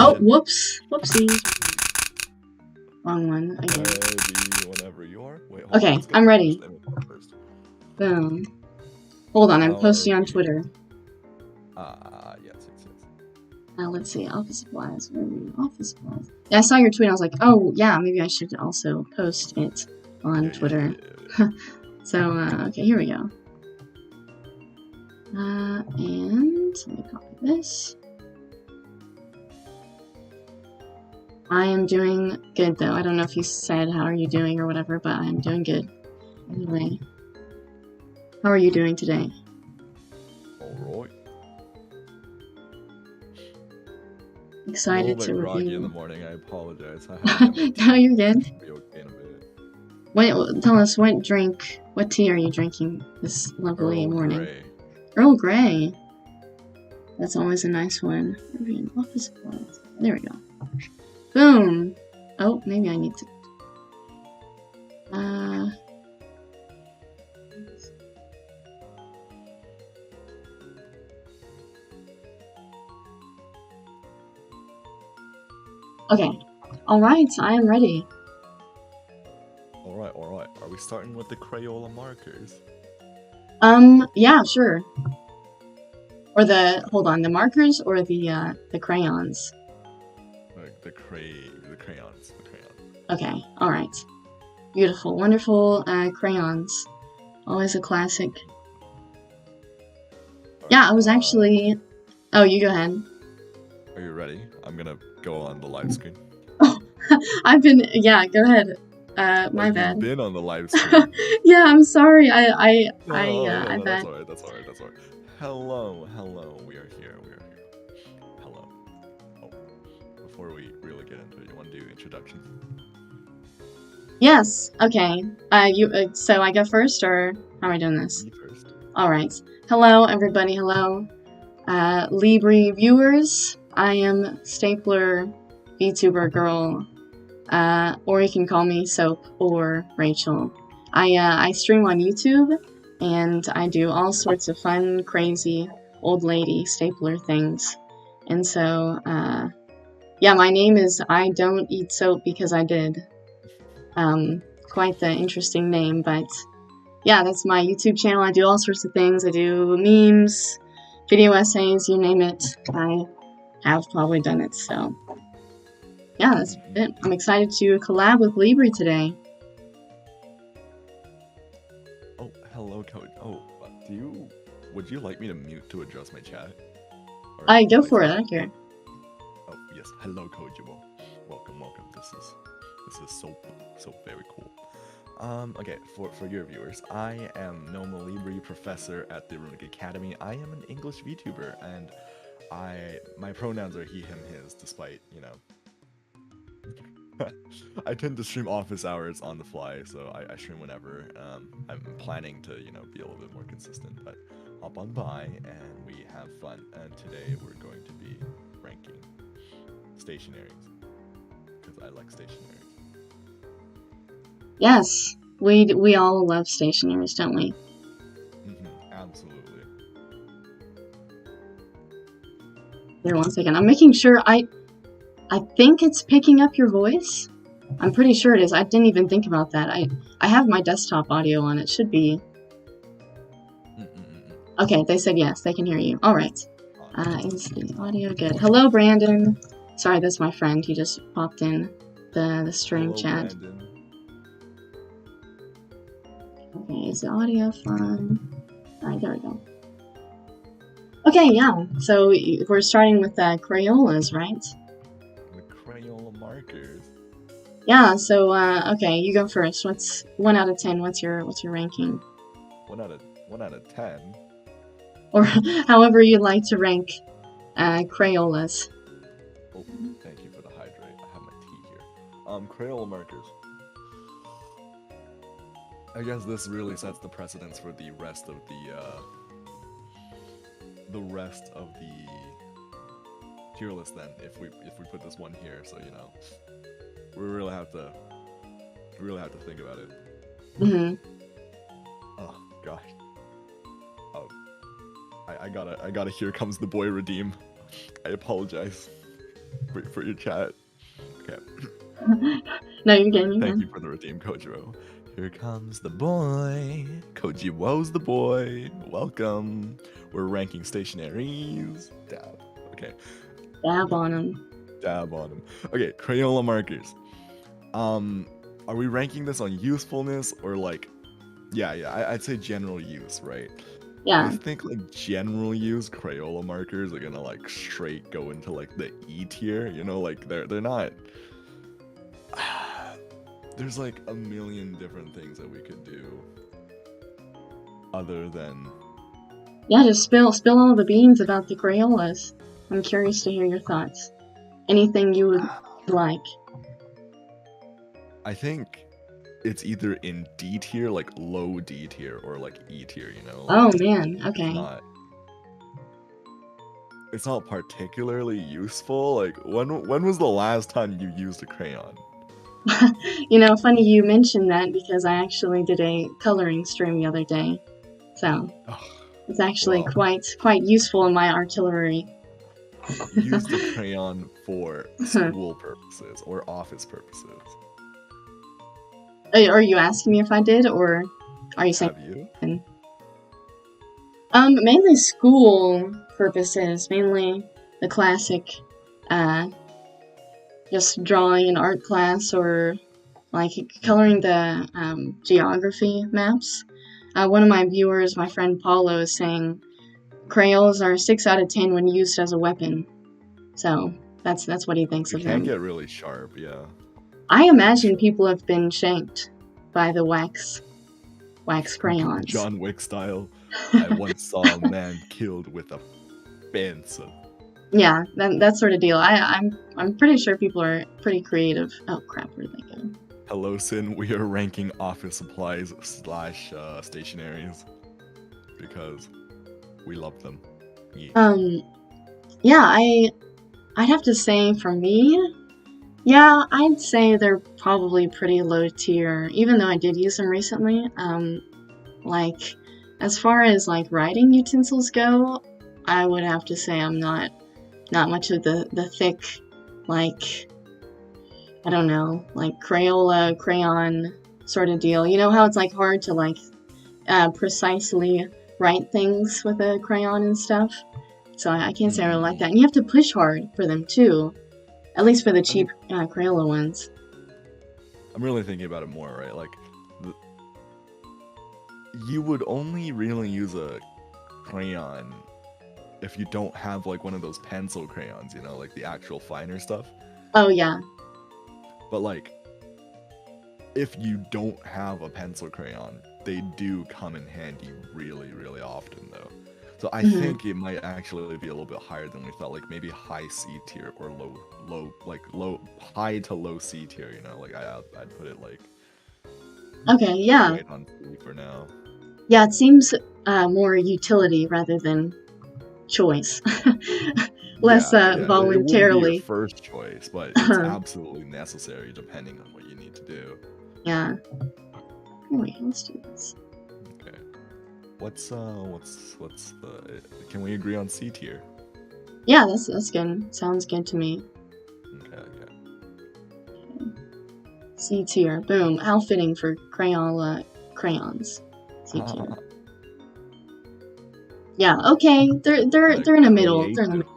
Oh, whoops. Whoopsies. Wrong one again. Ready whenever you are. Wait, hold okay, on, I'm ready. First. Boom. Hold on, I'm posting on Twitter. Yes. Let's see, office supplies. Office supplies. Yeah, I saw your tweet. I was like, oh yeah, maybe I should also post it on Twitter. Yeah. So okay, here we go. And let me copy this. I am doing good though. I don't know if you said how are you doing or whatever, but I'm doing good. Anyway, how are you doing today? Alright. Excited to review. In the morning, I apologize. No, you're good. Be okay in a bit. Wait, tell us what tea are you drinking this lovely morning? Grey. Earl Grey. That's always a nice one. Office supplies. There we go. Boom. Oh, maybe I need to. Okay. Alright, I am ready. Alright. Are we starting with the Crayola markers? Yeah, sure. Or hold on, the markers or the crayons? The crayons. Okay, alright. Beautiful, wonderful crayons. Always a classic. Yeah, I was actually... Oh, you go ahead. Are you ready? I'm gonna go on the live screen. Oh, yeah, go ahead. My bad. You've been on the live screen. Yeah, I'm sorry. I bet. That's alright. Hello, we are here. Hello. Oh, before we really get into it, you want to do introductions? Yes. Okay. So I go first, or how am I doing this? You first. All right. Hello, everybody. Hello, Libri viewers. I am Stapler Vtuber girl, or you can call me Soap or Rachel. I stream on YouTube, and I do all sorts of fun, crazy, old lady stapler things. And so, yeah, my name is I Don't Eat Soap Because I Did. Quite the interesting name, but yeah, that's my YouTube channel. I do all sorts of things. I do memes, video essays, you name it. I have probably done it, so yeah, that's it. I'm excited to collab with Libri today. Oh, hello, Coach. Oh, would you like me to mute to adjust my chat? Go for it, I don't care. Oh, yes. Hello, Coach. Welcome. This is so very cool. Okay, for your viewers, I am Noma Libri, professor at the Runic Academy. I am an English VTuber, and my pronouns are he, him, his, despite, you know, I tend to stream office hours on the fly, so I stream whenever. I'm planning to, you know, be a little bit more consistent, but hop on by and we have fun. And today we're going to be ranking stationaries, because I like stationaries. Yes, we all love stationaries, don't we? Absolutely. Here, 1 second. I'm making sure I think it's picking up your voice. I'm pretty sure it is. I didn't even think about that. I have my desktop audio on. It should be. Okay, they said yes. They can hear you. All right. Is the audio good? Hello, Brandon. Sorry, that's my friend. He just popped in the stream chat. Brandon. Okay, is the audio fine? Alright, there we go. Okay, yeah. So we're starting with Crayolas, right? The Crayola markers. Yeah, so okay, you go first. What's 1 out of 10? What's your ranking? 1 out of 10. Or however you'd like to rank Crayolas. Oh, thank you for the hydrate. I have my tea here. Crayola markers. I guess this really sets the precedence for the rest of the tier list. Then, if we put this one here, so you know, we really have to think about it. Oh gosh. Oh, I gotta. Here comes the boy redeem. I apologize. for your chat. Okay. No, you're getting Thank you for the redeem, Kojiro. Here comes the boy. Kojiwo's the boy. Welcome. We're ranking stationaries. Dab. Okay. Dab on him. Dab on him. Okay, Crayola markers. Are we ranking this on usefulness or like, yeah, I'd say general use, right? Yeah. I think like general use Crayola markers are gonna like straight go into like the E tier, you know, like they're not. There's like a million different things that we could do other than. Yeah, just spill all the beans about the Crayolas. I'm curious to hear your thoughts. Anything you would like? I think it's either in D tier, like low D tier, or like E tier, you know? Like, Oh man, okay. It's not particularly useful. Like, when was the last time you used a crayon? You know, funny you mentioned that because I actually did a coloring stream the other day. So, it's actually quite useful in my artillery. Use the crayon for school purposes or office purposes. Are you asking me if I did, or are you saying? Have you? Mainly school purposes. Mainly the classic, just drawing in art class or like coloring the geography maps. One of my viewers, my friend Paulo, is saying Crayons are 6 out of 10 when used as a weapon. So that's what he thinks of them. Can get really sharp, yeah. I imagine people have been shanked by the wax crayons. John Wick style. I once saw a man killed with a pencil. Yeah, that sort of deal. I'm pretty sure people are pretty creative. Oh crap, where did they go? Hello, Sin. We are ranking office supplies / stationaries because we love them. Yeah, I'd have to say for me, yeah, I'd say they're probably pretty low tier, even though I did use them recently. Like, as far as like writing utensils go, I would have to say I'm not much of the thick, like, I don't know, like Crayola, crayon sort of deal. You know how it's like hard to like precisely write things with a crayon and stuff? So I can't say I really like that. And you have to push hard for them too, at least for the cheap Crayola ones. I'm really thinking about it more, right? Like, you would only really use a crayon if you don't have like one of those pencil crayons, you know, like the actual finer stuff. Oh yeah. But like, if you don't have a pencil crayon, they do come in handy really, really often though. So I think it might actually be a little bit higher than we thought, like maybe high C tier or high to low C tier, you know, like I'd put it like. Okay, yeah. Right on C for now. Yeah, it seems more utility rather than choice. Less voluntarily. It wouldn't be your first choice, but it's absolutely necessary depending on what you need to do. Yeah. Anyway, let's do this. Okay. What's the? Can we agree on C tier? Yeah, that's good. Sounds good to me. Okay. C tier. Boom. How fitting for crayons. C tier. Yeah. Okay. They're in the middle. They're in the middle.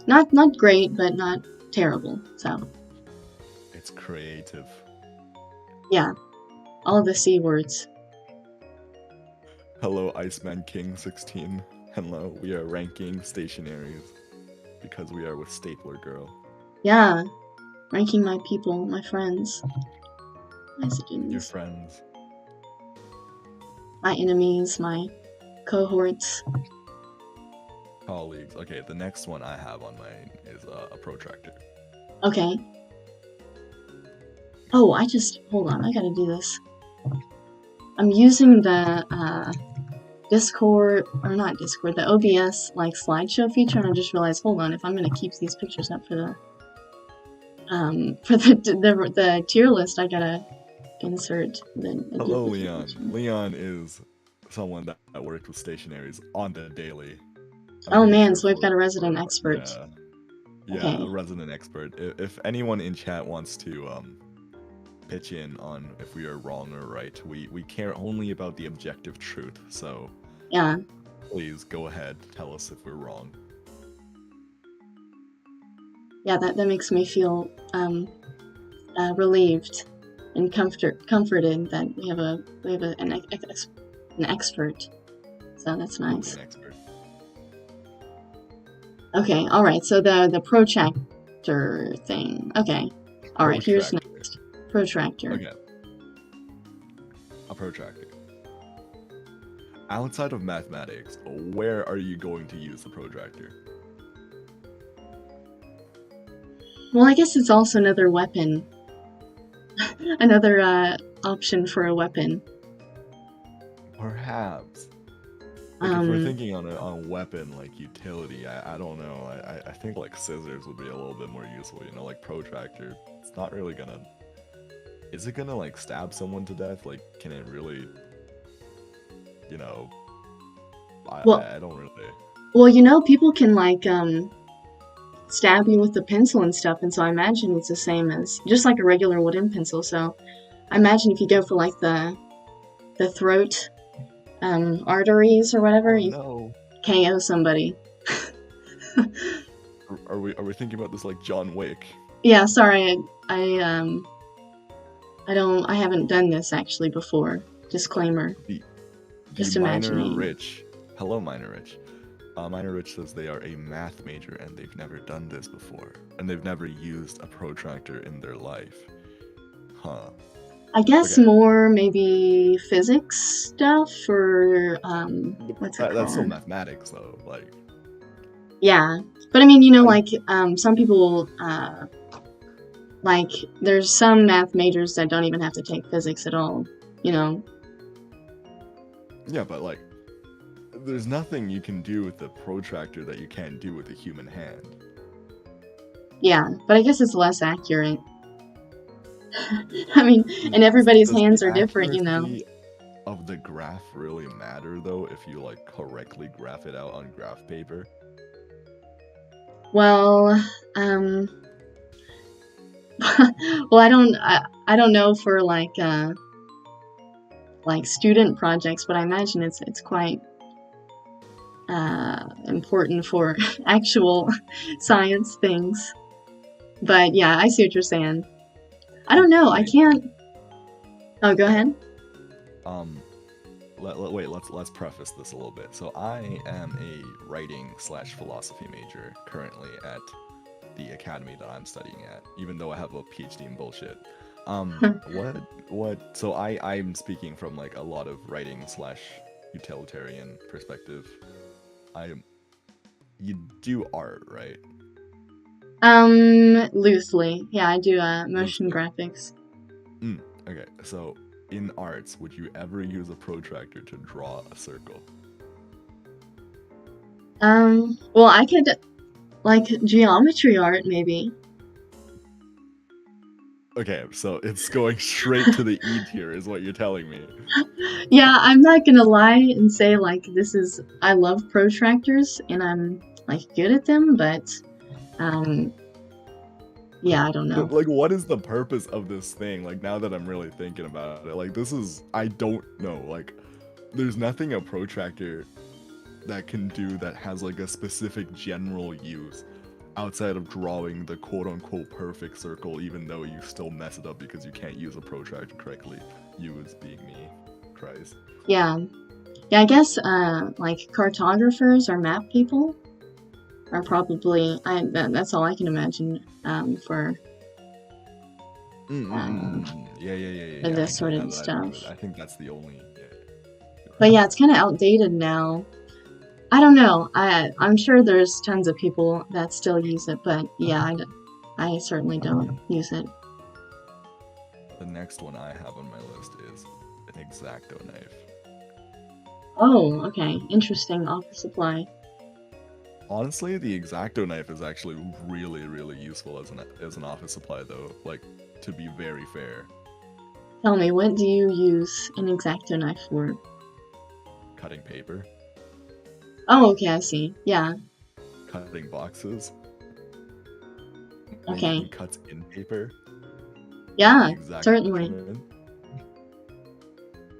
Not great, but not terrible. So. It's creative. Yeah. All the C words. Hello, Iceman King 16. Hello. We are ranking stationaries because we are with Stapler Girl. Yeah. Ranking my people, my friends. Your friends. My enemies, my cohorts. Colleagues. Okay, the next one I have on mine is a protractor. Okay. Oh, hold on, I gotta do this. I'm using the Discord, or not Discord, the OBS like slideshow feature, and I just realized, hold on, if I'm gonna keep these pictures up for the tier list, I gotta insert the. Hello, Leon. Leon is someone that worked with stationaries on the daily. Oh man, so we've got a resident expert. Yeah. Yeah, Okay, a resident expert. If anyone in chat wants to pitch in on if we are wrong or right, we care only about the objective truth. So yeah, please go ahead, tell us if we're wrong. yeah. That makes me feel relieved and comforted that we have an expert. So that's Truly nice. an expert. Okay, all right. So the protractor thing. Okay, all right. Here's Protractor. next. Protractor. Okay. A protractor. Outside of mathematics, where are you going to use the protractor? Well, I guess it's also another weapon. Another option for a weapon. Perhaps. Like if we're thinking on a weapon like utility, I don't know. I think like scissors would be a little bit more useful. You know, like protractor. It's not really gonna. Is it gonna like stab someone to death? Like, can it really? You know. Well, I don't really. well, you know, people can like stab you with the pencil and stuff, and so I imagine it's the same as just like a regular wooden pencil. So I imagine if you go for like the throat arteries or whatever, you No. KO somebody. Are we thinking about this like John Wick? Yeah, sorry, I haven't done this actually before. Disclaimer. Just imagining. Minor Rich. Hello, Minor Rich. Minor Rich says they are a math major and they've never done this before, and they've never used a protractor in their life. Huh. I guess Okay. more maybe physics stuff or what's it called? That's still mathematics though. Like. Yeah, but I mean, you know, like some people like there's some math majors that don't even have to take physics at all. You know. Yeah, but like, there's nothing you can do with the protractor that you can't do with a human hand. Yeah, but I guess it's less accurate. I mean, and everybody's hands are different, you know. Of the graph really matter though if you like correctly graph it out on graph paper? Well, well, I don't know for like student projects, but I imagine it's quite important for actual science things. But yeah, I see what you're saying. I don't know. I can't. Oh, go ahead. Wait. Let's preface this a little bit. So I am a writing/philosophy major currently at the academy that I'm studying at, even though I have a PhD in bullshit. What? So I'm speaking from like a lot of writing/utilitarian perspective. You do art, right? Loosely. Yeah, I do motion graphics. Okay, so in arts, would you ever use a protractor to draw a circle? Well, I could like geometry art maybe. Okay, so it's going straight to the E tier is what you're telling me. Yeah, I'm not gonna lie and say like I love protractors and I'm like good at them, but yeah, I don't know. But like, what is the purpose of this thing? Like, now that I'm really thinking about it, like, I don't know. Like, there's nothing a protractor that can do that has like a specific general use outside of drawing the quote-unquote perfect circle, even though you still mess it up because you can't use a protractor correctly. You as being me, Christ. Yeah, I guess like cartographers or map people are probably that's all I can imagine for Yeah. this sort of stuff. I think that's the only. Yeah. But yeah, it's kind of outdated now. I don't know. I'm sure there's tons of people that still use it, but yeah, I certainly don't use it. The next one I have on my list is an Exacto Knife. Oh, okay. Interesting. Office supply. Honestly, the Exacto Knife is actually really, really useful as an office supply, though. Like, to be very fair. Tell me, what do you use an Exacto Knife for? Cutting paper. Oh, okay, I see. Yeah. Cutting boxes. Okay. making cuts in paper. Yeah, Exact certainly. measurement.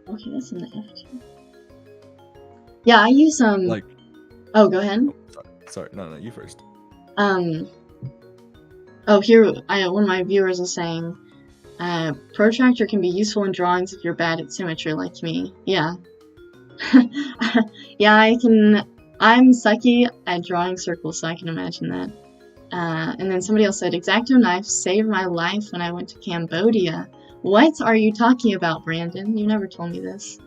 Okay, that's in the F2. Yeah, I use Like, oh, go ahead. sorry, no, you first. Oh, here, one of my viewers is saying, Protractor can be useful in drawings if you're bad at symmetry like me. Yeah. Yeah, I'm sucky at drawing circles, so I can imagine that. And then somebody else said, Exacto Knife saved my life when I went to Cambodia. What are you talking about, Brandon? You never told me this.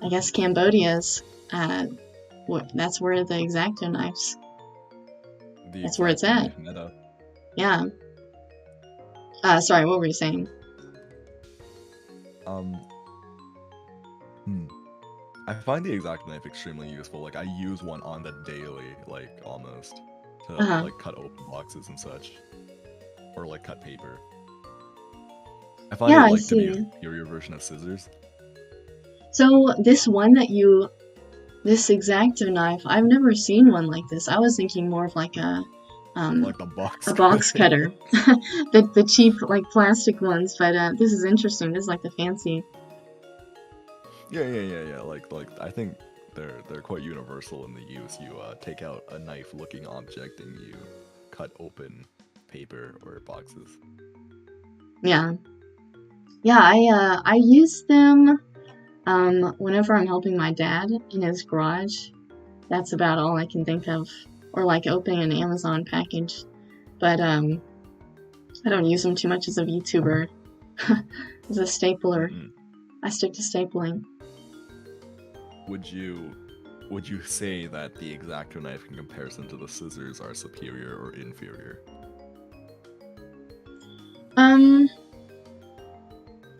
I guess Cambodia's, that's where the Exacto Knife's. That's where it's at. Meta. Yeah. Sorry, what were you saying? I find the Exacto Knife extremely useful. Like, I use one on the daily, like, almost, to, like, cut open boxes and such. Or, like, cut paper. I find it, like, to be a superior version of scissors. So, this Exacto Knife, I've never seen one like this. I was thinking more of like a box cutter. the cheap, like, plastic ones, but this is interesting. This is like the fancy. Yeah. Like I think they're quite universal in the use. You take out a knife-looking object and you cut open paper or boxes. Yeah. I use them whenever I'm helping my dad in his garage. That's about all I can think of. Or like opening an Amazon package. But I don't use them too much as a VTuber. As a stapler. I stick to stapling. Would you say that the Exacto Knife in comparison to the scissors are superior or inferior?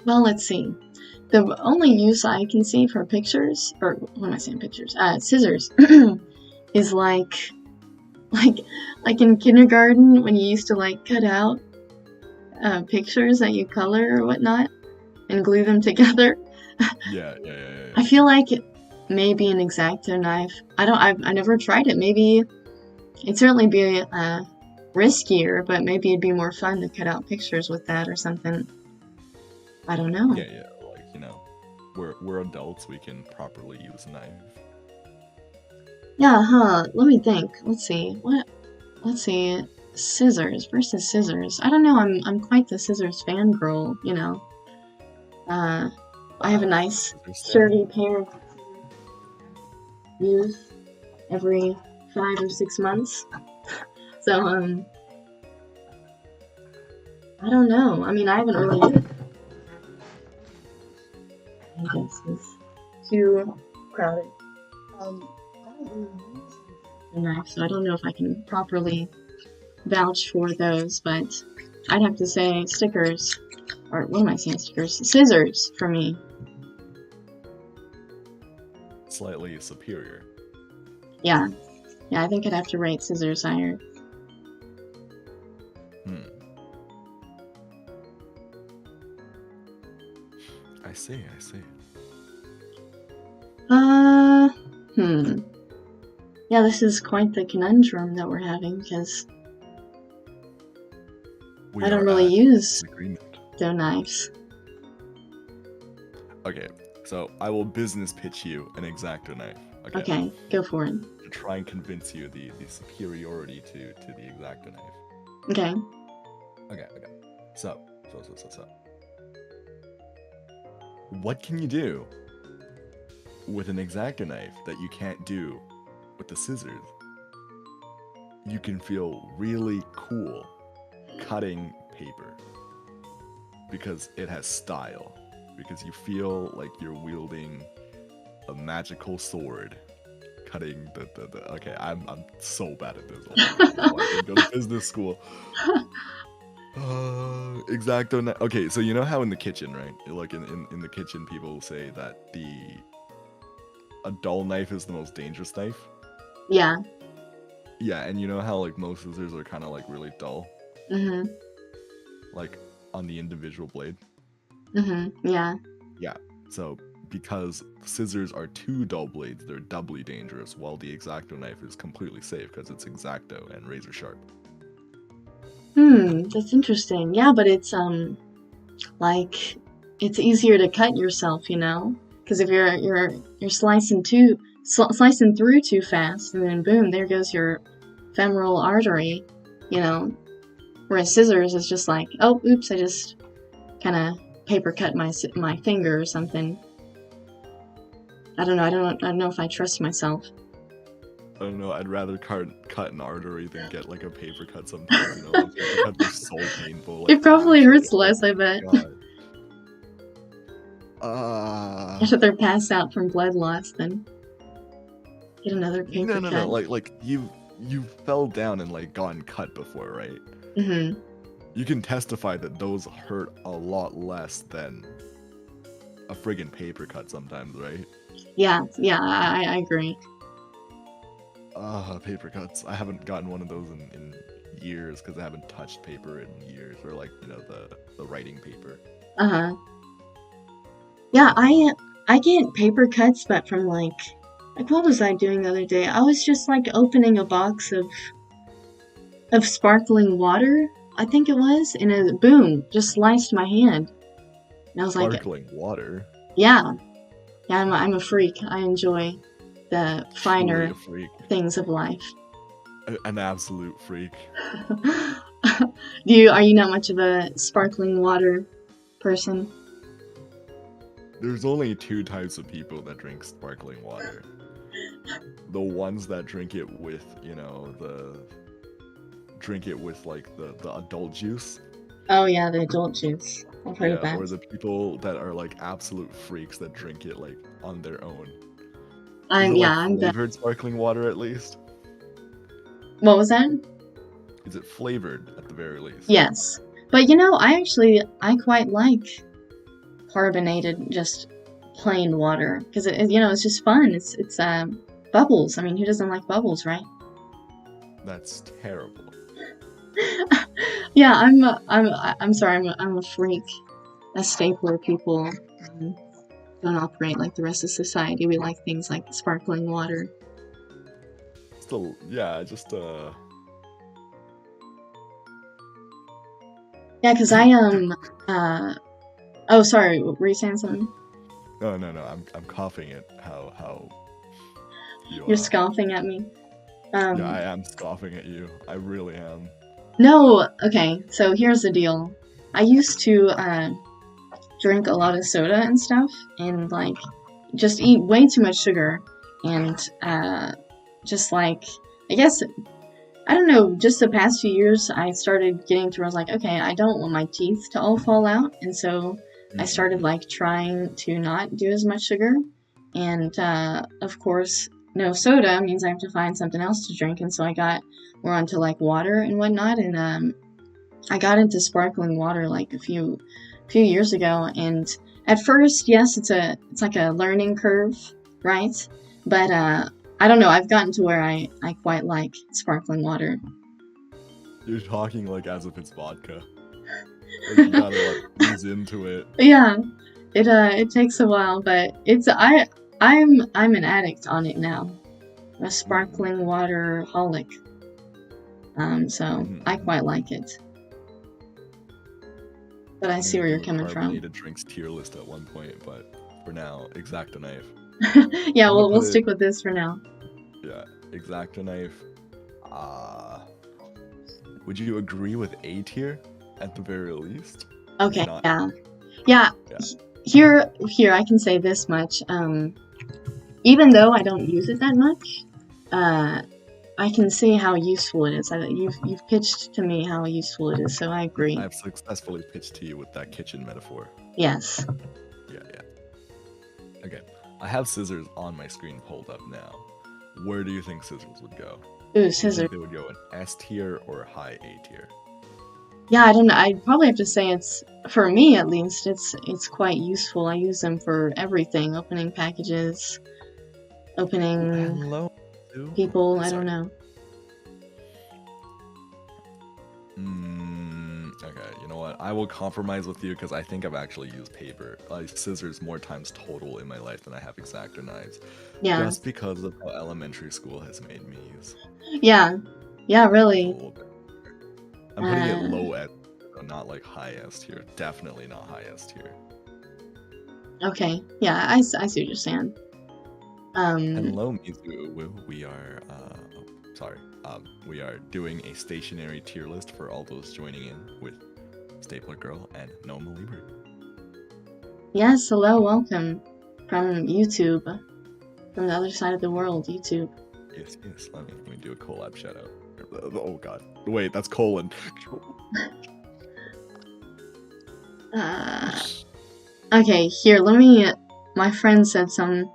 Well, let's see. The only use I can see for pictures, or what am I saying pictures? Scissors, is like in kindergarten when you used to like cut out pictures that you color or whatnot and glue them together. Yeah. I feel like maybe an Exacto Knife. I've never tried it. Maybe it'd certainly be riskier, but maybe it'd be more fun to cut out pictures with that or something. I don't know. Yeah. Like, you know, we're adults. We can properly use a knife. Yeah, huh. Let me think. Let's see. Scissors versus scissors. I don't know. I'm quite the scissors fangirl, you know. I have a nice sturdy pair of use every 5 or 6 months. So I don't know. I mean, I haven't really used it. I guess it's too crowded. I don't really use the knife, so I don't know if I can properly vouch for those, but I'd have to say stickers, or what am I saying, stickers? Scissors, for me. Slightly superior. Yeah, I think I'd have to rate scissors higher. I see. Yeah, this is quite the conundrum that we're having, because I don't really use dough knives. Okay, so I will business pitch you an Exacto Knife. Okay, go for it. To try and convince you the superiority to the Exacto Knife. Okay. So. What can you do with an Exacto Knife that you can't do with the scissors? You can feel really cool cutting paper because it has style, because you feel like you're wielding a magical sword cutting the okay, I'm so bad at this. I didn't go to business school. Exacto Knife. Okay, so you know how in the kitchen, right? Like in the kitchen, people say that a dull knife is the most dangerous knife. Yeah. Yeah, and you know how like most scissors are kind of like really dull. Like on the individual blade. Yeah. Yeah. So because scissors are 2 dull blades, they're doubly dangerous, while the Exacto Knife is completely safe because it's Exacto and razor sharp. That's interesting. Yeah, but it's like it's easier to cut yourself, you know? Because if you're slicing through too fast, and then boom, there goes your femoral artery, you know? Whereas scissors is just like, oh, oops, I just kind of paper cut my finger or something. I don't know. I don't know if I trust myself. I don't know. I'd rather cut an artery than get like a paper cut sometimes. You know, like, paper cuts are so painful. Like, It probably actually, hurts less, I bet. God. If they're passed out from blood loss, then get another paper cut. No. Like you fell down and like gotten cut before, right? Mm-hmm. You can testify that those hurt a lot less than a friggin' paper cut sometimes, right? Yeah, I agree. Paper cuts. I haven't gotten one of those in years because I haven't touched paper in years, or like, you know, the writing paper. Uh-huh. Yeah, I get paper cuts, but from like what was I doing the other day? I was just like opening a box of sparkling water, I think it was, and a boom, just sliced my hand. And I was like, Sparkling water? Yeah, I'm a freak. I enjoy the finer things of life. An absolute freak. Are you not much of a sparkling water person? There's only two types of people that drink sparkling water. The ones that drink it with, you know, like the adult juice. Oh yeah, the adult juice. I've heard of that. Or the people that are like absolute freaks that drink it like on their own. I'm flavored sparkling water at least. What was that? Is it flavored at the very least? Yes, but you know, I quite like carbonated, just plain water, because it's just fun. It's bubbles. I mean, who doesn't like bubbles, right? That's terrible. Yeah, I'm sorry. I'm a freak. As Stapler people don't operate like the rest of society. We like things like sparkling water. Still, yeah, just Yeah, because oh, sorry. Were you saying something? No. I'm coughing at how You're scoffing at me. Yeah, I am scoffing at you. I really am. No, okay, so here's the deal. I used to drink a lot of soda and stuff, and like just eat way too much sugar, and just like, I guess, I don't know, just the past few years I started getting to where I was like, okay, I don't want my teeth to all fall out, and so I started like trying to not do as much sugar, and of course no soda means I have to find something else to drink, and so I got more onto like water and whatnot, and I got into sparkling water like a few years ago, and at first, yes, it's like a learning curve, right? But I don't know, I've gotten to where I quite like sparkling water. You're talking like as if it's vodka. Like you gotta like ease into it. Yeah, it takes a while, but I'm an addict on it now. A sparkling water holic. So I quite like it. But I see where you're coming from. Carbonated drinks tier list at one point, but for now, Exacto Knife. Yeah, we'll stick with this for now. Yeah, Exacto Knife. Would you agree with A tier at the very least? Okay, yeah. Here I can say this much. Even though I don't use it that much, I can see how useful it is. You've pitched to me how useful it is, so I agree. I've successfully pitched to you with that kitchen metaphor. Yes. Yeah. Okay, I have scissors on my screen pulled up now. Where do you think scissors would go? Ooh, scissors. Do you think they would go in S tier or high A tier? Yeah, I don't know. I'd probably have to say it's, for me at least, it's quite useful. I use them for everything. Opening packages, opening people, I don't know. Okay, you know what? I will compromise with you because I think I've actually used scissors more times total in my life than I have Exacto knives. Yeah. Just because of how elementary school has made me use. Yeah, really. I'm putting it Uh, low at, not like high S tier. Definitely not high S tier. okay. Yeah, I see what you're saying. Hello, Mizu. We are, sorry. We are doing a stationary tier list for all those joining in with Stapler Girl and Noma Libri. Yes, hello, welcome from YouTube, from the other side of the world, YouTube. Yes. Let me do a collab shout out. Oh god. Wait, that's colon. Okay, here, let me. My friend said some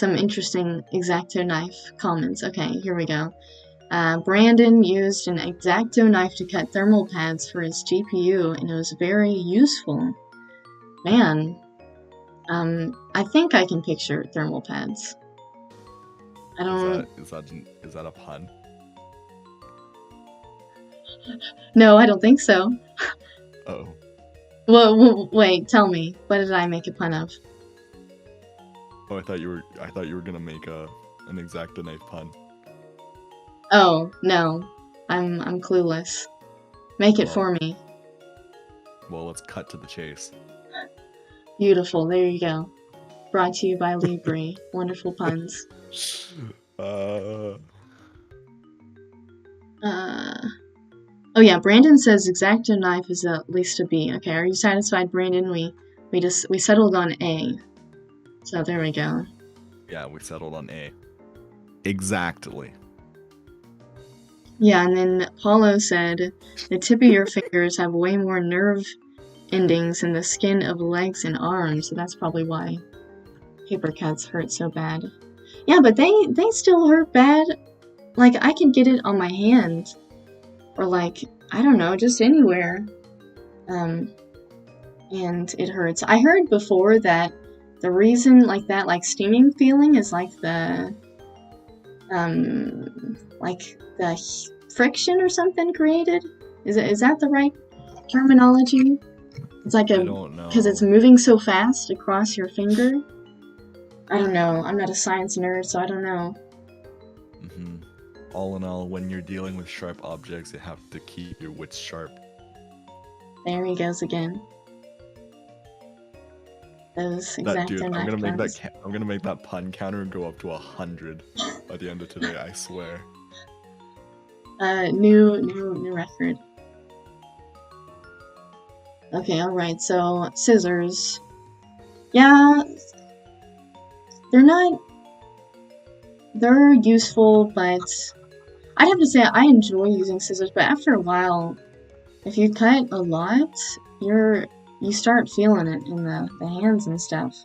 interesting Exacto Knife comments. Okay, here we go. Brandon used an Exacto Knife to cut thermal pads for his GPU, and it was very useful. Man, I think I can picture thermal pads. I don't. Is that a pun? No, I don't think so. Oh. Well, wait, tell me. What did I make a pun of? Oh, I thought you were gonna make an Exacto Knife pun. Oh, no. I'm clueless. Make it for me. Well, let's cut to the chase. Beautiful, there you go. Brought to you by Libri. Wonderful puns. Oh yeah, Brandon says Exacto Knife is at least a B. Okay, are you satisfied, Brandon? We settled on A. So there we go. Yeah, we settled on A. Exactly. Yeah, and then Paulo said, the tip of your fingers have way more nerve endings than the skin of legs and arms, so that's probably why paper cuts hurt so bad. Yeah, but they still hurt bad. Like, I can get it on my hand, or like, I don't know, just anywhere. And it hurts. I heard before that the reason like that, like stinging feeling is like the friction or something created. Is that the right terminology? It's like I don't know. because it's moving so fast across your finger. I don't know. I'm not a science nerd, so I don't know. All in all, when you're dealing with sharp objects, you have to keep your wits sharp. There he goes again. Those Exacto Knife puns. I'm gonna make that pun counter go up to 100 by the end of today. I swear. New record. Okay, all right. So scissors. Yeah, they're useful, but I'd have to say I enjoy using scissors, but after a while, if you cut a lot, you start feeling it in the hands and stuff.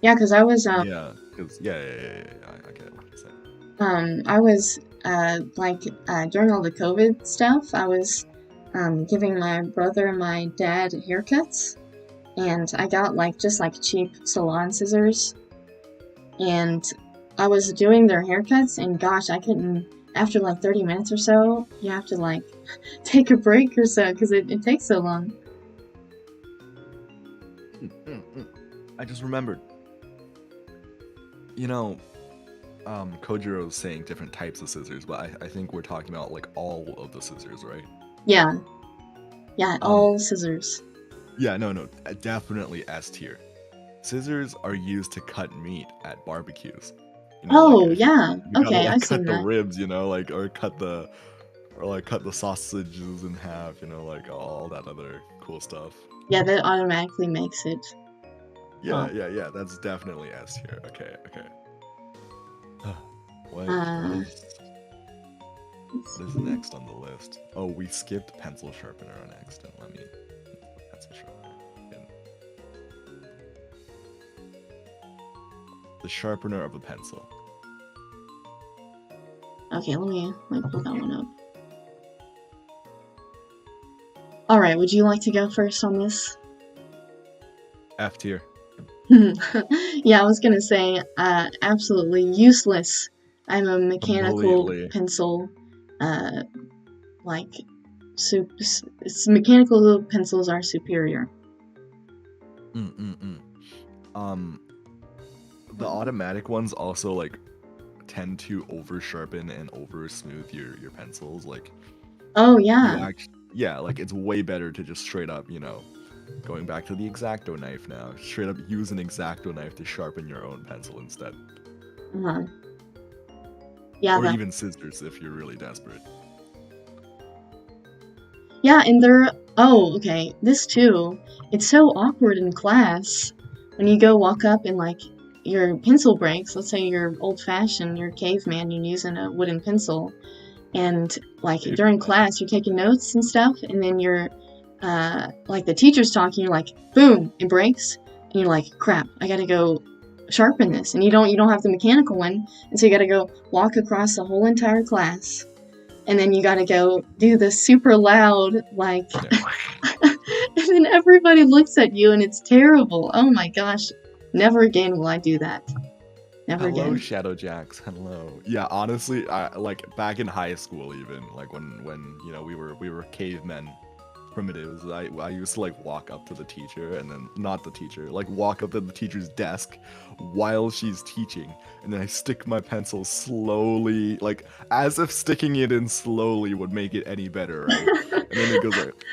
Yeah, because I was I get what you're saying. I was during all the COVID stuff, I was giving my brother and my dad haircuts, and I got just cheap salon scissors, and I was doing their haircuts, and gosh, I couldn't. After 30 minutes or so, you have to take a break or so because it takes so long. I just remembered. Kojiro's saying different types of scissors, but I think we're talking about all of the scissors, right? Yeah, all scissors. Yeah, no, definitely S tier. Scissors are used to cut meat at barbecues. Yeah. Okay, I've seen that. Cut the ribs, or cut the sausages in half, all that other cool stuff. Yeah, that automatically makes it. Yeah, that's definitely S tier. Okay. What is next on the list? Oh, we skipped pencil sharpener on accident. Let me put pencil sharpener in. The sharpener of a pencil. Okay, let me pull that one up. Alright, would you like to go first on this? F tier. Yeah, I was gonna say, absolutely useless. I'm a mechanical pencil, mechanical pencils are superior. The automatic ones also tend to over sharpen and over smooth your pencils. Like Oh, you yeah. actually, yeah, like it's way better to just straight up, you know, going back to the Exacto knife now, straight up use an Exacto knife to sharpen your own pencil instead. Uh-huh. Yeah, Or that. even scissors if you're really desperate. Yeah, and oh, okay, this too. It's so awkward in class when you go walk up and like your pencil breaks. Let's say you're old-fashioned, you're caveman, you're using a wooden pencil, and like during class you're taking notes and stuff, and then you're like the teacher's talking, you're like, boom, it breaks, and you're like, crap, I gotta go sharpen this, and you don't have the mechanical one, and so you gotta go walk across the whole entire class. And then you gotta go do this super loud, like, and then everybody looks at you and it's terrible. Oh my gosh. Never again will I do that. Never Hello, again. Shadow Jacks. Hello. Yeah, honestly, I like back in high school even, like when you know we were cavemen, primitives. I used to like walk up to the teacher and then not the teacher, like walk up to the teacher's desk while she's teaching, and then I stick my pencil slowly, like as if sticking it in slowly would make it any better, right? And then it goes like,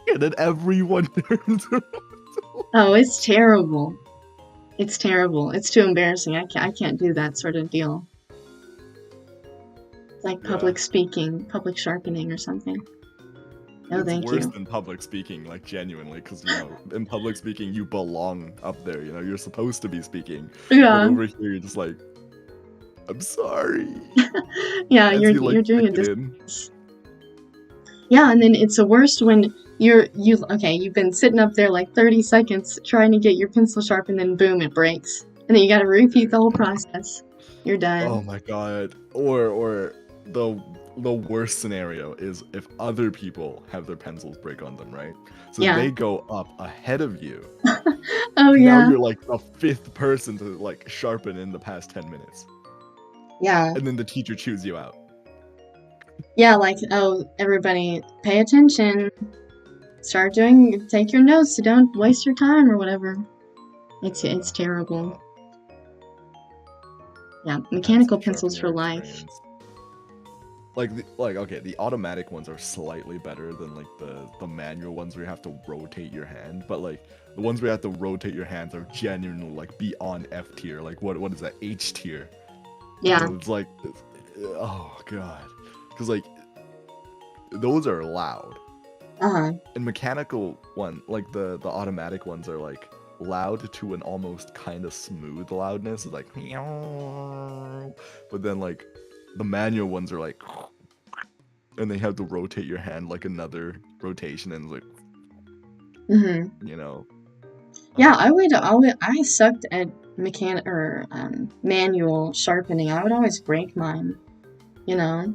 and then everyone turns around. Oh, it's terrible. It's terrible. It's too embarrassing. I can't do that sort of deal. It's like public speaking, public sharpening or something. No, it's thank worse you. than public speaking, like genuinely, because you know, in public speaking you belong up there. You know, you're supposed to be speaking. Yeah. But over here, you're just like, I'm sorry. Yeah, As you're you, like, doing a stick it in. disservice. Yeah, and then it's the worst when you've been sitting up there like 30 seconds trying to get your pencil sharp, and then boom, it breaks, and then you got to repeat the whole process. You're done. Oh my god. Or the worst scenario is if other people have their pencils break on them, right? So Yeah. they go up ahead of you. Oh yeah. Now you're like the 5th person to like sharpen in the past 10 minutes. Yeah. And then the teacher chews you out. Yeah, like, oh, everybody pay attention. Take your notes, so don't waste your time or whatever. It's terrible. Yeah, mechanical pencils for life. Like okay, the automatic ones are slightly better than like the manual ones where you have to rotate your hand, but like the ones where you have to rotate your hands are genuinely like beyond F tier. Like what is that, H tier? Yeah. So it's like, oh god, because like those are loud. Uh-huh. And mechanical one, like the automatic ones are like loud to an almost kind of smooth loudness. It's like, but then like the manual ones are like, and they have to rotate your hand like another rotation, and like, you know. Yeah, I sucked at manual sharpening. I would always break mine, you know.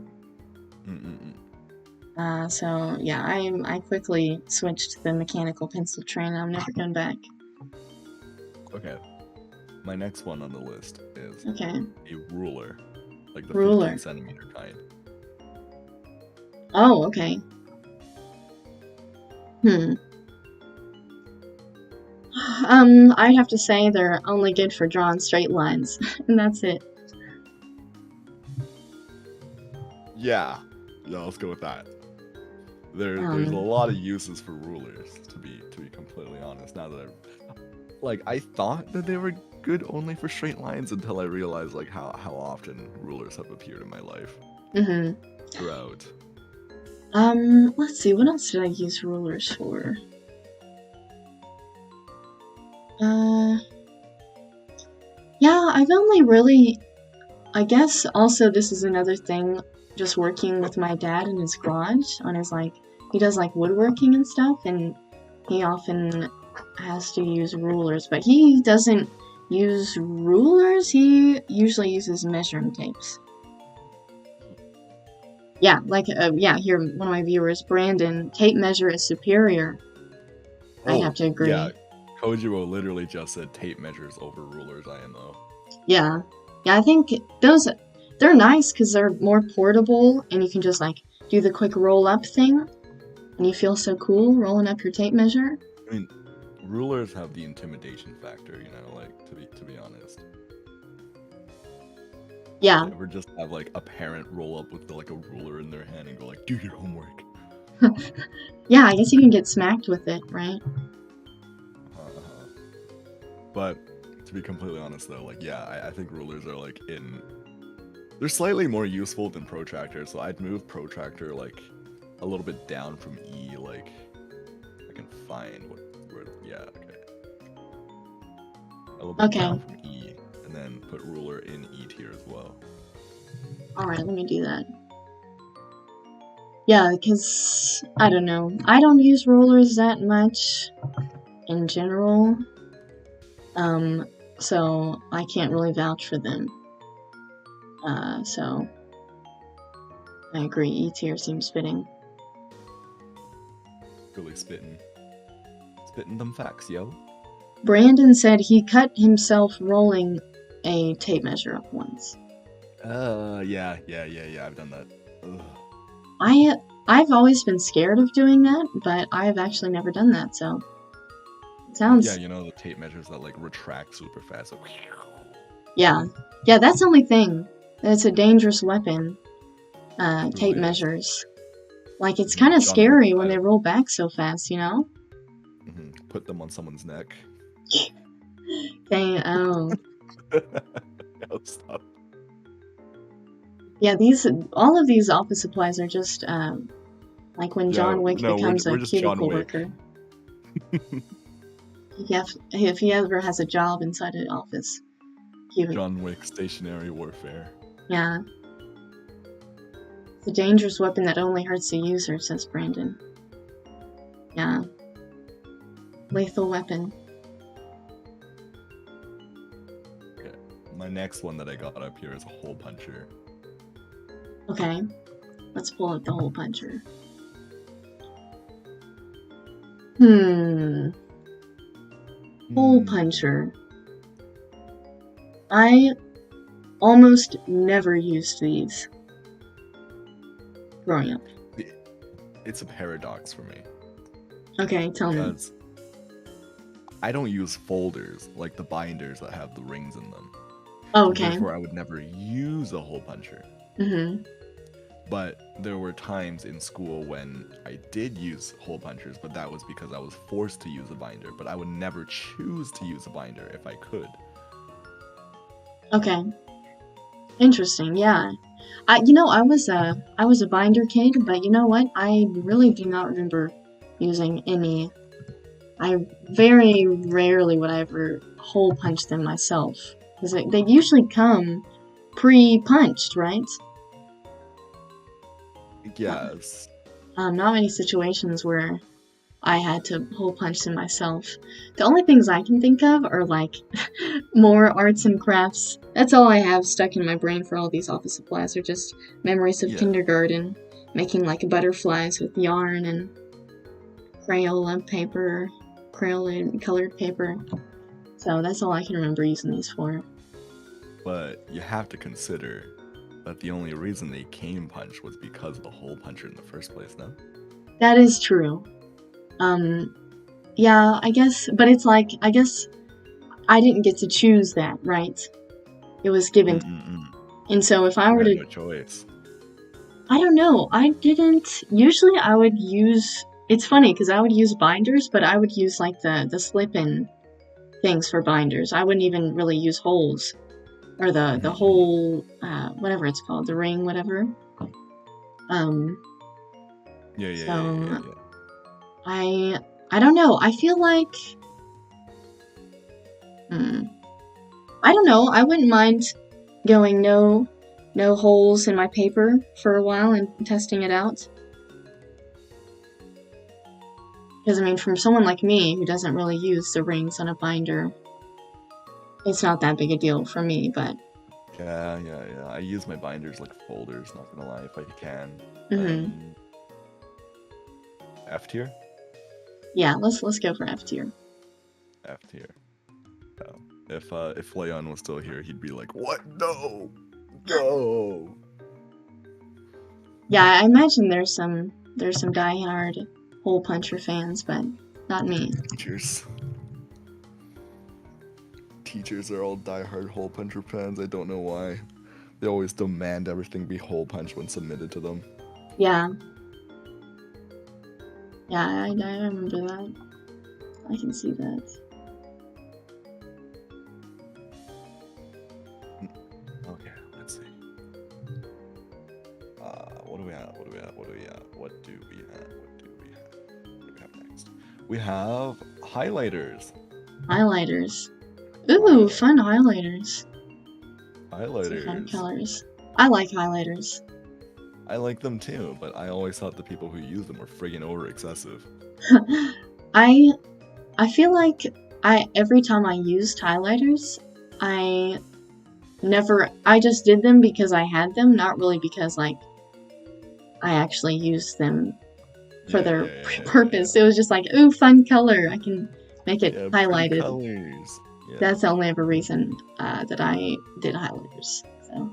So yeah, I quickly switched to the mechanical pencil train. I'm never going back. Okay, my next one on the list is a ruler, like the ruler. 15 centimeter kind. Oh, okay. I'd have to say they're only good for drawing straight lines, and that's it. Yeah, let's go with that. There's a lot of uses for rulers, to be completely honest. Now that I thought that they were good only for straight lines until I realized like how often rulers have appeared in my life. Throughout. Let's see, what else did I use rulers for? Yeah, I've only really, I guess also this is another thing, just working with my dad in his garage on his he does woodworking and stuff, and he often has to use rulers, but he doesn't use rulers, he usually uses measuring tapes. Yeah, here, one of my viewers, Brandon, tape measure is superior. I have to agree. Yeah, Kojiro literally just said tape measures over rulers, IMO. Yeah, I think they're nice because they're more portable, and you can just do the quick roll up thing, and you feel so cool rolling up your tape measure. I mean, rulers have the intimidation factor, you know, to be honest. Yeah. Ever just have like a parent roll up with like a ruler in their hand and go like, "Do your homework." Yeah, I guess you can get smacked with it, right? Uh-huh. But to be completely honest, though, like I think rulers are like they're slightly more useful than Protractor. So I'd move Protractor like a little bit down from E. Like I can find where okay. A little bit Okay. down from E, and then put ruler in E tier as well. Alright, let me do that. Yeah, because, I don't know. I don't use rulers that much in general. So I can't really vouch for them. So I agree, E tier seems fitting. Really spitting them facts, yo. Brandon said he cut himself rolling a tape measure up once. Yeah, I've done that. Ugh. I've always been scared of doing that, but I have actually never done that, so it sounds... Yeah, you know the tape measures that like retract super fast. So... Yeah, that's the only thing. It's a dangerous weapon. Tape measures. Like, it's kind of scary when they roll back so fast, you know? Put them on someone's neck. Dang, oh. No, stop. Yeah, all of these office supplies are just, like when John Wick becomes a cubicle worker. If he ever has a job inside an office. John Wick stationary warfare. Yeah. It's a dangerous weapon that only hurts the user, says Brandon. Yeah. Lethal weapon. Okay. My next one that I got up here is a hole puncher. Okay. Let's pull out the hole puncher. Hole puncher. I almost never used these growing up. It's a paradox for me. Okay, tell me. I don't use folders, like the binders that have the rings in them. Oh, okay. Therefore, I would never use a hole puncher. But there were times in school when I did use hole punchers, but that was because I was forced to use a binder. But I would never choose to use a binder if I could. Okay. Interesting, yeah. I was a binder kid, but you know what? I really do not remember using any. I very rarely would I ever hole punch them myself, because they usually come pre-punched, right? Yes. Not many situations where I had to hole punch them myself. The only things I can think of are like more arts and crafts. That's all I have stuck in my brain for all these office supplies, are just memories of kindergarten, making like butterflies with yarn and Crayola paper, Crayola colored paper. So that's all I can remember using these for. But you have to consider that the only reason they came punch was because of the hole puncher in the first place, no? That is true. Yeah, I guess, but it's like, I guess I didn't get to choose that, right? It was given. And so if I were to... no choice. I don't know, I didn't... Usually I would use... It's funny, because I would use binders, but I would use like the slip-in things for binders. I wouldn't even really use holes. Or the whole, whatever it's called, the ring, whatever. Yeah. I don't know, I feel like... I don't know, I wouldn't mind going no holes in my paper for a while and testing it out. Because, I mean, from someone like me who doesn't really use the rings on a binder, it's not that big a deal for me, but... Yeah. I use my binders like folders, not gonna lie, if I can. F tier? Yeah, let's go for F tier. F tier. If Leon was still here, he'd be like, "What? No! No!" Yeah, I imagine there's some diehard hole puncher fans, but not me. Teachers are all diehard hole puncher fans. I don't know why. they always demand everything be hole punch when submitted to them. Yeah. Yeah, I remember that. I can see that. Okay, let's see. What do we have? What do we have? What do we have? What do we have? What do we have? What do we have next? We have highlighters. Highlighters. Ooh, fun highlighters. Highlighters. Fun colors. I like highlighters. I like them too, but I always thought the people who use them were friggin' over excessive. I feel like every time I used highlighters, I just did them because I had them, not really because like I actually used them for their purpose. It was just like, ooh, fun color. I can make it highlighted. Colors. Yeah. That's the only ever reason that I did highlighters. So.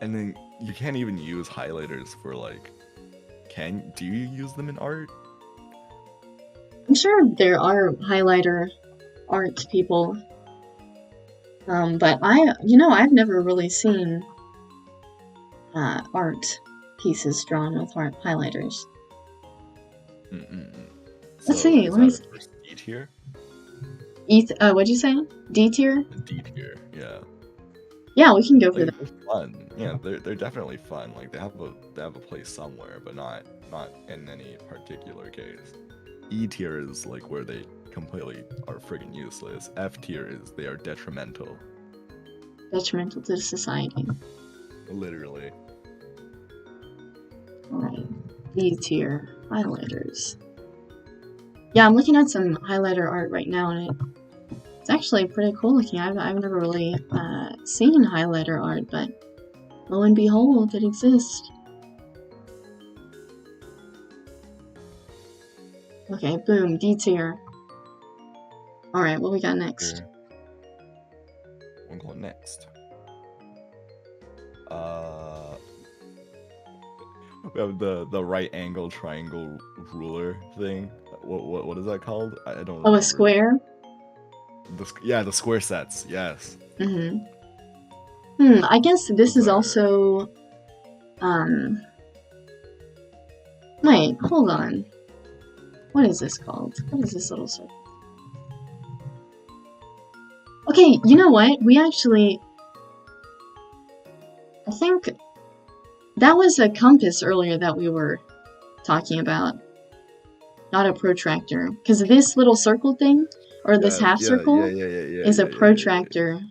And then you can't even use highlighters for like, do you use them in art? I'm sure there are highlighter art people. But I've never really seen art pieces drawn with highlighters. Let's see. Let me see. D tier? What'd you say? D tier? D tier, yeah. Yeah, we can go for that. They're fun. Yeah, they're definitely fun. Like they have a place somewhere, but not in any particular case. E tier is like where they completely are friggin' useless. F tier is they are detrimental. Detrimental to society. Literally. Alright. D tier. Highlighters. Yeah, I'm looking at some highlighter art right now, and it's actually pretty cool looking. I've never really seen highlighter art, but lo and behold, it exists. Okay, boom, D tier. Alright, what we got next? We're going next. We have the right angle triangle ruler thing. What is that called? I don't remember. Oh, a square? The square sets, yes. I guess this is also wait, hold on. What is this called? What is this little circle? Okay, you know what? We actually... I think that was a compass earlier that we were talking about. Not a protractor. Because this little circle thing, or this half circle, is a protractor.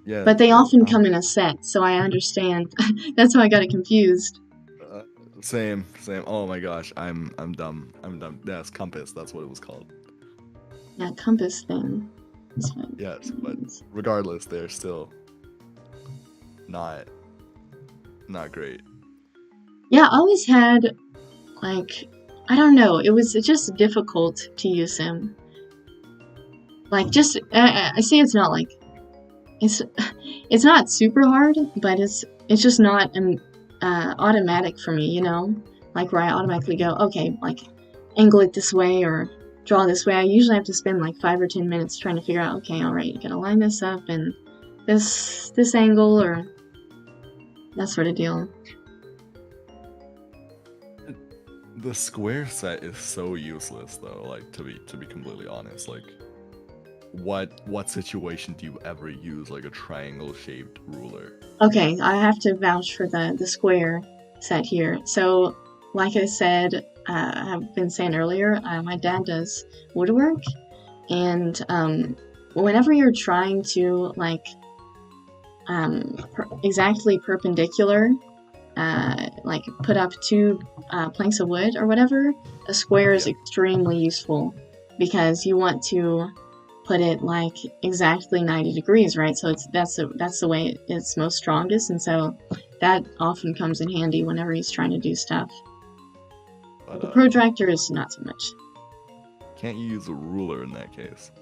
Yeah, but they often come in a set, so I understand. That's how I got it confused. Same. Oh my gosh, I'm dumb. Yes, compass. That's what it was called. Yeah, compass thing. Yes, but regardless, they're still not great. Yeah, I always had like, I don't know. It was just difficult to use them. Like, just I see. It's not like it's not super hard, but it's just not automatic for me, you know? Like where I automatically go, okay, like angle it this way or draw this way. I usually have to spend like 5 or 10 minutes trying to figure out, okay, all right, you gotta line this up and this angle or that sort of deal. The square set is so useless though, like to be completely honest. Like what situation do you ever use like a triangle shaped ruler? Okay, I have to vouch for the square set here. So like I said, I've been saying earlier, my dad does woodwork, and whenever you're trying to like exactly perpendicular, like put up 2 planks of wood or whatever, a square is extremely useful because you want to put it like exactly 90 degrees, right? So that's the way it's most strongest, and so that often comes in handy whenever he's trying to do stuff. But the protractor is not so much. Can't you use a ruler in that case?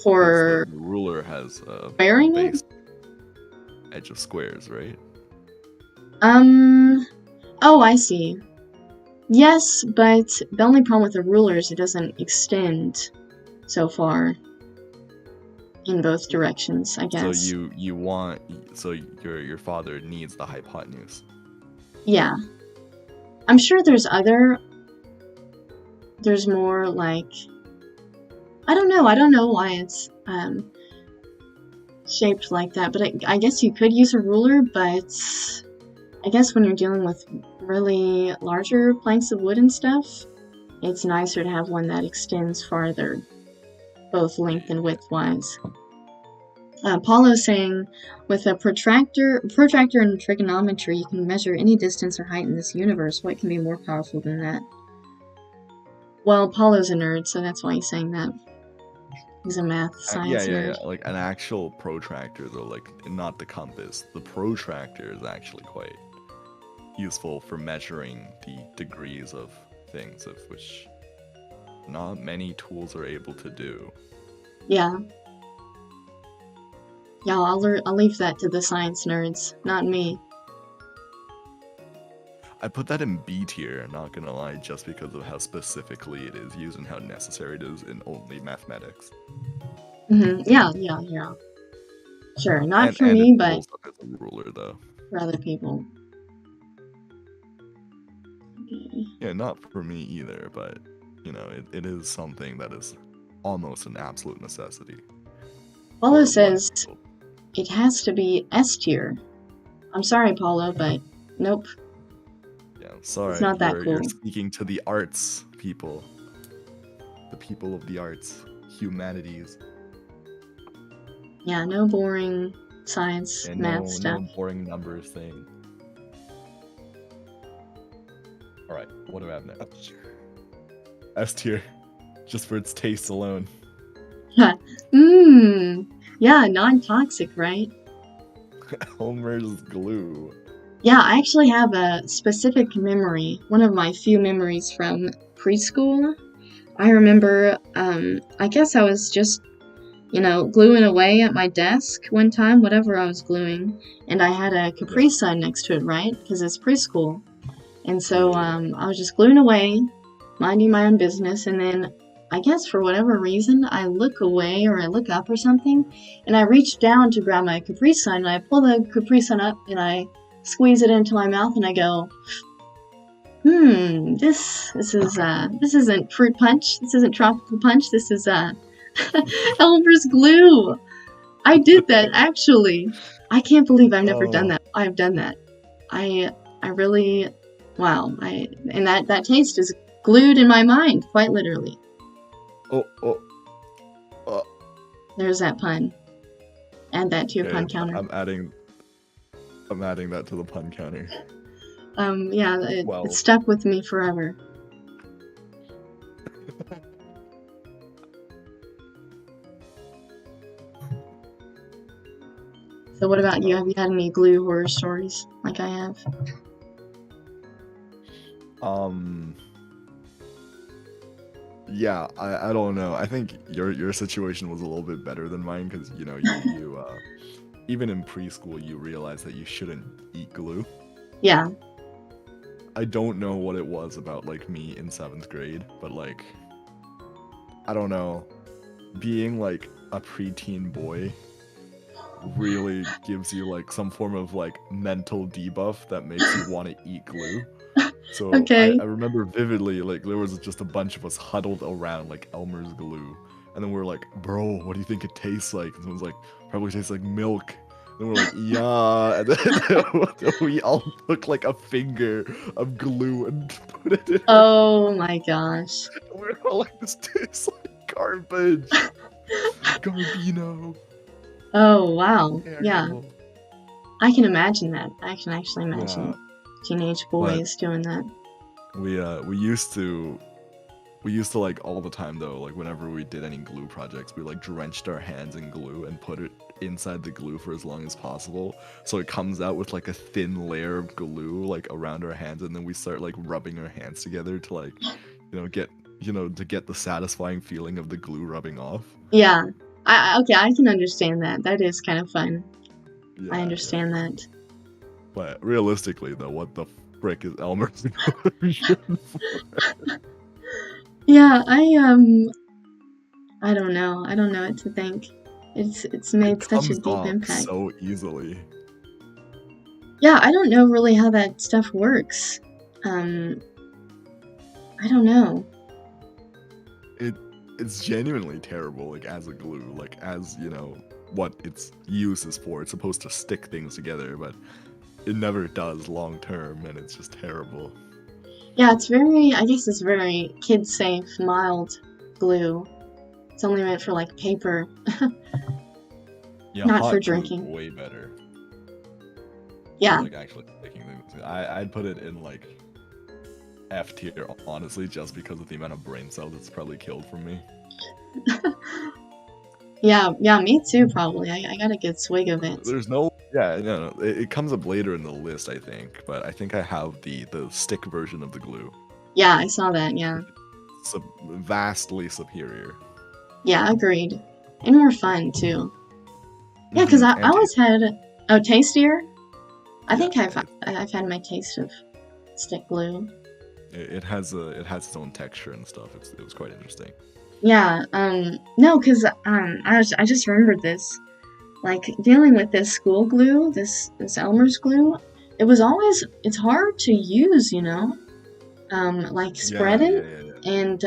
For the ruler has a base edge of squares, right? Oh, I see. Yes, but the only problem with the ruler is it doesn't extend so far. in both directions, I So guess. you want, so your father needs the hypotenuse. Yeah. I'm sure there's more like, I don't know why it's shaped like that, but I guess you could use a ruler, but I guess when you're dealing with really larger planks of wood and stuff, it's nicer to have one that extends farther, both length and width-wise. Paulo's saying, with a protractor and trigonometry, you can measure any distance or height in this universe. What can be more powerful than that? Well, Paulo's a nerd, so that's why he's saying that. He's a math science nerd. Yeah. Like an actual protractor, though, like not the compass. The protractor is actually quite useful for measuring the degrees of things, of which not many tools are able to do. Yeah. Yeah, I'll leave that to the science nerds, not me. I put that in B tier, not gonna lie, just because of how specifically it is used and how necessary it is in only mathematics. Yeah. Sure, not for me, but as a ruler, though. For other people. Okay. Yeah, not for me either, but, you know, it is something that is almost an absolute necessity. Paulo says it has to be S tier. I'm sorry, Paulo, but nope. Yeah, sorry. It's not that cool. You're speaking to the arts people. The people of the arts. Humanities. Yeah, no boring science, and math stuff. No boring numbers thing. Alright, what do I have next? S tier. Just for its taste alone. Yeah, non-toxic, right? Elmer's glue. Yeah, I actually have a specific memory. One of my few memories from preschool. I remember, I guess I was just, gluing away at my desk one time, whatever I was gluing, and I had a Capri Sun next to it, right? Because it's preschool. And so, I was just gluing away, minding my own business, and then, I guess for whatever reason, I look away or I look up or something, and I reach down to grab my Capri Sun, and I pull the Capri Sun up, and I squeeze it into my mouth, and I go, this isn't fruit punch, this isn't tropical punch, this is, Elmer's glue. I did that, actually. I can't believe I've never done that. I've done that. I really, wow. And that taste is glued in my mind, quite literally. There's that pun. Add that to your pun counter. I'm adding that to the pun counter. Yeah, it stuck with me forever. So what about you? Have you had any glue horror stories like I have? Yeah, I don't know. I think your situation was a little bit better than mine because, you even in preschool, you realize that you shouldn't eat glue. Yeah. I don't know what it was about, like, me in 7th grade, but, like, I don't know. Being, like, a preteen boy really gives you, like, some form of, like, mental debuff that makes you want to eat glue. So okay. I remember vividly, like, there was just a bunch of us huddled around, like, Elmer's glue. And then we were like, bro, what do you think it tastes like? And someone's like, probably tastes like milk. And we're like, yeah. And then we all took, like, a finger of glue and put it in. Oh my gosh. And we were all like, this tastes like garbage. Garbino. Oh, wow. Terrible. Yeah. I can imagine that. I can actually imagine teenage boys doing that. We used to like all the time though, like whenever we did any glue projects, we like drenched our hands in glue and put it inside the glue for as long as possible. So it comes out with like a thin layer of glue like around our hands, and then we start like rubbing our hands together to like, get the satisfying feeling of the glue rubbing off. Yeah. Okay, I can understand that. That is kind of fun. Yeah, I understand that. But realistically though, what the frick is Elmer's version for? Yeah, I don't know. I don't know what to think. It's made It such a comes deep off impact. so easily. Yeah, I don't know really how that stuff works. I don't know. It's genuinely terrible, like as a glue, like as what its use is for. It's supposed to stick things together, but it never does long term, and it's just terrible. Yeah, I guess it's very kid-safe, mild glue. It's only meant for like paper, Yeah, not for hot glue is drinking. way better. Yeah. For, like actually sticking things. I'd put it in like F tier, honestly, just because of the amount of brain cells it's probably killed from me. Yeah, me too, probably. I got a good swig of it. There's no, yeah, no, it comes up later in the list, I think, but I think I have the stick version of the glue. Yeah, I saw that, yeah. Vastly superior. Yeah, agreed. And more fun, too. Yeah, because I always had... Oh, tastier? I think I've had my taste of stick glue. It has its own texture and stuff. It was quite interesting. Yeah, no, because I just remembered this. Like, dealing with this school glue, this Elmer's glue, it's hard to use, like spread it, and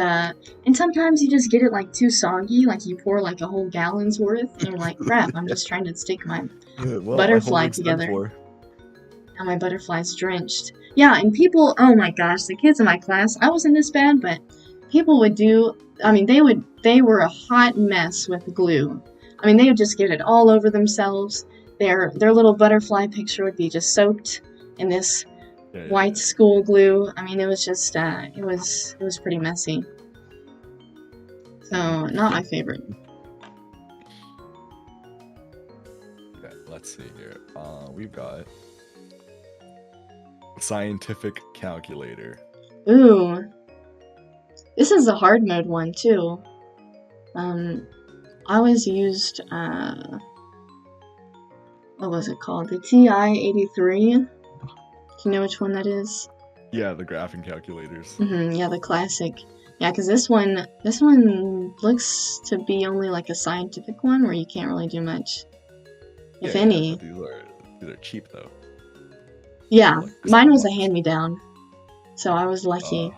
sometimes you just get it like too soggy, like you pour like a whole gallon's worth, and you're like, crap, I'm just trying to stick my butterfly together. Now my butterfly's drenched. Yeah, and people, oh my gosh, the kids in my class, I wasn't this bad, but people would they were a hot mess with glue. I mean, they would just get it all over themselves. Their little butterfly picture would be just soaked in this white school glue. I mean, it was just, it was pretty messy. So, not my favorite. Okay, let's see here. We've got scientific calculator. Ooh. This is a hard mode one, too. I always used, what was it called? The TI-83. Do you know which one that is? Yeah, the graphing calculators. Yeah, the classic. Yeah, because this one looks to be only like a scientific one where you can't really do much, if any. Yeah, these are cheap though. Yeah, mine was a hand-me-down, so I was lucky.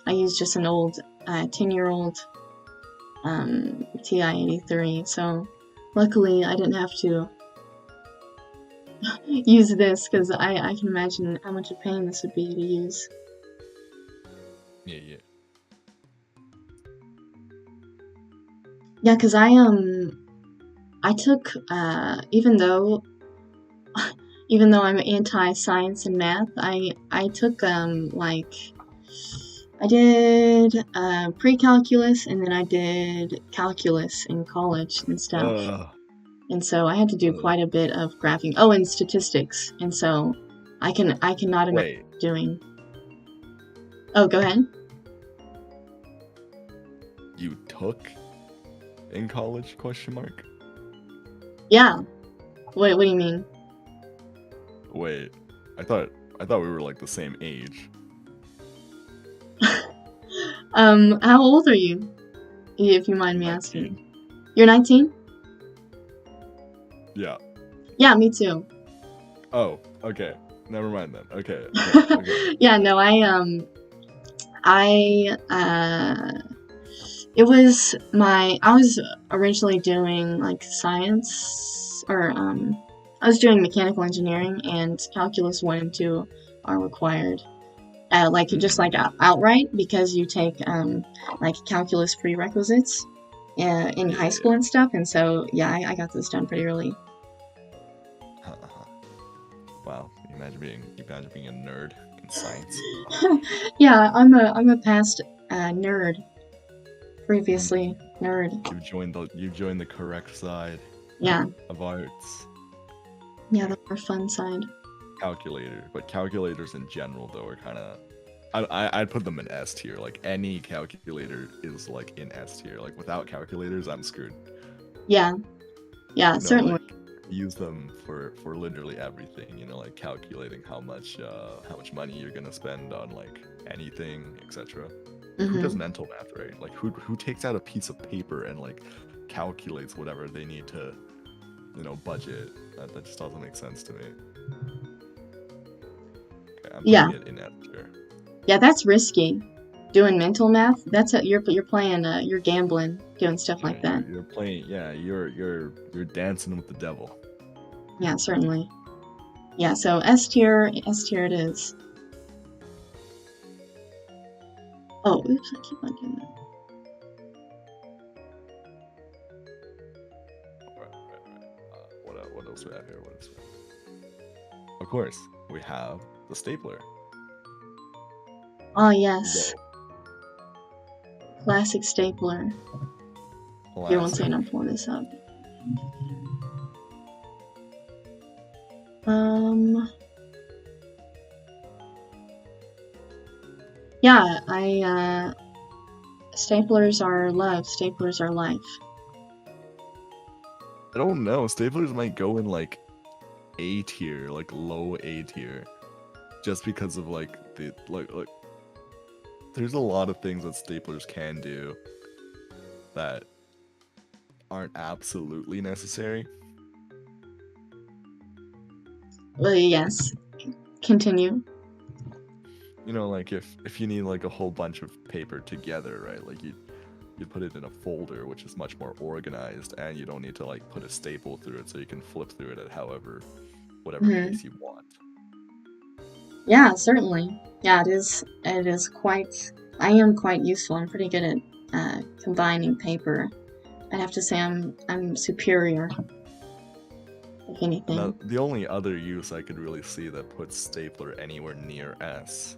I used just an old 10-year-old TI-83, so luckily I didn't have to use this, because I can imagine how much a pain this would be to use. Yeah. Yeah, because I took, even though I'm anti-science and math, I took, like, I did pre-calculus, and then I did calculus in college and stuff. And so I had to do quite a bit of graphing. Oh, and statistics. And so I cannot imagine doing... Oh, go ahead. You took in college, ? Yeah. What do you mean? Wait, I thought we were like the same age. How old are you? If you mind me asking. You're 19? Yeah. Yeah, me too. Oh, okay. Never mind then. Okay. Yeah, no, I was originally doing like science, or I was doing mechanical engineering, and calculus 1 and 2 are required. Just like outright, because you take like calculus prerequisites in high school and stuff, and so yeah, I got this done pretty early. Wow, imagine being a nerd in science. Yeah, I'm a past nerd. Previously nerd. You've joined the correct side. Yeah. Of arts. Yeah, the more fun side. Calculator, but calculators in general though are kind of, I'd put them in S tier. Like any calculator is like in S tier. Like without calculators, I'm screwed. Yeah, certainly. Like, use them for literally everything. Like calculating how much money you're gonna spend on like anything, etc. Who does mental math, right? Like who takes out a piece of paper and like calculates whatever they need to, budget. That just doesn't make sense to me. Okay, I'm Yeah. putting it in F here. Yeah, that's risky. Doing mental math, you're playing, you're gambling, doing stuff like that. You're playing, yeah, you're dancing with the devil. Yeah, certainly. Yeah, so S tier it is. Oh, oops, I keep on doing that. Right. What else we have here? Of course, we have the stapler. Oh, yes. Classic stapler. Here, one second, I'm pulling this up. Yeah, staplers are love, staplers are life. I don't know, staplers might go in like A tier, like low A tier, just because of like the like there's a lot of things that staplers can do that aren't absolutely necessary. Well, yes. Continue. Like if you need like a whole bunch of paper together, right? Like you put it in a folder, which is much more organized, and you don't need to like put a staple through it, so you can flip through it at whatever pace you want. Yeah, certainly. Yeah, it is quite, I am quite useful. I'm pretty good at combining paper. I'd have to say I'm superior, if anything. Now, the only other use I could really see that puts stapler anywhere near S,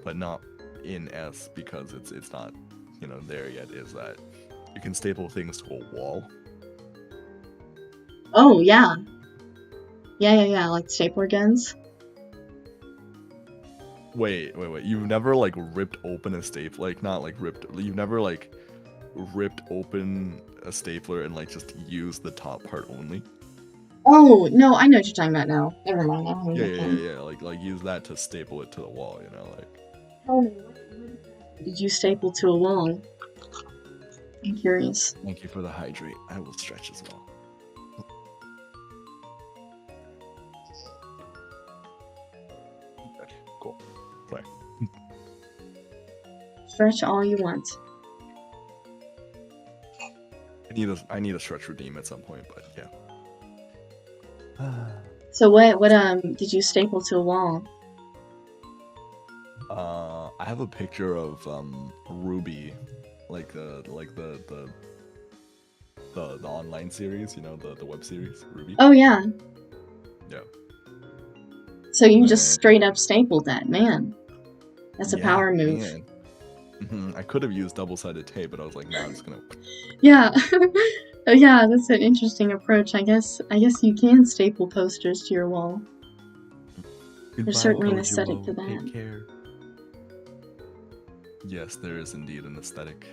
but not in S because it's not, there yet, is that you can staple things to a wall. Oh, yeah. Yeah, like stapler guns. Wait. You've never like ripped open a staple, like not like ripped. You've never like ripped open a stapler and like just used the top part only. Oh no, I know what you're talking about now. Never mind. Yeah. Like use that to staple it to the wall. Like. Tell me, what did you staple to a wall? I'm curious. Thank you for the hydrate. I will stretch as well. Okay, cool. Play. Stretch all you want. I need a stretch redeem at some point, but yeah. So what did you staple to a wall? I have a picture of Ruby, like the online series, the web series Ruby. Oh yeah. Yeah. So you just straight up stapled that, man. That's a power move. I could have used double-sided tape, but I was like, no, I'm just gonna. Yeah. Oh yeah, that's an interesting approach. I guess you can staple posters to your wall. There's certainly an aesthetic to that. Take care. Yes, there is indeed an aesthetic.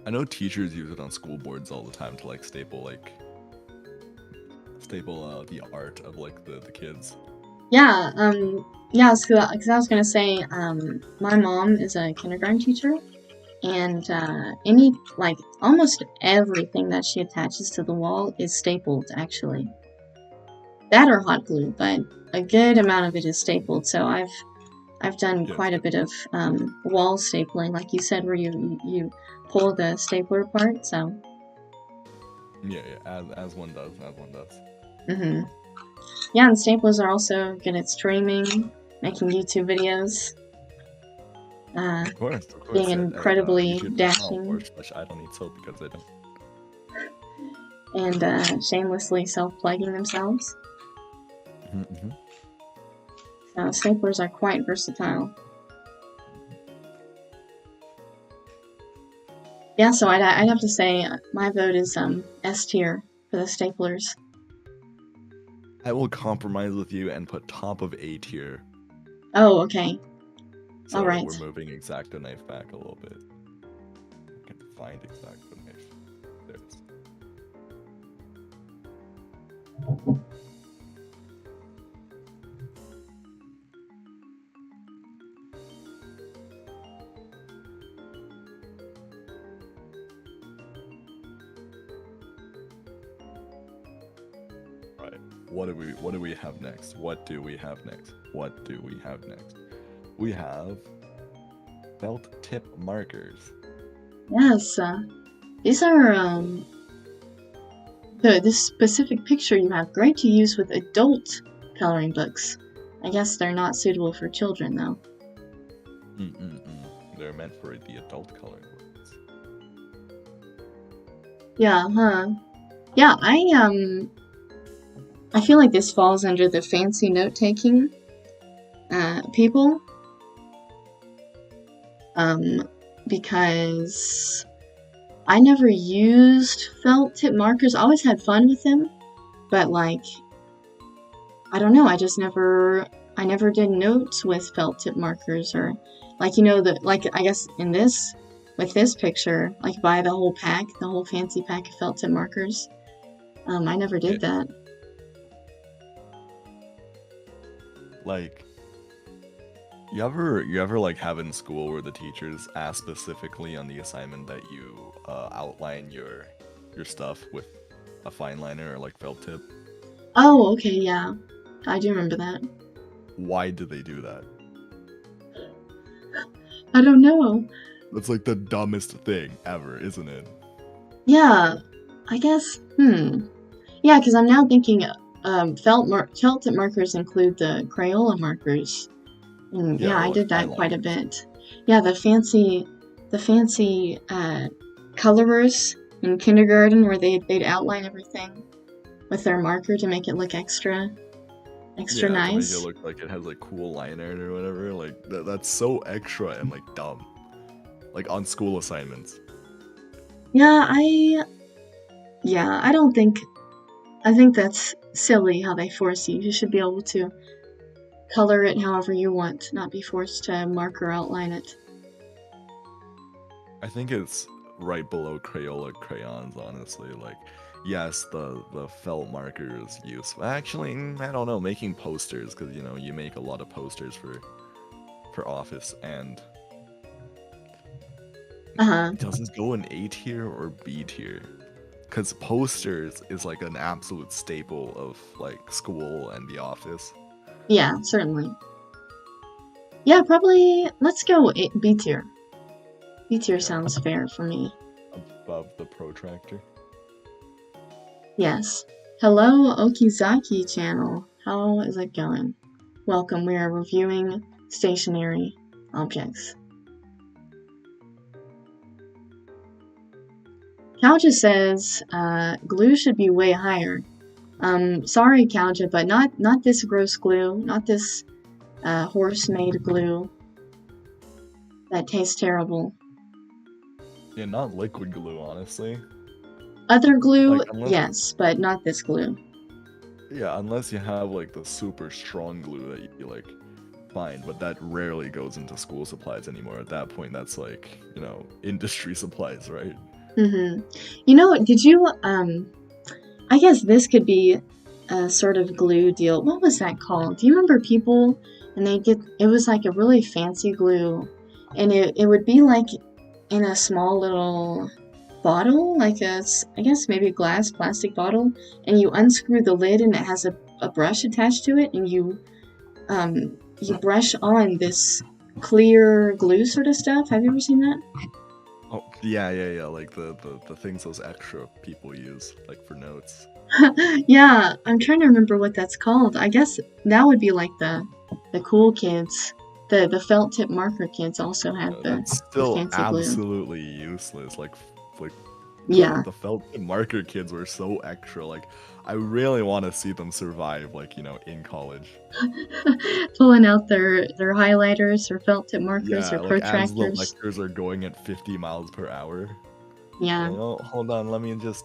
I know teachers use it on school boards all the time to like staple the art of like the kids. Yeah, because I was gonna say, my mom is a kindergarten teacher, and almost everything that she attaches to the wall is stapled, actually. That or hot glue, but a good amount of it is stapled. So I've done quite a bit of wall stapling, like you said, where you pull the stapler apart. So yeah, as one does. Yeah, and staplers are also good at streaming, making YouTube videos. Of course. Being incredibly dashing. Which I don't need soap because I don't. And shamelessly self-plaguing themselves. So staplers are quite versatile. Yeah, so I'd have to say my vote is S tier for the staplers. I will compromise with you and put top of A tier. Oh, okay. So all right. We're moving Exacto Knife back a little bit. I can find Exacto Knife. There it is. right. What do we have next? What do we have next? What do we have next? We have felt tip markers. Yes, these are this specific picture you have great to use with adult coloring books. I guess they're not suitable for children though. They're meant for the adult coloring books. Yeah, huh? Yeah, I feel like this falls under the fancy note-taking people. Because I never used felt tip markers. I always had fun with them, but like, I don't know, I never did notes with felt tip markers, or like, you know, I guess with this picture, like buy the whole fancy pack of felt tip markers. I never did that. Like, you ever like have in school where the teachers ask specifically on the assignment that you outline your stuff with a fine liner or like felt tip? Oh, okay, yeah. I do remember that. Why do they do that? I don't know. That's like the dumbest thing ever, isn't it? Yeah, I guess, Yeah, because I'm now thinking felt tip markers include the Crayola markers. And yeah, I did that quite a bit. Yeah, the fancy colorers in kindergarten where they'd outline everything with their marker to make it look extra nice. To make it look like it has like cool line art or whatever. Like that's so extra and like dumb. Like on school assignments. Yeah, I think that's silly how they force you. You should be able to color it however you want, not be forced to mark or outline it. I think it's right below Crayola crayons, honestly. Like, yes, the felt marker is useful. Actually, I don't know, making posters, because, you know, you make a lot of posters for office, and does this go in A tier or B tier? Because posters is like an absolute staple of like school and the office. Yeah, certainly. Yeah, probably let's go B tier. B tier sounds fair for me. Above the Protractor? Yes. Hello, Okizaki channel. How is it going? Welcome, we are reviewing stationary objects. Kauja says, glue should be way higher. Sorry, Kauja, but not this gross glue, not this horse-made glue. That tastes terrible. Yeah, not liquid glue, honestly. Other glue, like, yes, but not this glue. Yeah, unless you have like the super strong glue that you like find, but that rarely goes into school supplies anymore. At that point, that's like, you know, industry supplies, right? You know, did you, I guess this could be a sort of glue deal. What was that called? Do you remember people, and it was like a really fancy glue, and it would be like in a small little bottle, like I guess maybe a glass plastic bottle, and you unscrew the lid and it has a brush attached to it, and you brush on this clear glue sort of stuff. Have you ever seen that? Oh, yeah, like the things those extra people use, like for notes. Yeah, I'm trying to remember what that's called. I guess that would be like the cool kids. The felt tip marker kids also have that's still the fancy absolutely glue. Useless. Like yeah, the felt tip marker kids were so extra. Like, I really want to see them survive, like, you know, in college. Pulling out their highlighters or felt tip markers or like protractors. As the lectures are going at 50 miles per hour. Yeah. You know, hold on, let me just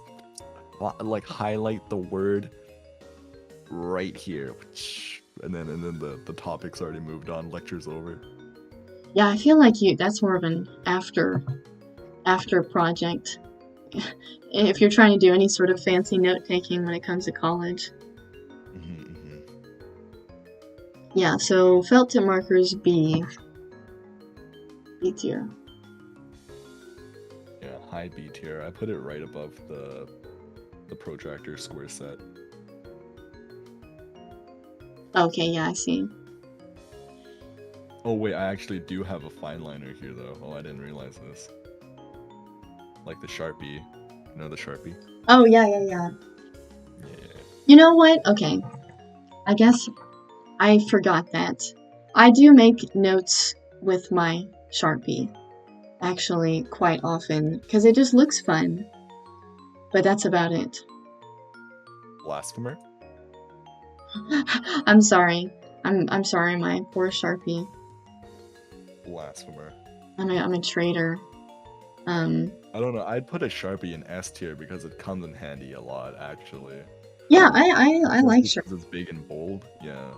like highlight the word right here, and then the topic's already moved on. Lecture's over. Yeah, I feel like that's more of an after project. If you're trying to do any sort of fancy note taking when it comes to college. Yeah, so felt tip markers B tier. Yeah, high B tier. I put it right above the Protractor square set. Okay, yeah, I see. Oh wait, I actually do have a fine liner here though. Oh, I didn't realize this. Like the Sharpie. You know the Sharpie? Oh, yeah. Yeah. You know what? Okay. I guess I forgot that. I do make notes with my Sharpie, actually, quite often, because it just looks fun. But that's about it. Blasphemer? I'm sorry. I'm sorry, my poor Sharpie. Blasphemer. I'm a traitor. I don't know. I'd put a Sharpie in S tier because it comes in handy a lot, actually. Yeah, I like Sharpie. Because it's big and bold. Yeah.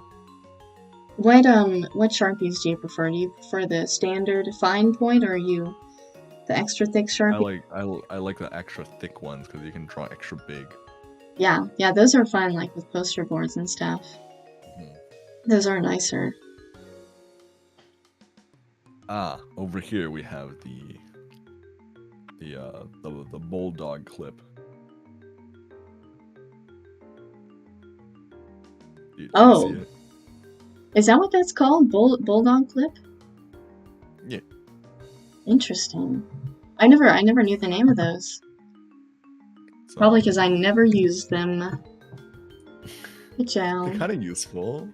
What Sharpies do you prefer? Do you prefer the standard fine point, or are you the extra thick Sharpie? I like the extra thick ones because you can draw extra big. Yeah, those are fun, like with poster boards and stuff. Those are nicer. Ah, over here we have the bulldog clip. Do you see it? Is that what that's called? Bulldog clip? Yeah. Interesting. I never knew the name of those. So, probably because I never used them. Good job. They're kind of useful.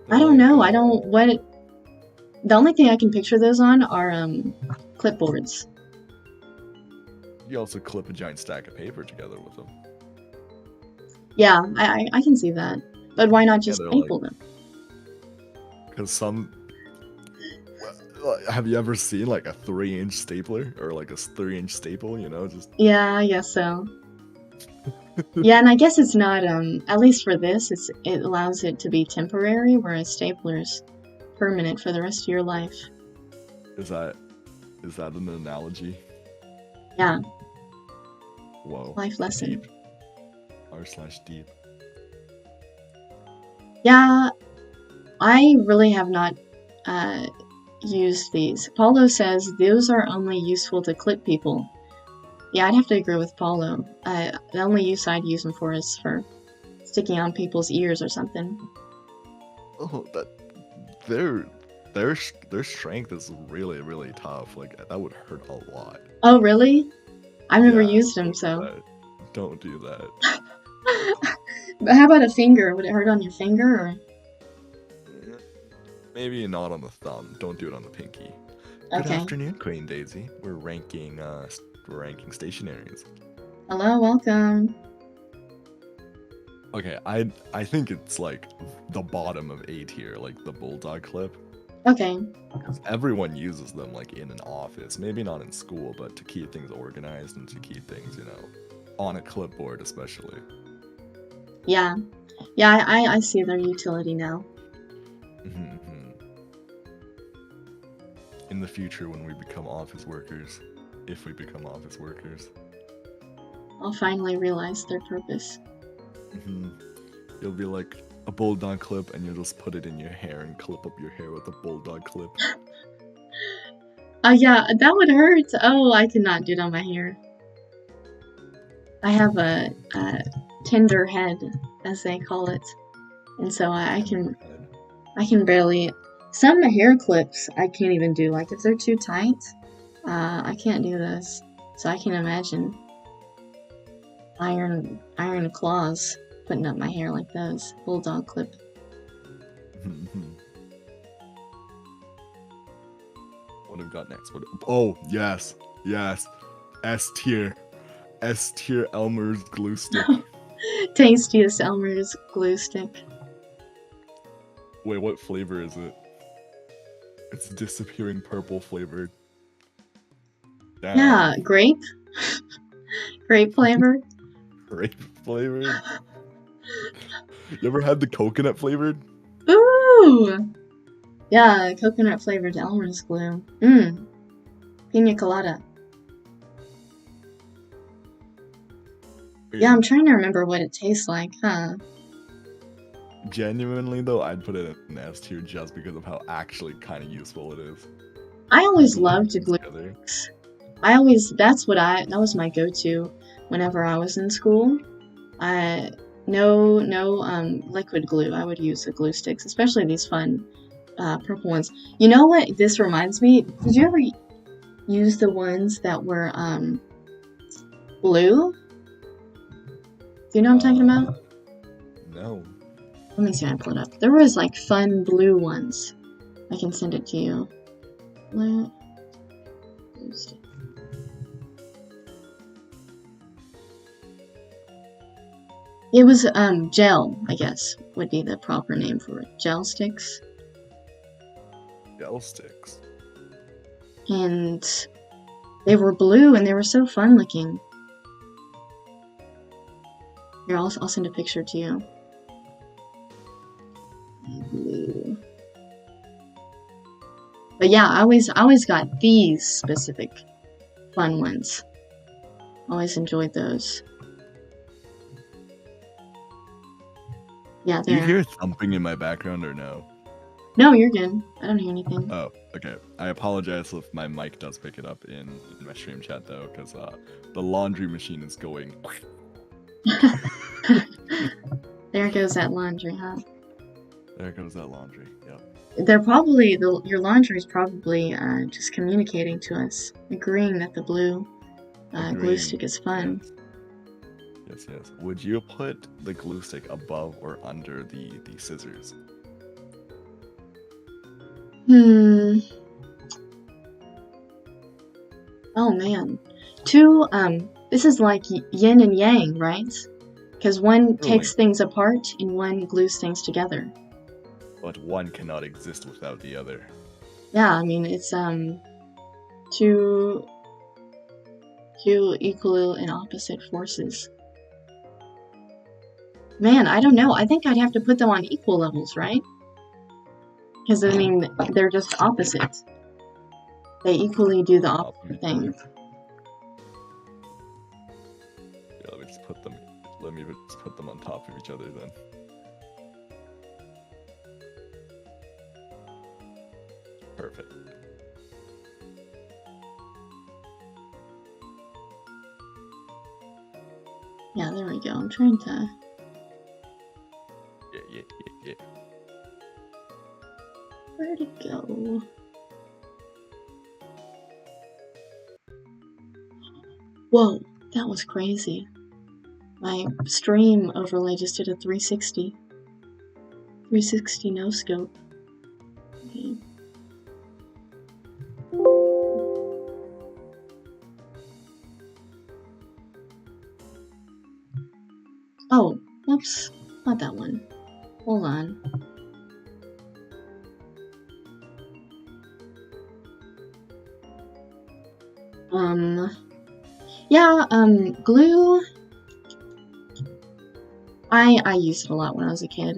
I don't know. The only thing I can picture those on are clipboards. You also clip a giant stack of paper together with them. Yeah, I can see that. But why not just staple them? Because some... Have you ever seen like a 3-inch stapler? Or like a 3-inch staple, you know? Just... Yeah, I guess so. Yeah, and I guess it's not, at least for this, it allows it to be temporary, whereas stapler's permanent for the rest of your life. Is that an analogy? Yeah. Whoa. Life lesson. Deep. R/deep. Yeah, I really have not used these. Paulo says those are only useful to clip people. Yeah, I'd have to agree with Paulo. The only use I'd use them for is for sticking on people's ears or something. Oh, their strength is really, really tough. Like, that would hurt a lot. Oh, really? I've never used them, so... Don't do that. But how about a finger? Would it hurt on your finger, or...? Maybe not on the thumb. Don't do it on the pinky. Okay. Good afternoon, Queen Daisy. We're ranking stationaries. Hello, welcome. Okay, I think it's like the bottom of A tier, like the bulldog clip. Okay. Because everyone uses them like in an office, maybe not in school, but to keep things organized and to keep things, you know, on a clipboard especially. Yeah. Yeah, I see their utility now. In the future, when we become office workers, if we become office workers, I'll finally realize their purpose. You'll be like a bulldog clip and you'll just put it in your hair and clip up your hair with a bulldog clip. Yeah, that would hurt. Oh, I could not do it on my hair. I have a tender head, as they call it, and so I can barely. Some hair clips I can't even do. Like if they're too tight, I can't do those. So I can imagine iron claws putting up my hair like those. Bulldog clip. What have we got next? Oh, yes. S tier Elmer's glue stick. Tastiest Elmer's glue stick. Wait, what flavor is it? It's disappearing purple flavored. Damn. Yeah, grape. Grape flavor. Grape flavored? You ever had the coconut flavored? Ooh! Yeah, coconut flavored Elmer's glue. Pina colada. Yeah, I'm trying to remember what it tastes like, huh? Genuinely though, I'd put it in S tier just because of how actually kind of useful it is. I always loved glue sticks. That was my go-to whenever I was in school. No, liquid glue. I would use the glue sticks, especially these fun purple ones. You know what this reminds me? Did you ever use the ones that were blue? Do you know what I'm talking about? No. Let me see if I pull it up. There was like fun blue ones. I can send it to you. Blue stick. It was gel, I guess, would be the proper name for it. Gel sticks. Gel sticks. And they were blue and they were so fun looking. Here, I'll send a picture to you. Blue. But yeah, I always got these specific fun ones. Always enjoyed those. Yeah, Do you hear thumping in my background or no? No, you're good. I don't hear anything. Oh, okay. I apologize if my mic does pick it up in my stream chat though, because the laundry machine is going. There goes that laundry, huh? There goes that laundry. Yep. They're probably your laundry is probably just communicating to us, agreeing that the blue glue stick is fun. Yes. Yes. Would you put the glue stick above or under the scissors? Oh man. This is like yin and yang, right? Because one takes things apart and one glues things together. But one cannot exist without the other. Yeah, I mean it's two equal and opposite forces. Man, I don't know. I think I'd have to put them on equal levels, right? Because, I mean, they're just opposite. They equally do the opposite thing. Yeah, let me just put them on top of each other then. Perfect. Yeah, there we go. I'm trying to... Yeah. Where'd it go? Whoa, that was crazy. My stream overlay just did a 360. 360 no scope. Okay. Oh, whoops. Not that one. Hold on. Glue. I used it a lot when I was a kid.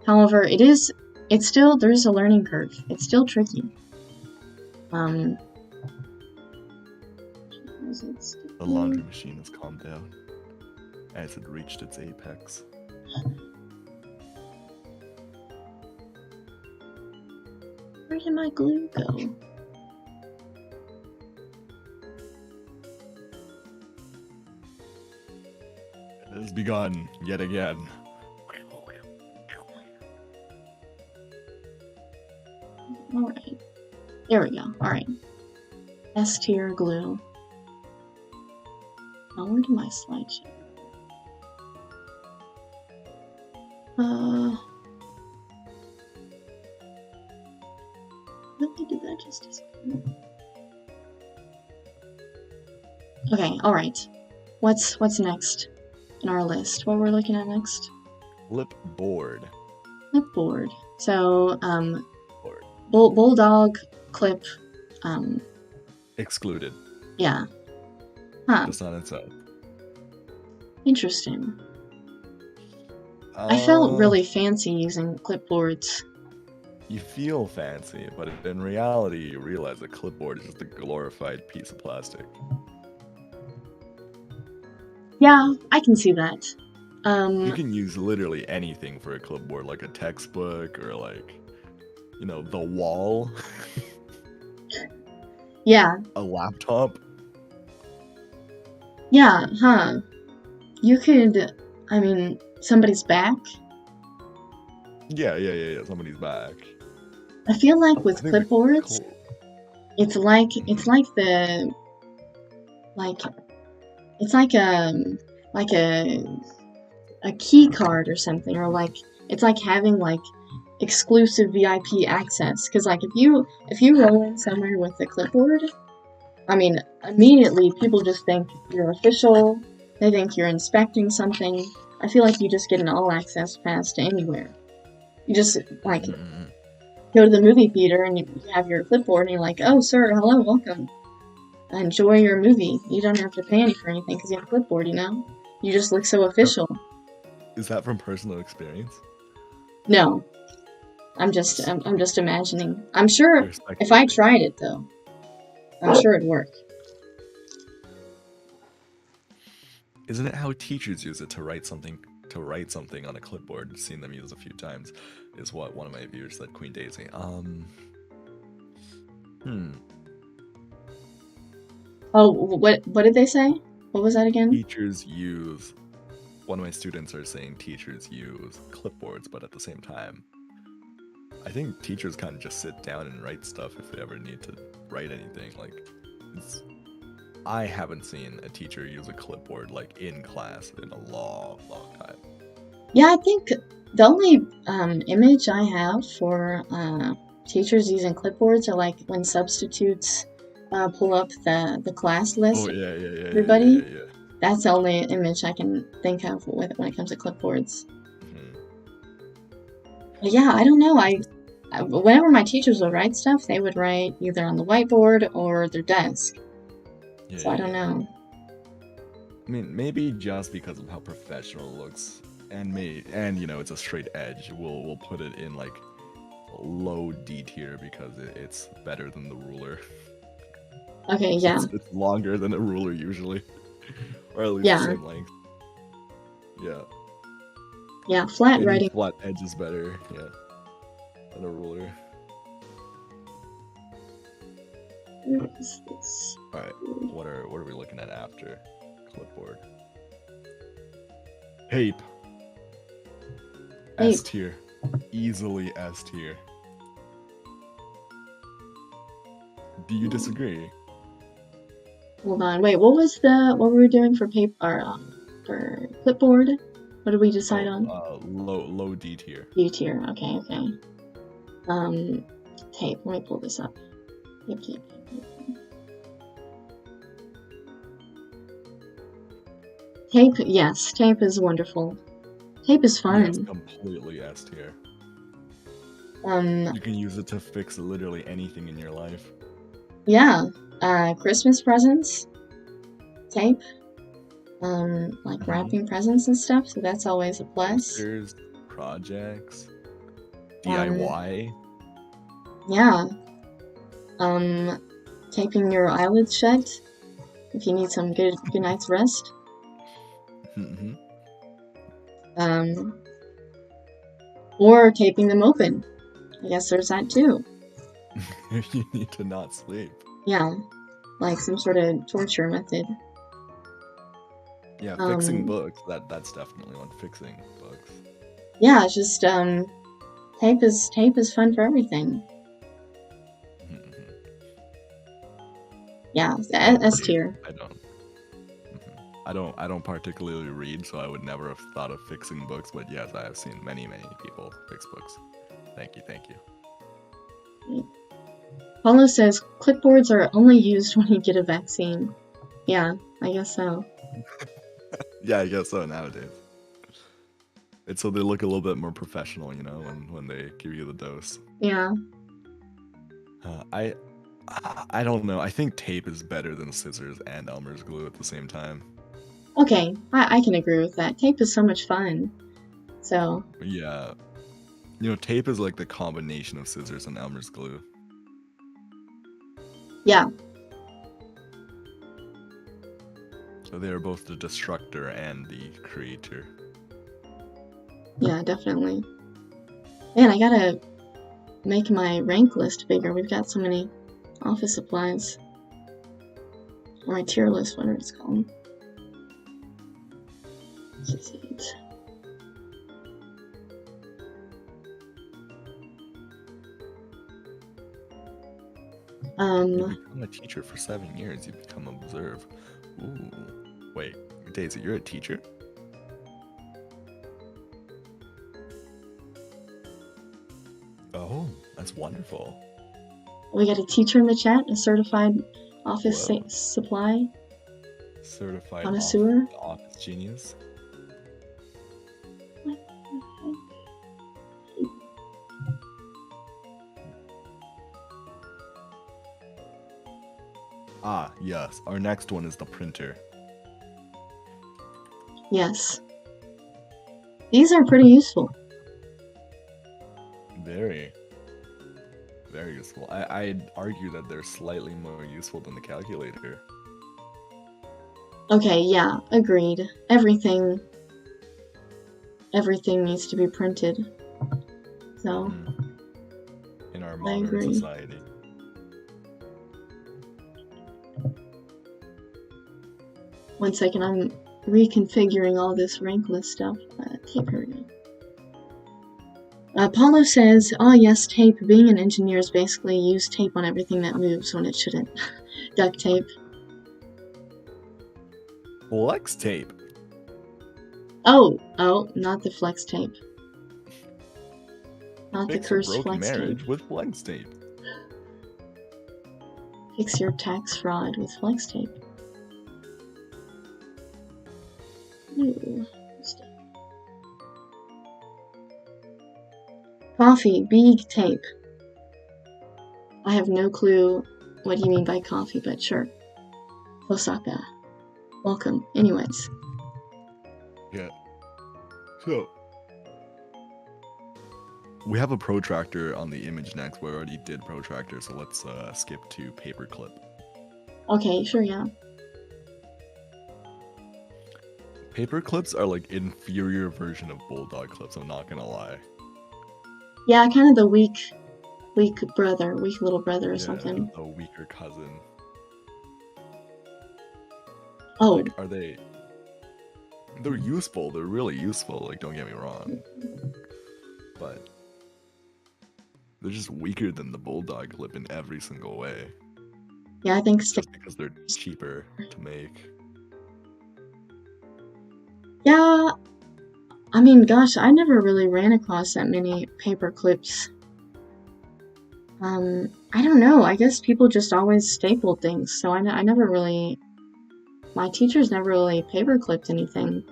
However, there's a learning curve. It's still tricky. The laundry machine has calmed down as it reached its apex. Where did my glue go? It has begun yet again. Alright. There we go. Alright. S tier glue. Now where did my slideshow? Really did that just disappear? Okay, alright. What's next in our list? What we're looking at next? Clipboard. Clipboard. So, Bulldog clip, excluded. Yeah. Huh. Just on its own. Interesting. I felt really fancy using clipboards. You feel fancy, but in reality, you realize a clipboard is just a glorified piece of plastic. Yeah, I can see that. You can use literally anything for a clipboard, like a textbook or like, you know, the wall. Yeah. A laptop. Yeah, huh. You could, I mean, somebody's back. Yeah. Somebody's back. I feel like with I think the clipboards, cool- it's like the like it's like a key card or something, or like it's like having like exclusive VIP access. Because like if you roll in somewhere with a clipboard, I mean, immediately people just think you're official. They think you're inspecting something. I feel like you just get an all access pass to anywhere. You just like Mm-mm. go to the movie theater and you have your clipboard and you're like, oh sir, hello, welcome. Enjoy your movie. You don't have to pay any for anything because you have a clipboard, you know? You just look so official. Is that from personal experience? No. I'm just imagining. I'm sure You're if I speculating. tried it though, I'm sure it'd work. Isn't it how teachers use it to write something on a clipboard? I've seen them use a few times. Is what one of my viewers said, Queen Daisy. Oh, what did they say? What was that again? Teachers use. One of my students are saying teachers use clipboards, but at the same time, I think teachers kind of just sit down and write stuff if they ever need to write anything. Like, I haven't seen a teacher use a clipboard like in class in a long time. Yeah, I think the only image I have for teachers using clipboards are like when substitutes pull up the class list. Oh yeah. Everybody. Yeah. That's the only image I can think of when it comes to clipboards. Mhm. But yeah, I don't know. Whenever my teachers would write stuff, they would write either on the whiteboard or their desk. Yeah, So I don't know. I mean, maybe just because of how professional it looks, and you know, it's a straight edge. We'll put it in like low D tier because it's better than the ruler. Okay, yeah. It's longer than a ruler usually, or at least Yeah. the same length. Yeah. Yeah, flat Any writing. flat edge is better. Yeah. Than a ruler. Where is this? All right. What are we looking at after clipboard? Tape. S tier. Easily S tier. Do you disagree? Hold on. Wait, what were we doing for for clipboard? What did we decide on? Low D tier. D tier. Okay. Tape. Let me pull this up. Tape. Tape, yes, tape is wonderful. Tape is fun. Yes, completely S tier. You can use it to fix literally anything in your life. Yeah. Christmas presents. Tape. Like wrapping presents and stuff, so that's always a plus. Pictures, projects, DIY. Yeah. Taping your eyelids shut if you need some good night's rest. Mm-hmm. Or taping them open. I guess there's that too. You need to not sleep. Yeah, like some sort of torture method. Yeah, fixing books. That's definitely one. Fixing books. Yeah, it's just tape is fun for everything. Mm-hmm. Yeah, S tier. I don't particularly read, so I would never have thought of fixing books, but yes, I have seen many people fix books. Thank you. Paulo says clipboards are only used when you get a vaccine. Yeah, I guess so. Yeah, I guess so nowadays. It's so they look a little bit more professional, you know, when they give you the dose. Yeah. I don't know. I think tape is better than scissors and Elmer's glue at the same time. Okay, I can agree with that. Tape is so much fun. So. Yeah. You know, tape is like the combination of scissors and Elmer's glue. Yeah. So they are both the destructor and the creator. Yeah, definitely. Man, I gotta make my rank list bigger. We've got so many office supplies. Or my tier list, whatever it's called. You Um, become a teacher for 7 years. You become observe. Ooh. Wait, Daisy, you're a teacher? Oh, that's wonderful. we got a teacher in the chat, a certified office Whoa. supply Certified connoisseur. office genius. What the Ah, yes. Our next one is the printer. heck? Yes. These are pretty useful. Very, very useful. I'd argue that they're slightly more useful than the calculator. Okay, yeah, agreed. Everything needs to be printed. So, In our I modern agree. society. One second, I'm reconfiguring all this rankless stuff. Tape, here we go. Paulo says, oh yes, tape. Being an engineer is basically use tape on everything that moves when it shouldn't. Duct tape. Flex tape. Oh, not the flex tape. Not Fix the a cursed broken flex marriage tape. with flex tape. Fix your tax fraud with flex tape. Ooh. Coffee, big tape. I have no clue what you mean by coffee, but sure. Osaka. Welcome. Anyways. Yeah. So, we have a protractor on the image next. We already did protractor, so let's skip to paperclip. Okay, sure, yeah. Paperclips are like inferior version of bulldog clips, I'm not gonna lie. Yeah, kind of the weak little brother or Yeah, something. a weaker cousin. Oh. Like, they're useful, they're really useful, like, don't get me wrong. But they're just weaker than the bulldog clip in every single way. Yeah, I think just because they're cheaper to make. Yeah, I mean, gosh, I never really ran across that many paper clips. I don't know, I guess people just always stapled things, so I never really, my teachers never really paper clipped anything.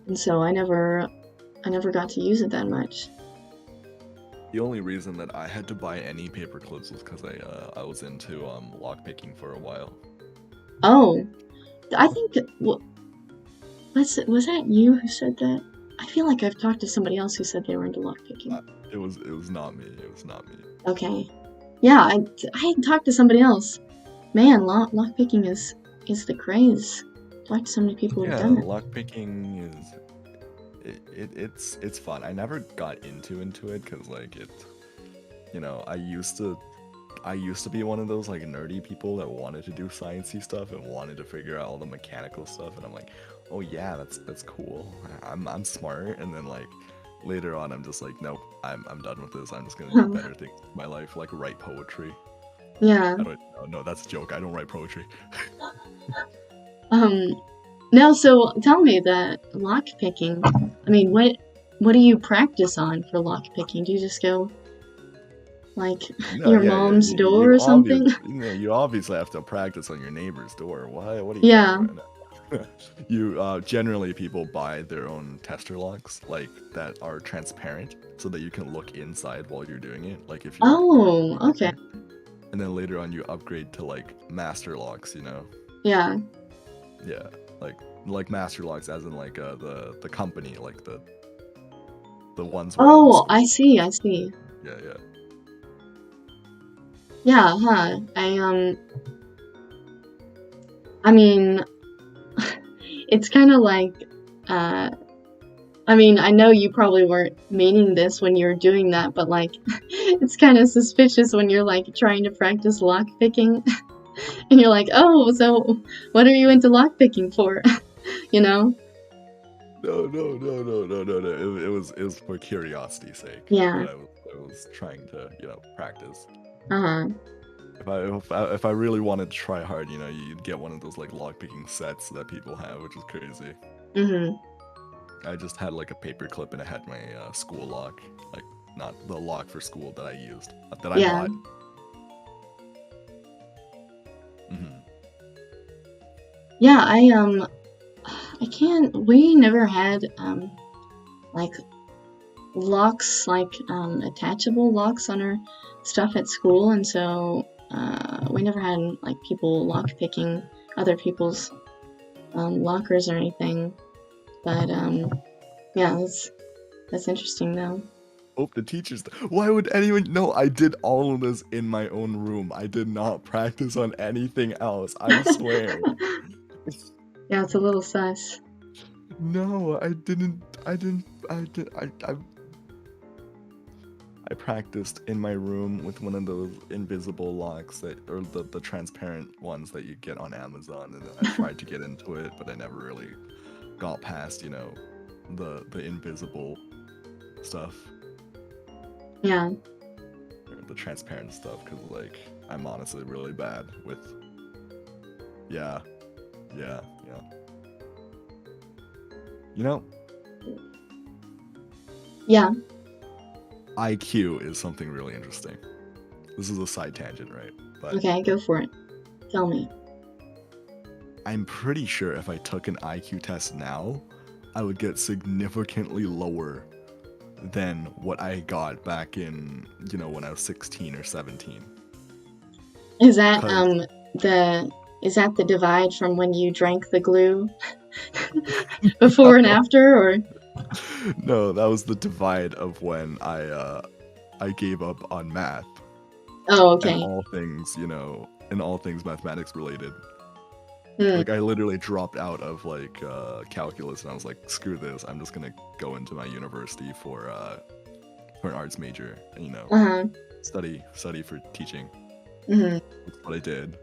And so I never got to use it that much. The only reason that I had to buy any paper clips was because I was into lockpicking for a while. Oh, I think was that you who said that? I feel like I've talked to somebody else who said they were into lockpicking. It was not me. It was not me. Okay, yeah, I had talked to somebody else. Man, lockpicking is the craze. Talked to so many people who've done it. Yeah, lockpicking is it's fun. I never got into it because like you know, I used to be one of those like nerdy people that wanted to do sciencey stuff and wanted to figure out all the mechanical stuff, and I'm like, oh yeah, that's cool. I'm smart, and then like later on I'm just like, nope, I'm done with this. I'm just gonna do better things in my life, like write poetry. Yeah. No, that's a joke. I don't write poetry. No, so tell me that lockpicking. I mean, what do you practice on for lockpicking? Do you just go like your mom's door or something? You obviously have to practice on your neighbor's door. What are you Yeah. You generally people buy their own tester locks like that are transparent so that you can look inside while you're doing it. Like if you're Oh, okay. And then later on you upgrade to like master locks, you know? Yeah. Yeah, like master locks as in like the company, like the ones where Oh, I see. Yeah. Yeah, huh. I mean, it's kind of like, I mean, I know you probably weren't meaning this when you were doing that, but like, it's kind of suspicious when you're like trying to practice lockpicking, and you're like, oh, so what are you into lockpicking for? You know? No. It was for curiosity's sake. Yeah. I was trying to, practice. Uh-huh. If I really wanted to try hard, you'd get one of those like lockpicking sets that people have, which is crazy. Mm-hmm. I just had like a paperclip and it had my school lock, like not the lock for school that I used, that I Yeah. bought. Mm-hmm. Yeah, we never had, like, locks, like, attachable locks on our stuff at school, and so, we never had, like, people lock picking other people's, lockers or anything, but, yeah, that's interesting, though. Oh, the teachers. Why would anyone? No, I did all of this in my own room. I did not practice on anything else. I swear. Yeah, it's a little sus. No, I didn't. I practiced in my room with one of those invisible locks or the transparent ones that you get on Amazon, and I tried to get into it, but I never really got past, the invisible stuff. Yeah. Or the transparent stuff, because like I'm honestly really bad with. Yeah. Yeah. IQ is something really interesting. This is a side tangent, right? But Okay, go for it. Tell me. I'm pretty sure if I took an IQ test now, I would get significantly lower than what I got back in, when I was 16 or 17. Is that the divide from when you drank the glue before and after, or? No, that was the divide of when I gave up on math. Oh, okay. And all things mathematics related. Hmm. Like I literally dropped out of like calculus, and I was like, screw this, I'm just gonna go into my university for an arts major, and study for teaching. Mm-hmm. That's what I did.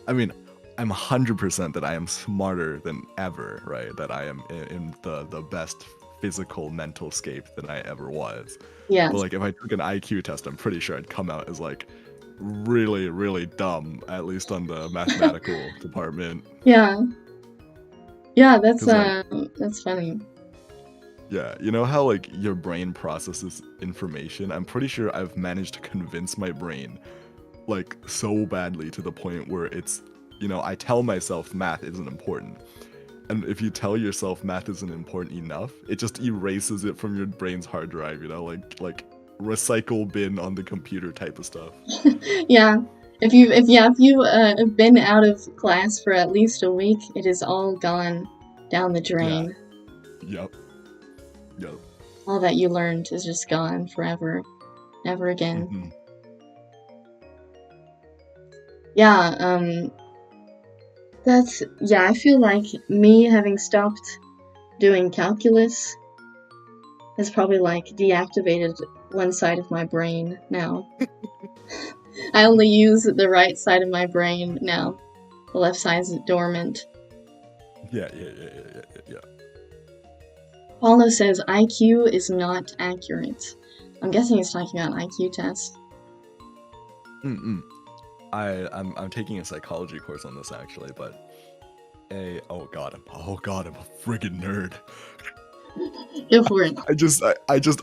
I mean, I'm 100% that I am smarter than ever, right? That I am in the best physical mental scape than I ever was. Yeah. But like if I took an IQ test, I'm pretty sure I'd come out as like really, really dumb, at least on the mathematical department. Yeah. Yeah, that's funny. Yeah, you know how like your brain processes information? I'm pretty sure I've managed to convince my brain like so badly to the point where it's, I tell myself math isn't important. And if you tell yourself math isn't important enough, it just erases it from your brain's hard drive, like recycle bin on the computer type of stuff. Yeah. If you have been out of class for at least a week, it is all gone down the drain. Yeah. Yep. All that you learned is just gone forever. Never again. Mm-hmm. Yeah, I feel like me having stopped doing calculus has probably like deactivated one side of my brain now. I only use the right side of my brain now. The left side is dormant. Yeah. Paulo says IQ is not accurate. I'm guessing he's talking about IQ test. I'm taking a psychology course on this actually, but oh god, I'm a friggin' nerd. Go for it.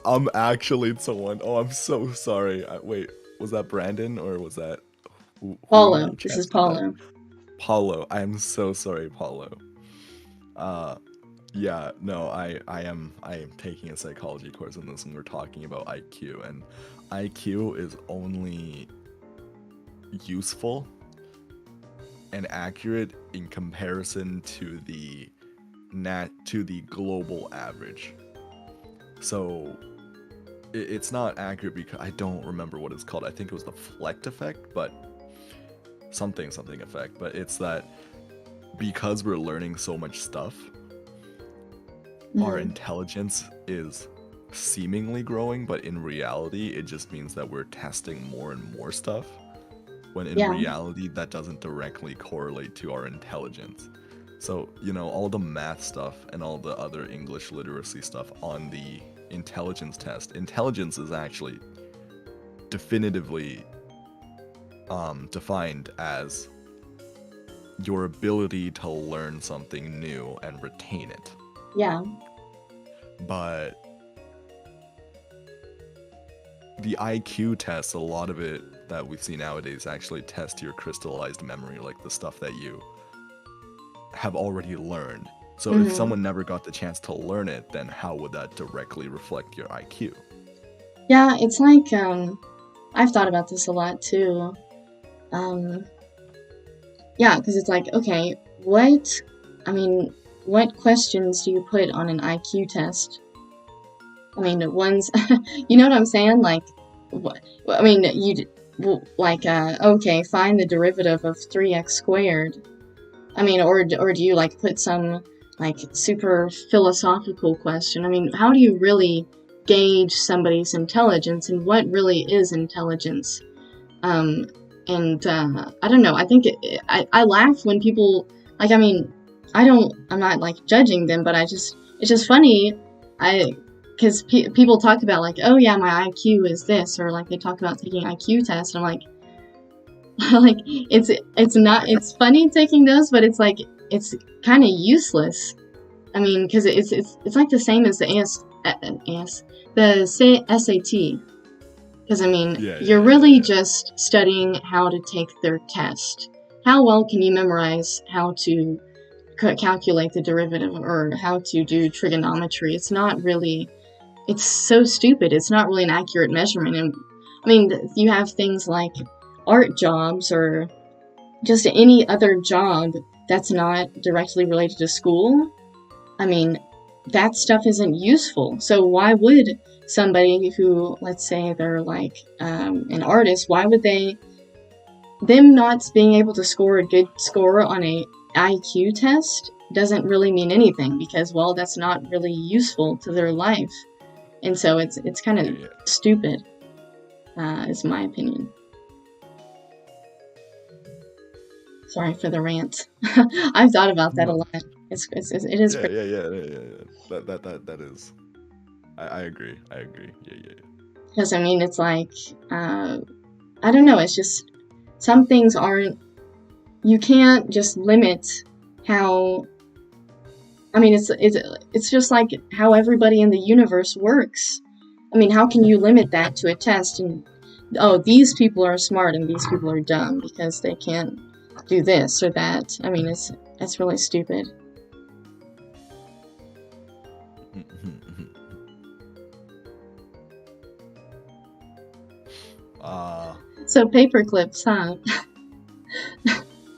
I'm actually someone. Oh, I'm so sorry. Wait, was that Brandon or was that Paulo? This is Paulo. Paulo, I am so sorry, Paulo. Yeah, no, I am taking a psychology course on this, and we're talking about IQ, and IQ is only useful and accurate in comparison to the global average. So it's not accurate because I don't remember what it's called. I think it was the Flecht effect, but something effect. But it's that because we're learning so much stuff, our intelligence is seemingly growing, but in reality, it just means that we're testing more and more stuff. When in reality, that doesn't directly correlate to our intelligence. So, all the math stuff and all the other English literacy stuff on the intelligence test, intelligence is actually definitively defined as your ability to learn something new and retain it. Yeah. But the IQ tests, a lot of it that we see nowadays actually test your crystallized memory, like the stuff that you have already learned. So if someone never got the chance to learn it, then how would that directly reflect your IQ? Yeah, it's like, I've thought about this a lot too. Yeah, because it's like, okay, what questions do you put on an IQ test? I mean, ones, you know what I'm saying? Like, I mean, okay, find the derivative of 3x squared. I mean, or do you, like, put some, like, super philosophical question? I mean, how do you really gauge somebody's intelligence, and what really is intelligence? I don't know, I think I laugh when people, like, I mean, I'm not, like, judging them, but it's just funny, because people talk about, like, oh yeah, my IQ is this, or, like, they talk about taking IQ tests, and I'm like, it's funny taking those, but it's like, it's kind of useless. I mean, because it's like the same as the SAT. Because, I mean, you're really just studying how to take their test. How well can you memorize how to calculate the derivative, or how to do trigonometry? It's not really, it's so stupid. It's not really an accurate measurement. And I mean, you have things like art jobs, or just any other job that's not directly related to school. I mean, that stuff isn't useful. So why would somebody who, let's say they're like an artist, why would them not being able to score a good score on a IQ test doesn't really mean anything, because, well, that's not really useful to their life. And so it's kind of stupid, is my opinion. Sorry for the rant. I've thought about that a lot. It is. That is. I agree. Yeah. Because, I mean, it's like, I don't know. It's just, some things aren't. You can't just limit how. I mean, it's just like how everybody in the universe works. I mean, how can you limit that to a test? And these people are smart and these people are dumb because they can't do this or that. I mean, it's really stupid. So paperclips, huh?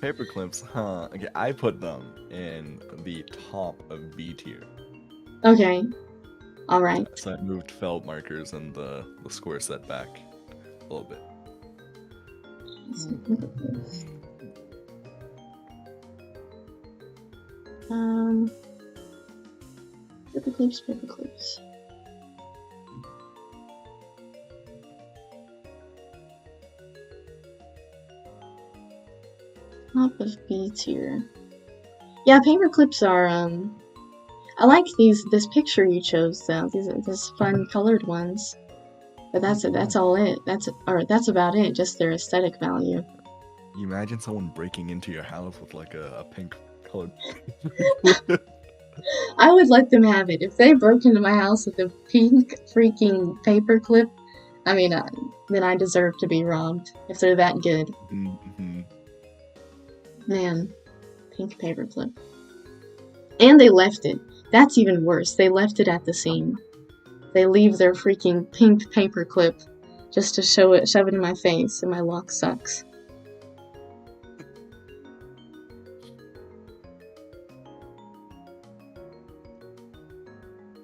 Paperclips, huh? Okay, I put them in the top of B tier. Okay. Alright. So I moved felt markers and the square set back a little bit. Paperclips. Top of B tier. Yeah, paperclips are, I like this picture you chose, though. These fun colored ones. But that's all it. That's about it, just their aesthetic value. You imagine someone breaking into your house with, like, a pink colored... I would let them have it. If they broke into my house with a pink freaking paperclip, I mean, then I deserve to be robbed, if they're that good. Mm-hmm. Man, pink paperclip. And they left it. That's even worse. They left it at the seam. They leave their freaking pink paperclip just to shove it in my face, and my lock sucks.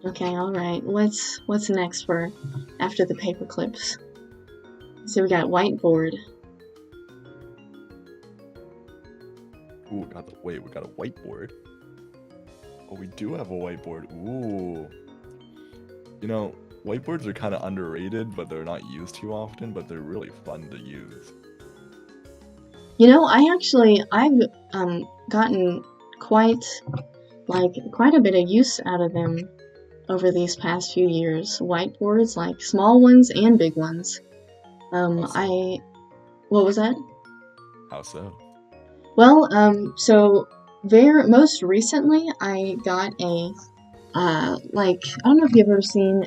Okay, alright. What's next for after the paperclips? So we got whiteboard. Ooh, we got a whiteboard. Oh, we do have a whiteboard. Ooh. You know, whiteboards are kind of underrated, but they're not used too often, but they're really fun to use. You know, I've gotten quite a bit of use out of them over these past few years. Whiteboards, like small ones and big ones. How so? What was that? How so? Well, so most recently I got a, like, I don't know if you've ever seen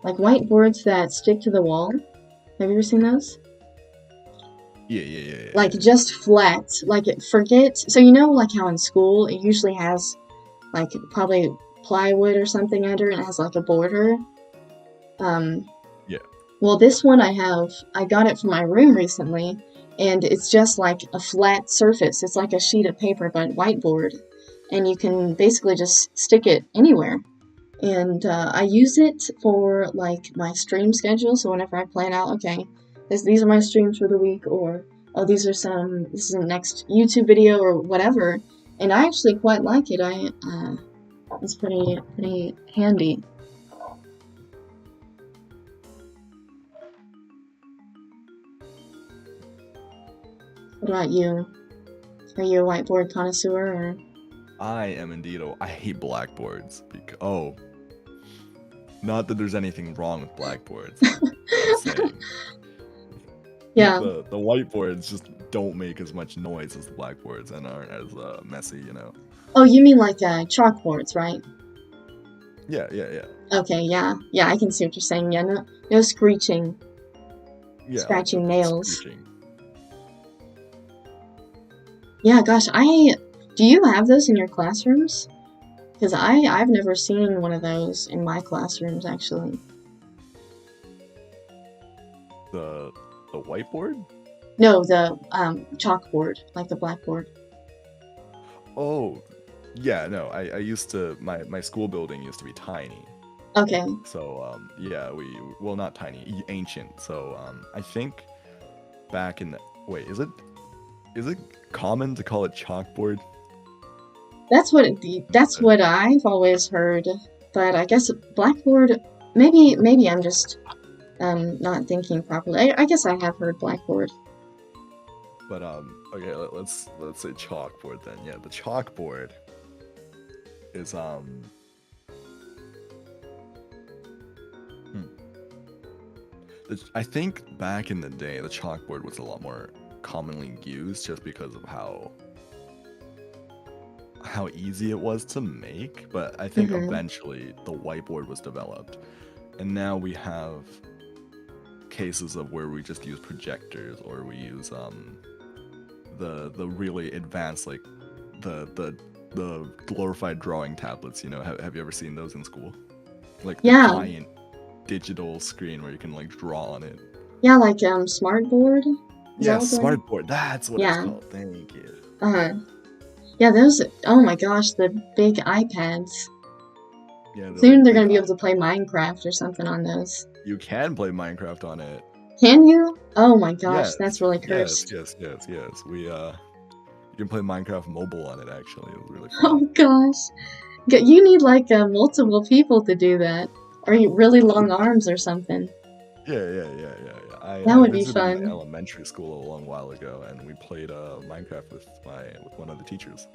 like whiteboards that stick to the wall. Have you ever seen those? Yeah, yeah, yeah, yeah, Like, yeah. just flat. Like, so you know, like how in school it usually has, like, probably plywood or something under it, and it has, like, a border? Um, Yeah. well, this one I got it from my room recently, and it's just like a flat surface. It's like a sheet of paper, but whiteboard, and you can basically just stick it anywhere. And I use it for like my stream schedule. So whenever I plan out, okay, these are my streams for the week, or oh, this is the next YouTube video or whatever. And I actually quite like it. It's pretty handy. What about you? Are you a whiteboard connoisseur or? I am indeed. I hate blackboards. Oh, not that there's anything wrong with blackboards. Just saying. Yeah. The whiteboards just don't make as much noise as the blackboards and aren't as messy, you know. Oh, you mean like chalkboards, right? Yeah, yeah, yeah. Okay, yeah. Yeah, I can see what you're saying. Yeah, no screeching, Yeah, like scratching the nails. screeching. Yeah, gosh, do you have those in your classrooms? Because I've never seen one of those in my classrooms, actually. The whiteboard? No, the chalkboard, like the blackboard. Oh, yeah, no. I used to my school building used to be tiny. Okay. So yeah, well, not tiny, ancient. So I think back in the, wait, is it common to call it chalkboard? That's what I've always heard, but I guess blackboard, maybe I'm just not thinking properly. I guess I have heard blackboard. But okay, let's say chalkboard then. Yeah, the chalkboard is I think back in the day the chalkboard was a lot more commonly used just because of how easy it was to make, but I think Mm-hmm. eventually the whiteboard was developed. And now we have cases of where we just use projectors, or we use the really advanced, like the glorified drawing tablets, you know. Have you ever seen those in school? Like the Yeah, giant digital screen where you can like draw on it. yeah, like smartboard. Is Yeah, that what they're? smartboard. That's what it's Yeah. called. Thank you. Uh-huh. Yeah, those. Oh my gosh, the big iPads. Yeah, they're Soon like they're big gonna be able to play Minecraft or something on those. You can play Minecraft on it. Can you? Oh my gosh, Yes, that's really yes, cursed. yes, yes, yes. You can play Minecraft mobile on it. Actually, it was really Oh fun. gosh. You need like multiple people to do that. Or really long arms or something. Yeah. That I would be visited my fun. elementary school a long while ago, and we played Minecraft with one of the teachers.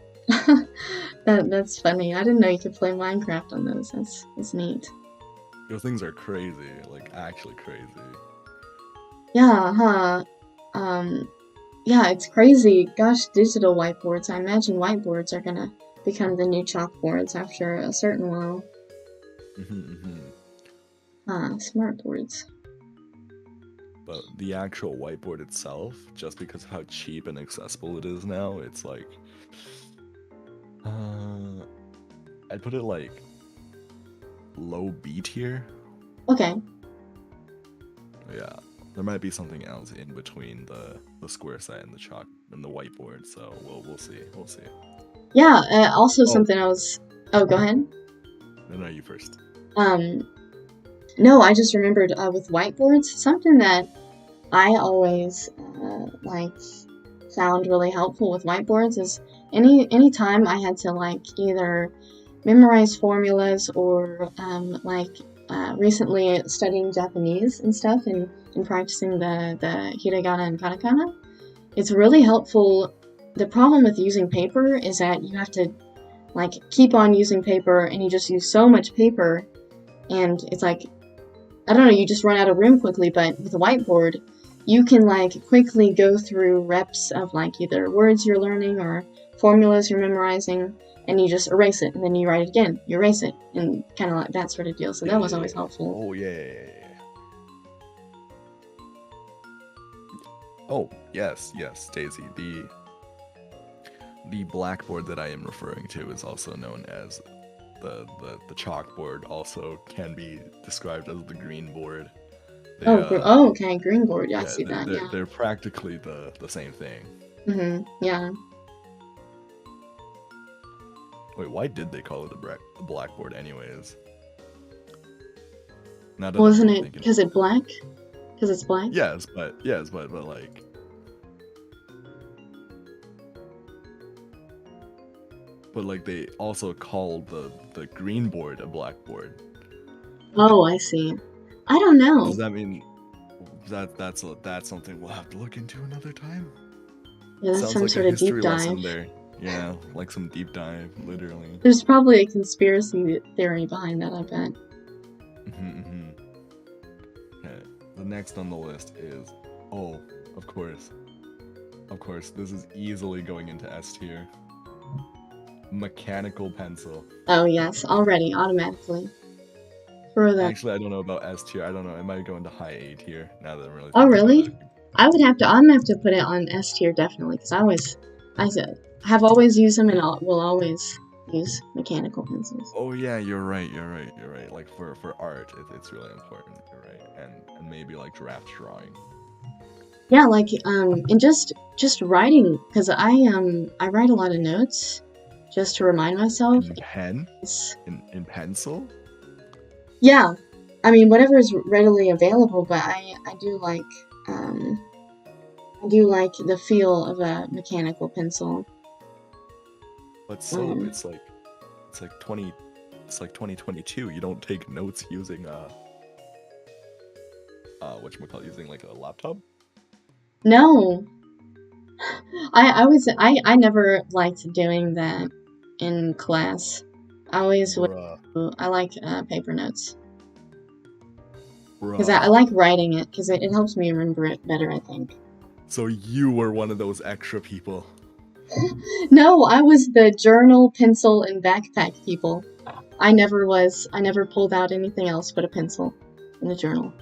That's funny. I didn't know you could play Minecraft on those. That's neat. Those things are crazy, like actually crazy. Yeah, huh. Um, yeah, it's crazy. Gosh, digital whiteboards. I imagine whiteboards are gonna become the new chalkboards after a certain while. Smartboards. But the actual whiteboard itself, just because of how cheap and accessible it is now, it's like, I'd put it like low B tier. Okay. Yeah, there might be something else in between the square set and the chalk and the whiteboard. So we'll see. We'll see. Yeah, also Oh, something I was... Oh, go ahead. no, you first. No, I just remembered with whiteboards, something that I always like found really helpful with whiteboards is any time I had to like either memorize formulas or recently studying Japanese and stuff and practicing the hiragana and katakana. It's really helpful. The problem with using paper is that you have to like keep on using paper and you just use so much paper and it's like I don't know, you just run out of room quickly, but with a whiteboard, you can like quickly go through reps of like either words you're learning or formulas you're memorizing, and you just erase it, and then you write it again, you erase it, and kind of like that sort of deal. So that was always helpful. Oh yeah. Oh yes, Daisy. The blackboard that I am referring to is also known as the chalkboard. Also can be described as the green board. They, Okay, green board. Yeah, I see that. Yeah, they're practically the same thing. Yeah. Wait, why did they call it the blackboard anyways? Wasn't it because it's black? Because it's black? Yes, but like. But like they also called the green board a blackboard. Oh, I see. I don't know. Does that mean that's something we'll have to look into another time? Yeah, that's some sort of deep dive. There. Yeah, like some deep dive, literally. There's probably a conspiracy theory behind that, I bet. Okay, the next on the list is, of course, this is easily going into S tier. Mechanical pencil. Oh yes, already, automatically. For that. Actually, I don't know about S tier. I don't know. It might go into high A tier now that I'm really. Oh really? I'm gonna have to put it on S tier definitely, because I have always used them and will always use mechanical pencils. Oh yeah, you're right. Like for art, it's really important. You're right, and maybe like draft drawing. Yeah, like and just writing, because I write a lot of notes just to remind myself. In pen? In pencil? Yeah, I mean whatever is readily available, but I do like the feel of a mechanical pencil. But so it's like 2022. You don't take notes using using like a laptop? No. I never liked doing that in class. I always I like paper notes. Because I like writing it, because it helps me remember it better, I think. So you were one of those extra people. No, I was the journal, pencil, and backpack people. I never pulled out anything else but a pencil in the journal.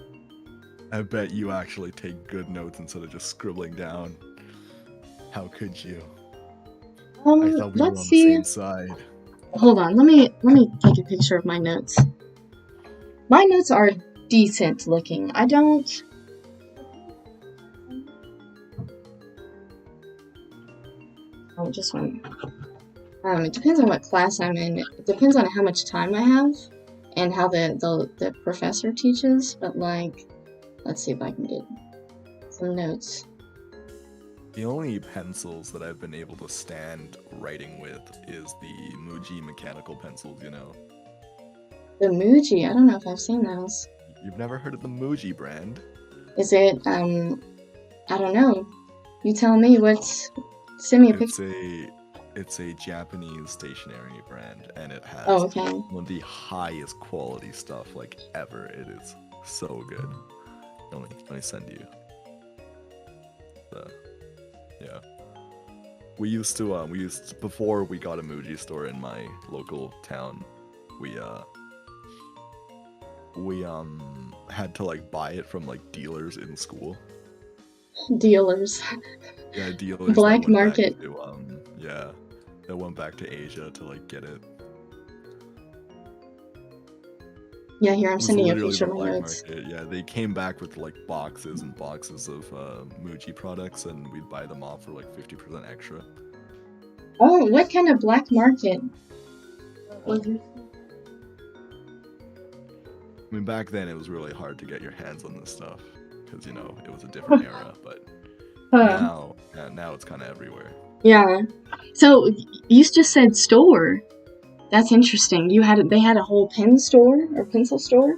I bet you actually take good notes instead of just scribbling down. How could you? I thought we were on the same side. Hold on, let me take a picture of my notes. My notes are decent looking. I don't... Oh, just one. It depends on what class I'm in. It depends on how much time I have and how the professor teaches, but like, let's see if I can get some notes. The only pencils that I've been able to stand writing with is the Muji mechanical pencils, you know. The Muji? I don't know if I've seen those. You've never heard of the Muji brand? Is it, I don't know. You tell me send me a picture. It's a Japanese stationery brand, and it has one of the highest quality stuff like ever. It is so good. Let me send you. Yeah. We used to before we got a Muji store in my local town, we had to like buy it from like dealers in school. Dealers. Yeah, dealers. Black market. That went back to Asia to like get it. Yeah, here I'm sending you a picture of my notes. Yeah, they came back with like boxes and boxes of Muji products, and we'd buy them all for like 50% extra. Oh, what kind of black market? I mean, back then it was really hard to get your hands on this stuff because you know it was a different era, but now it's kind of everywhere. Yeah. So you just said store. That's interesting. They had a whole pen store or pencil store?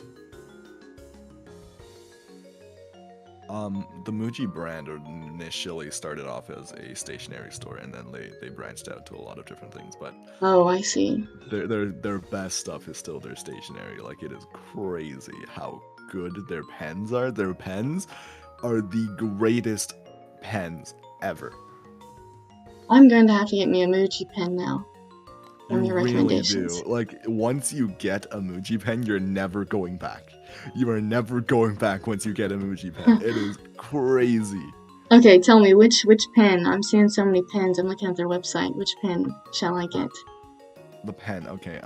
The Muji brand initially started off as a stationery store, and then they branched out to a lot of different things. But oh, I see. Their best stuff is still their stationery. Like, it is crazy how good their pens are. Their pens are the greatest pens ever. I'm going to have to get me a Muji pen now. From You your really recommendations. do. Like, once you get a Muji pen, you're never going back. You are never going back once you get a Muji pen. It is crazy. Okay, tell me, which pen? I'm seeing so many pens. I'm looking at their website. Which pen shall I get? The pen, okay.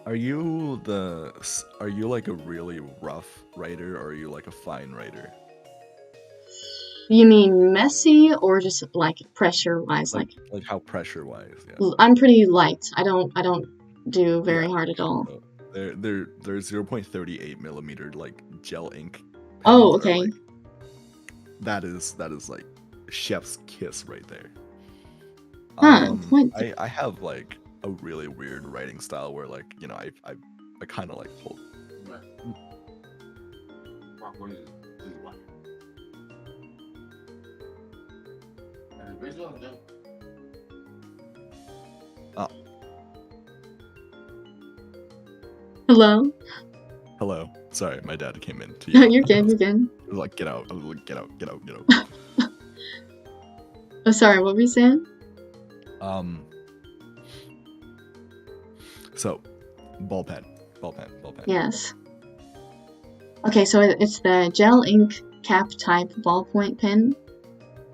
Are you like a really rough writer, or are you like a fine writer? You mean messy or just like pressure-wise? Like how pressure-wise? Yeah. I'm pretty light. I don't do very hard at all. So they're 0.38 millimeter like gel ink. Oh, okay. Like, that is like chef's kiss right there. Huh. I have like a really weird writing style where, like, you know, I kind of like hold. Oh. Hello? Hello. Sorry, my dad came in to You're good, you're good. He was like, get out. I was like, get out. Oh, sorry, what were you saying? So, ball pen. Yes. Okay, so it's the gel ink cap type ballpoint pen,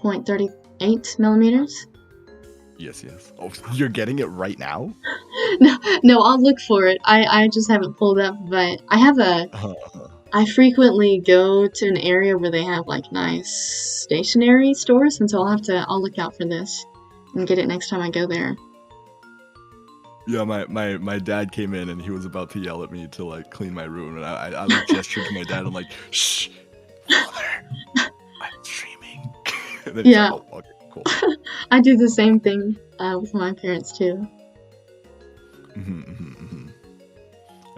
0.38 millimeters. Yes. Oh, you're getting it right now? No, I'll look for it. I just haven't pulled up, but I frequently go to an area where they have like nice stationery stores, and so I'll look out for this and get it next time I go there. Yeah, my dad came in and he was about to yell at me to like clean my room, and I like gestured to my dad. I'm like, shh, father, I'm streaming. And then he's Yeah. like, oh, okay, cool. I do the same thing with my parents too.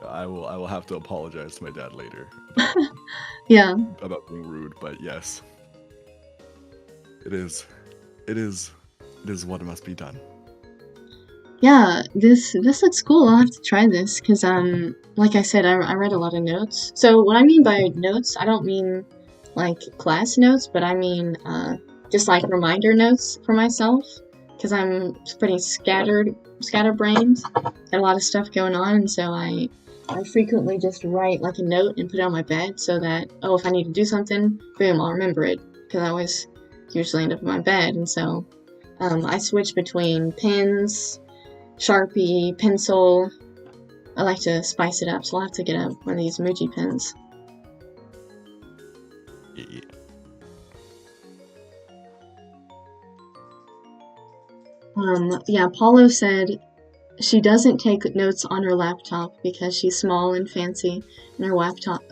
I will have to apologize to my dad later. Yeah. About being rude, but yes, it is what must be done. Yeah, this looks cool. I'll have to try this because like I said, I read a lot of notes. So what I mean by notes, I don't mean like class notes, but I mean just like reminder notes for myself, because I'm pretty scatterbrained, got a lot of stuff going on, and so I frequently just write like a note and put it on my bed so that, oh, if I need to do something, boom, I'll remember it, because I always usually end up in my bed. And so I switch between pens, Sharpie, pencil. I like to spice it up, so I'll have to get one of these Muji pens. Yeah, Paulo said she doesn't take notes on her laptop because she's small and fancy, and her laptop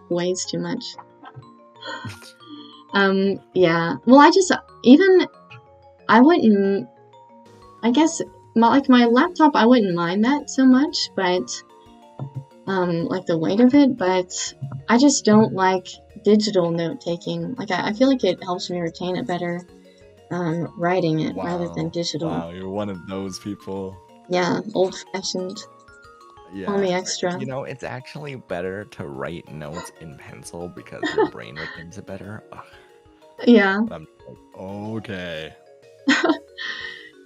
weighs too much. Yeah. Well, I guess my laptop, I wouldn't mind that so much, but like the weight of it, but I just don't like digital note taking. Like I feel like it helps me retain it better, writing it rather than digital. Wow, you're one of those people. Yeah, old-fashioned. Yeah. Call me extra. You know, it's actually better to write notes in pencil because your brain retains it better. Ugh. Yeah. I'm like, okay.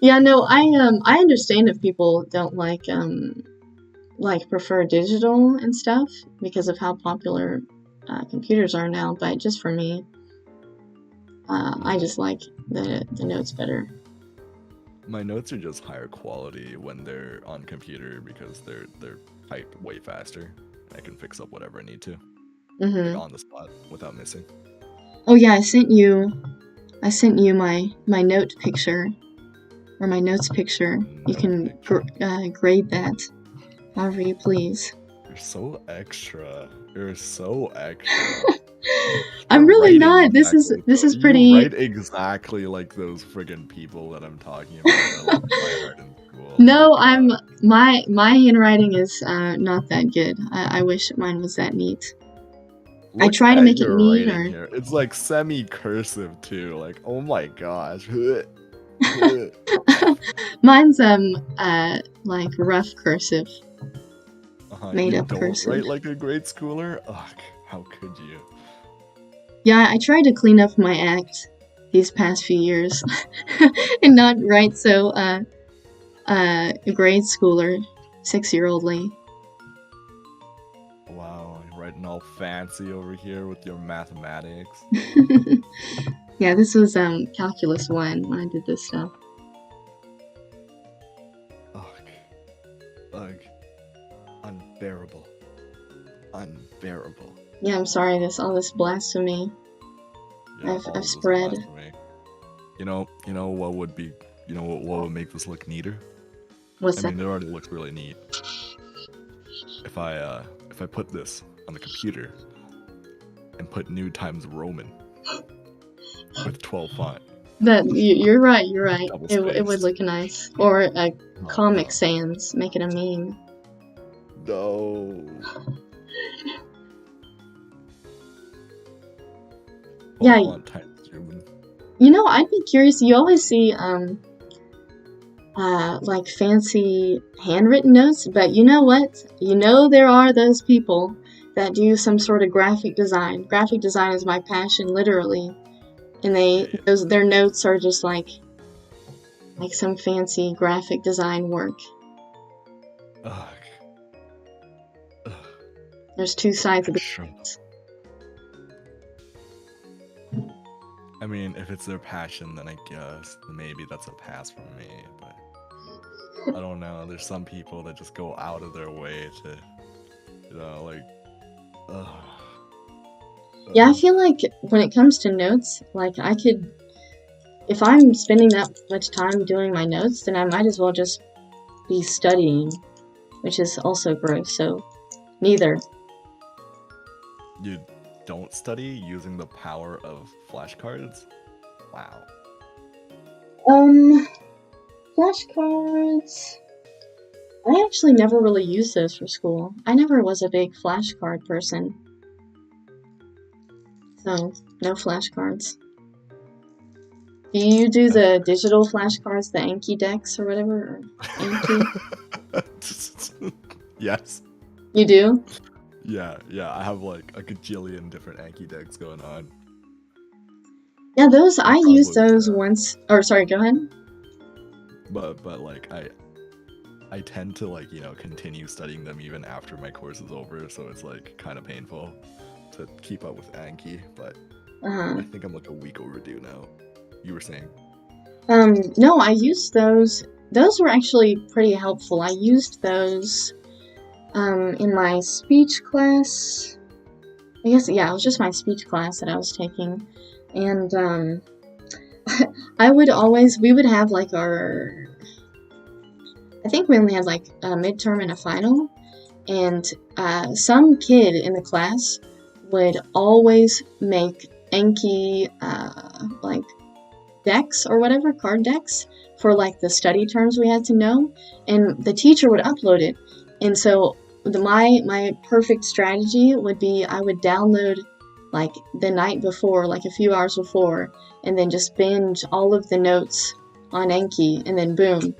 Yeah, no, I understand if people don't like prefer digital and stuff because of how popular computers are now, but just for me, I just like the notes better. My notes are just higher quality when they're on computer because they're typed way faster. I can fix up whatever I need to, like on the spot without missing. Oh yeah, I sent you my note picture, or my notes picture. You can grade that however you please. You're so extra. You're so extra. I'm really not. This is pretty. You write exactly like those friggin' people that I'm talking about. That like try hard in school. No, my handwriting is not that good. I wish mine was that neat. I try to make it neat. Here. It's like semi-cursive too. Like, oh my gosh. Mine's like rough cursive. made You up don't cursive. write like a grade schooler? Ugh, how could you? Yeah, I tried to clean up my act these past few years and not write so grade schooler 6-year-oldly. Wow, you're writing all fancy over here with your mathematics. Yeah, this was calculus 1 when I did this stuff. Ugh. Unbearable. Unbearable. Yeah, I'm sorry, all this blasphemy Yeah, I've all this spread. blasphemy. You know what would be, what would make this look neater? What's I that? mean, it already looks really neat. If I put this on the computer and put new times Roman with 12 font. You're right. Double It would spaced. look nice. Or a Oh, Comic no. Sans, make it a meme. No. Yeah. Font times Roman. I'd be curious. You always see like fancy handwritten notes, but you know what? There are those people that do some sort of graphic design. Graphic design is my passion, literally. And their notes are just like some fancy graphic design work. Ugh. There's two sides of the Sure. I mean, if it's their passion, then I guess maybe that's a pass for me, but I don't know. There's some people that just go out of their way to, ugh. Yeah, I feel like when it comes to notes, like if I'm spending that much time doing my notes, then I might as well just be studying, which is also gross, so neither. You don't study using the power of flashcards? Wow. Flashcards. I actually never really used those for school. I never was a big flashcard person. So, no flashcards. Do you do the digital flashcards, the Anki decks or whatever? Or Anki? Yes. You do? Yeah, I have like a gajillion different Anki decks going on. Yeah, I used Probably, those once. Or, sorry, go ahead. But like I tend to like, continue studying them even after my course is over, so it's like kind of painful to keep up with Anki, but I think I'm like a week overdue now. You were saying? No, I used those. Those were actually pretty helpful. I used those in my speech class. I guess, yeah, it was just my speech class that I was taking. And we would have like I think we only had like a midterm and a final. And some kid in the class would always make Anki like decks or whatever, card decks, for like the study terms we had to know, and the teacher would upload it. And so my perfect strategy would be I would download like the night before, like a few hours before, and then just binge all of the notes on Anki, and then boom,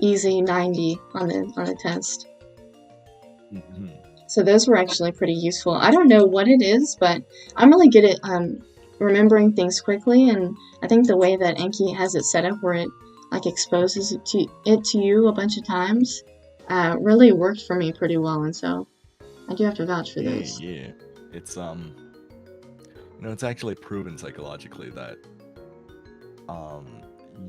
easy 90 on the test. Mm-hmm. So those were actually pretty useful. I don't know what it is, but I'm really good at remembering things quickly, and I think the way that Anki has it set up where it like exposes it to you a bunch of times really worked for me pretty well, and so I do have to vouch for those. Yeah. It's it's actually proven psychologically that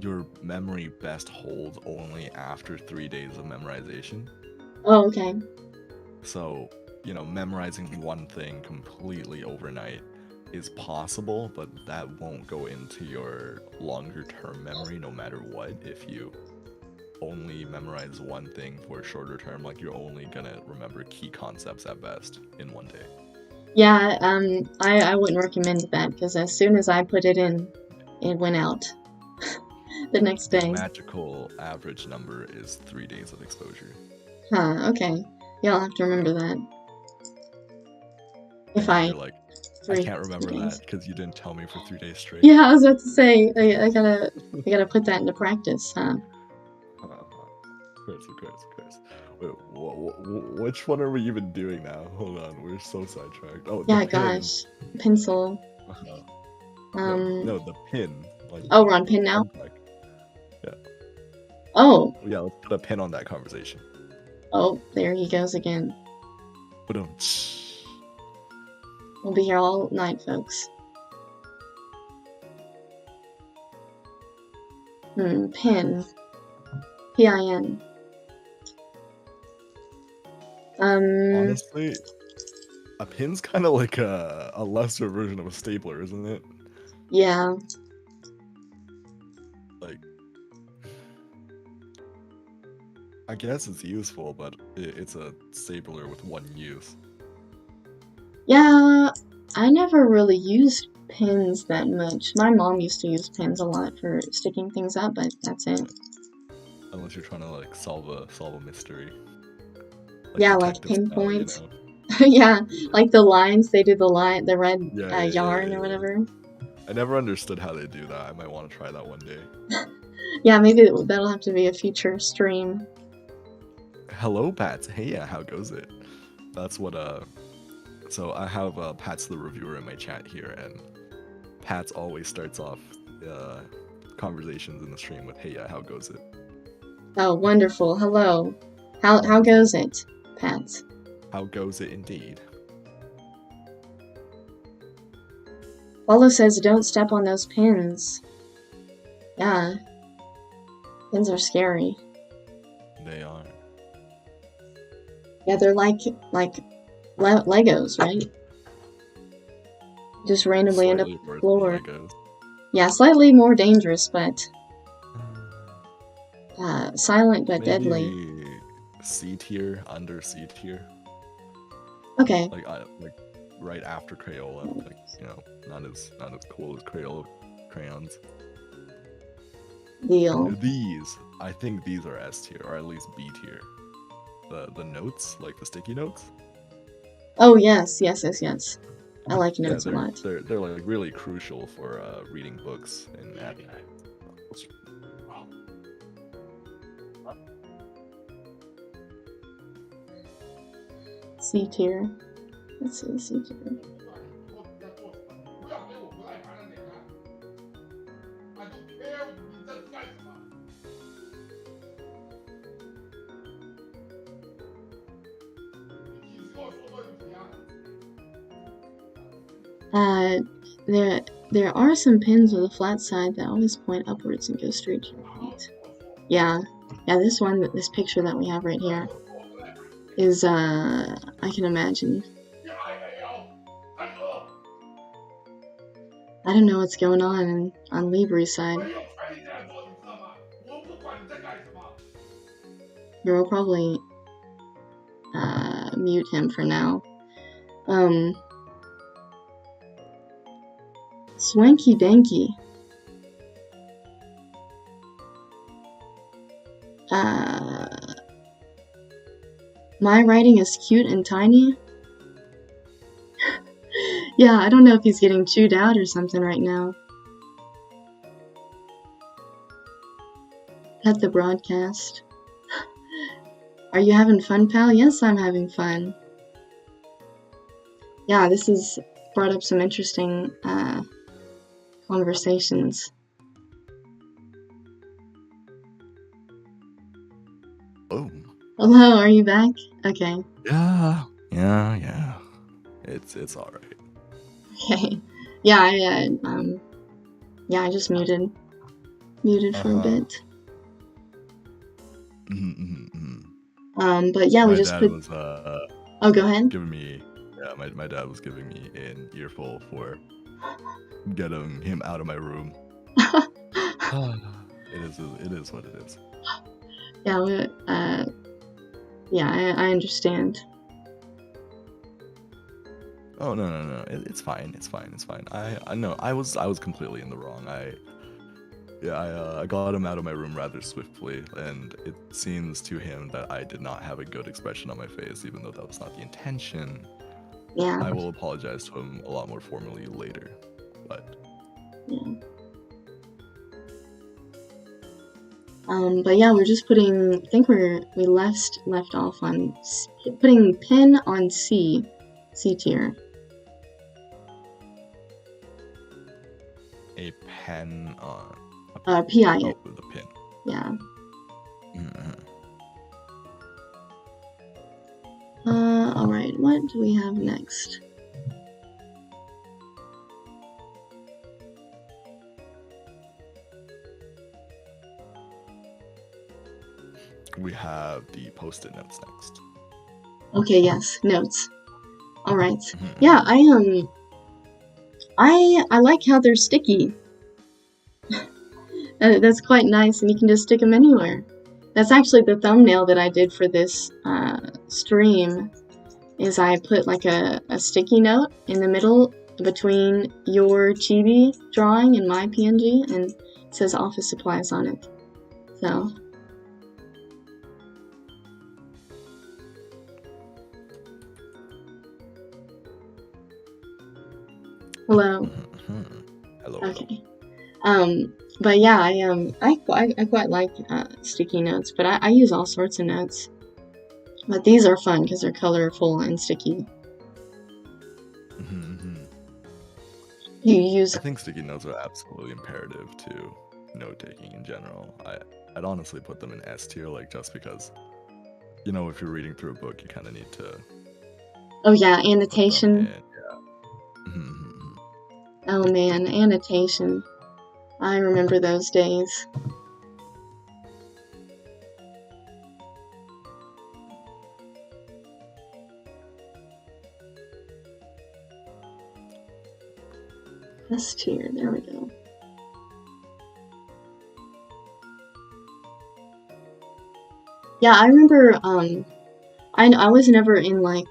your memory best holds only after 3 days of memorization. Oh, okay. So, memorizing one thing completely overnight is possible, but that won't go into your longer term memory no matter what. If you only memorize one thing for a shorter term, like you're only gonna remember key concepts at best in one day. Yeah, I wouldn't recommend that, because as soon as I put it in, it went out the next day. The magical average number is 3 days of exposure. Huh, okay. Yeah, I'll have to remember that. You're like, I can't remember that because you didn't tell me for 3 days straight. Yeah, I was about to say, I gotta put that into practice, huh? Of course. Wait, which one are we even doing now? Hold on, we're so sidetracked. Oh, Yeah, the pin. gosh. Pencil. Uh-huh. Um. No, the pin. Like Oh, we're on pin now? contact. Yeah. Oh. Yeah, let's put a pin on that conversation. Oh, there he goes again. Ba-dum. We'll be here all night, folks. Pin. P-I-N. Honestly, a pin's kind of like a lesser version of a stapler, isn't it? Yeah. Like, I guess it's useful, but it's a stapler with one use. Yeah, I never really used pins that much. My mom used to use pins a lot for sticking things up, but that's it. Unless you're trying to like solve a mystery. Yeah, like detective style, you pinpoint. know? Yeah, like the lines, they do the red Yeah, yarn yeah. or whatever. I never understood how they do that. I might want to try that one day. Yeah, maybe that'll have to be a future stream. Hello, Pats. Hey, yeah, how goes it? That's what, so I have Pats the reviewer in my chat here, and Pats always starts off conversations in the stream with, hey, yeah, how goes it? Oh, wonderful. Hello. How goes it, Pat? How goes it indeed? Paulo says don't step on those pins. Yeah. Pins are scary. They are. Yeah, they're like Legos, right? Just randomly end up on the floor. Yeah, slightly more dangerous, but silent but deadly. C tier, under C tier. Okay. Like right after Crayola, like, you know, not as cool as Crayons. Deal. I think these are S tier, or at least B tier. The notes, like the sticky notes. Oh yes. I like notes a lot. They're like really crucial for reading books and at night. C tier. Let's see, C tier. There are some pins with a flat side that always point upwards and go straight to your feet. Yeah, this picture that we have right here is, I can imagine. I don't know what's going on Libri's side. We'll probably, mute him for now. Swanky Danky. My writing is cute and tiny. Yeah, I don't know if he's getting chewed out or something right now. Cut the broadcast. Are you having fun, pal? Yes, I'm having fun. Yeah, this has brought up some interesting conversations. Oh. Hello, are you back? Okay. Yeah. It's all right. Okay. Yeah, I just muted for a bit. But yeah, we just put. Was, oh, go ahead. Giving me, my dad was giving me an earful for getting him out of my room. It is what it is. Yeah, I understand. Oh no, it's fine. I know I was completely in the wrong. I got him out of my room rather swiftly, and it seems to him that I did not have a good expression on my face, even though that was not the intention. Yeah. I will apologize to him a lot more formally later, but. Yeah. But yeah, we're just putting, I think we left off on putting pen on C tier. A pen on. PI. Oh, the pin. Yeah. Mm-hmm. Alright, what do we have next? We have the post-it notes next. Okay, yes, notes. Alright. Mm-hmm. Yeah, I like how they're sticky. That's quite nice, and you can just stick them anywhere. That's actually the thumbnail that I did for this stream, is I put like a sticky note in the middle between your chibi drawing and my PNG, and it says office supplies on it. So. Hello. Mm-hmm. Hello. Okay. But yeah, I quite like sticky notes, but I use all sorts of notes. But these are fun because they're colorful and sticky. Mm-hmm. You use. I think sticky notes are absolutely imperative to note-taking in general. I'd honestly put them in S tier, like, just because, you know, if you're reading through a book, you kind of need to. Oh yeah, annotation. Yeah. Mm-hmm. Oh man, annotation. I remember those days. S tier, there we go. Yeah, I remember, I was never in, like,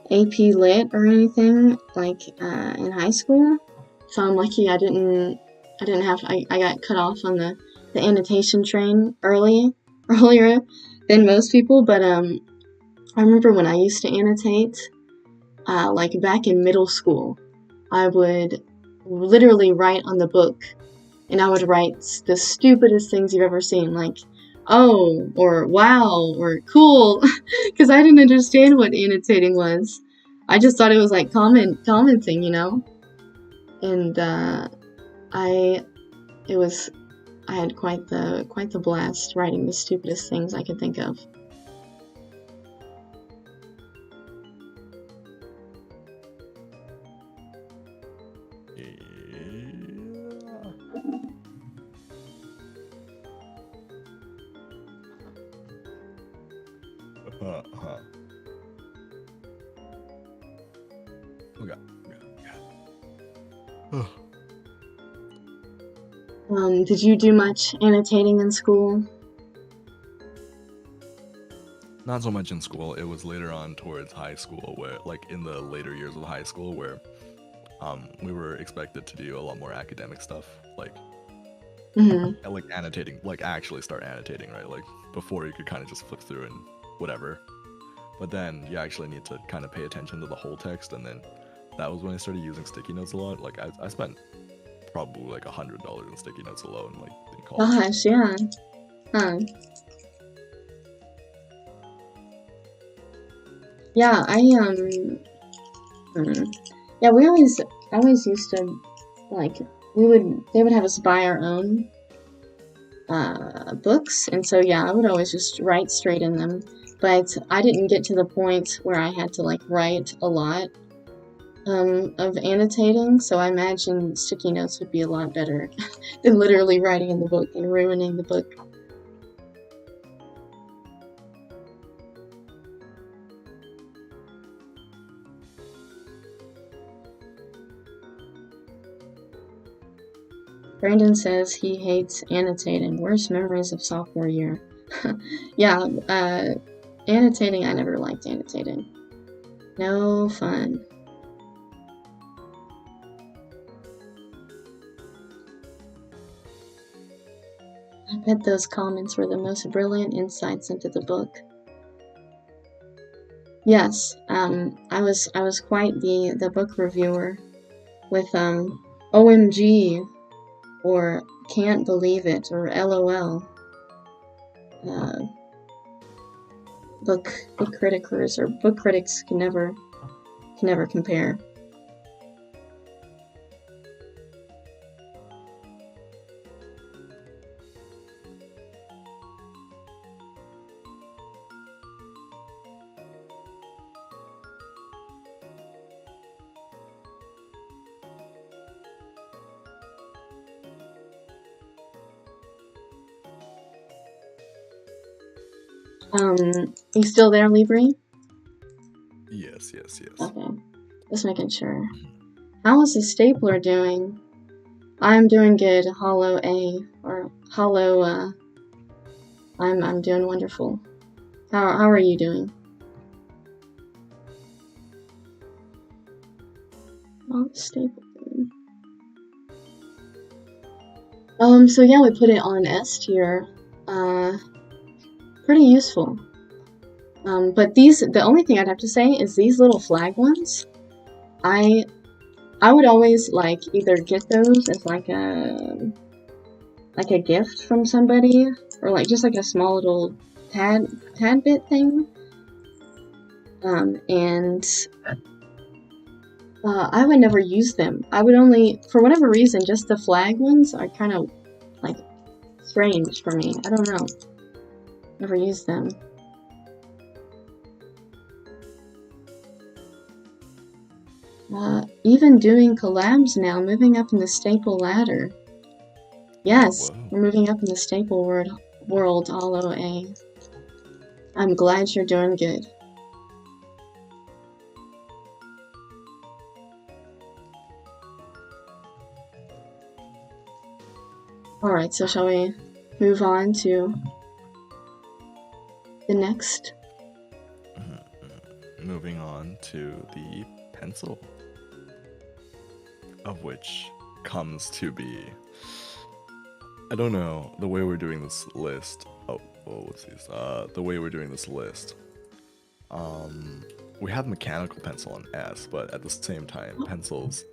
AP Lit or anything, like, in high school, so I'm lucky I didn't have, I got cut off on the annotation train earlier than most people, but, I remember when I used to annotate, like, back in middle school, I would literally write on the book, and I would write the stupidest things you've ever seen, like, oh, or wow, or cool, because I didn't understand what annotating was. I just thought it was like commenting, you know? And I had quite the blast writing the stupidest things I could think of. Did you do much annotating in school? Not so much in school. It was later on towards high school, where, like, in the later years of high school, where we were expected to do a lot more academic stuff, like like annotating, like actually start annotating, right? Like, before you could kind of just flip through and whatever, but then you actually need to kind of pay attention to the whole text, and then that was when I started using sticky notes a lot. Like, I spent probably like $100 in sticky notes alone, like, in college. Gosh, yeah. Huh. Yeah, yeah, we always used to, like, they would have us buy our own books, and so yeah, I would always just write straight in them, but I didn't get to the point where I had to, like, write a lot of annotating, so I imagine sticky notes would be a lot better than literally writing in the book and ruining the book. Brandon says he hates annotating. Worst memories of sophomore year. Yeah, annotating, I never liked annotating. No fun. I bet those comments were the most brilliant insights into the book. Yes, I was quite the book reviewer with OMG or can't believe it or LOL. book criticers or book critics can never compare. You still there, Libri? Yes. Okay, just making sure. How is the stapler doing? I'm doing good. Hollow A or hollow. I'm doing wonderful. How are you doing? Oh, stapler. So yeah, we put it on S tier. Pretty useful. But the only thing I'd have to say is these little flag ones, I would always like either get those as like a gift from somebody, or like just like a small little tad bit thing. And I would never use them. I would only, for whatever reason, just the flag ones are kind of like strange for me. I don't know. Never used them. Even doing collabs now, moving up in the staple ladder. Yes, Whoa. we're moving up in the staple world, hollow A. I'm glad you're doing good. Alright, so shall we move on to the next? Moving on to the pencil, of which comes to be, I don't know, the way we're doing this list. Oh, what's these? The way we're doing this list. We have mechanical pencil on S, but at the same time, pencils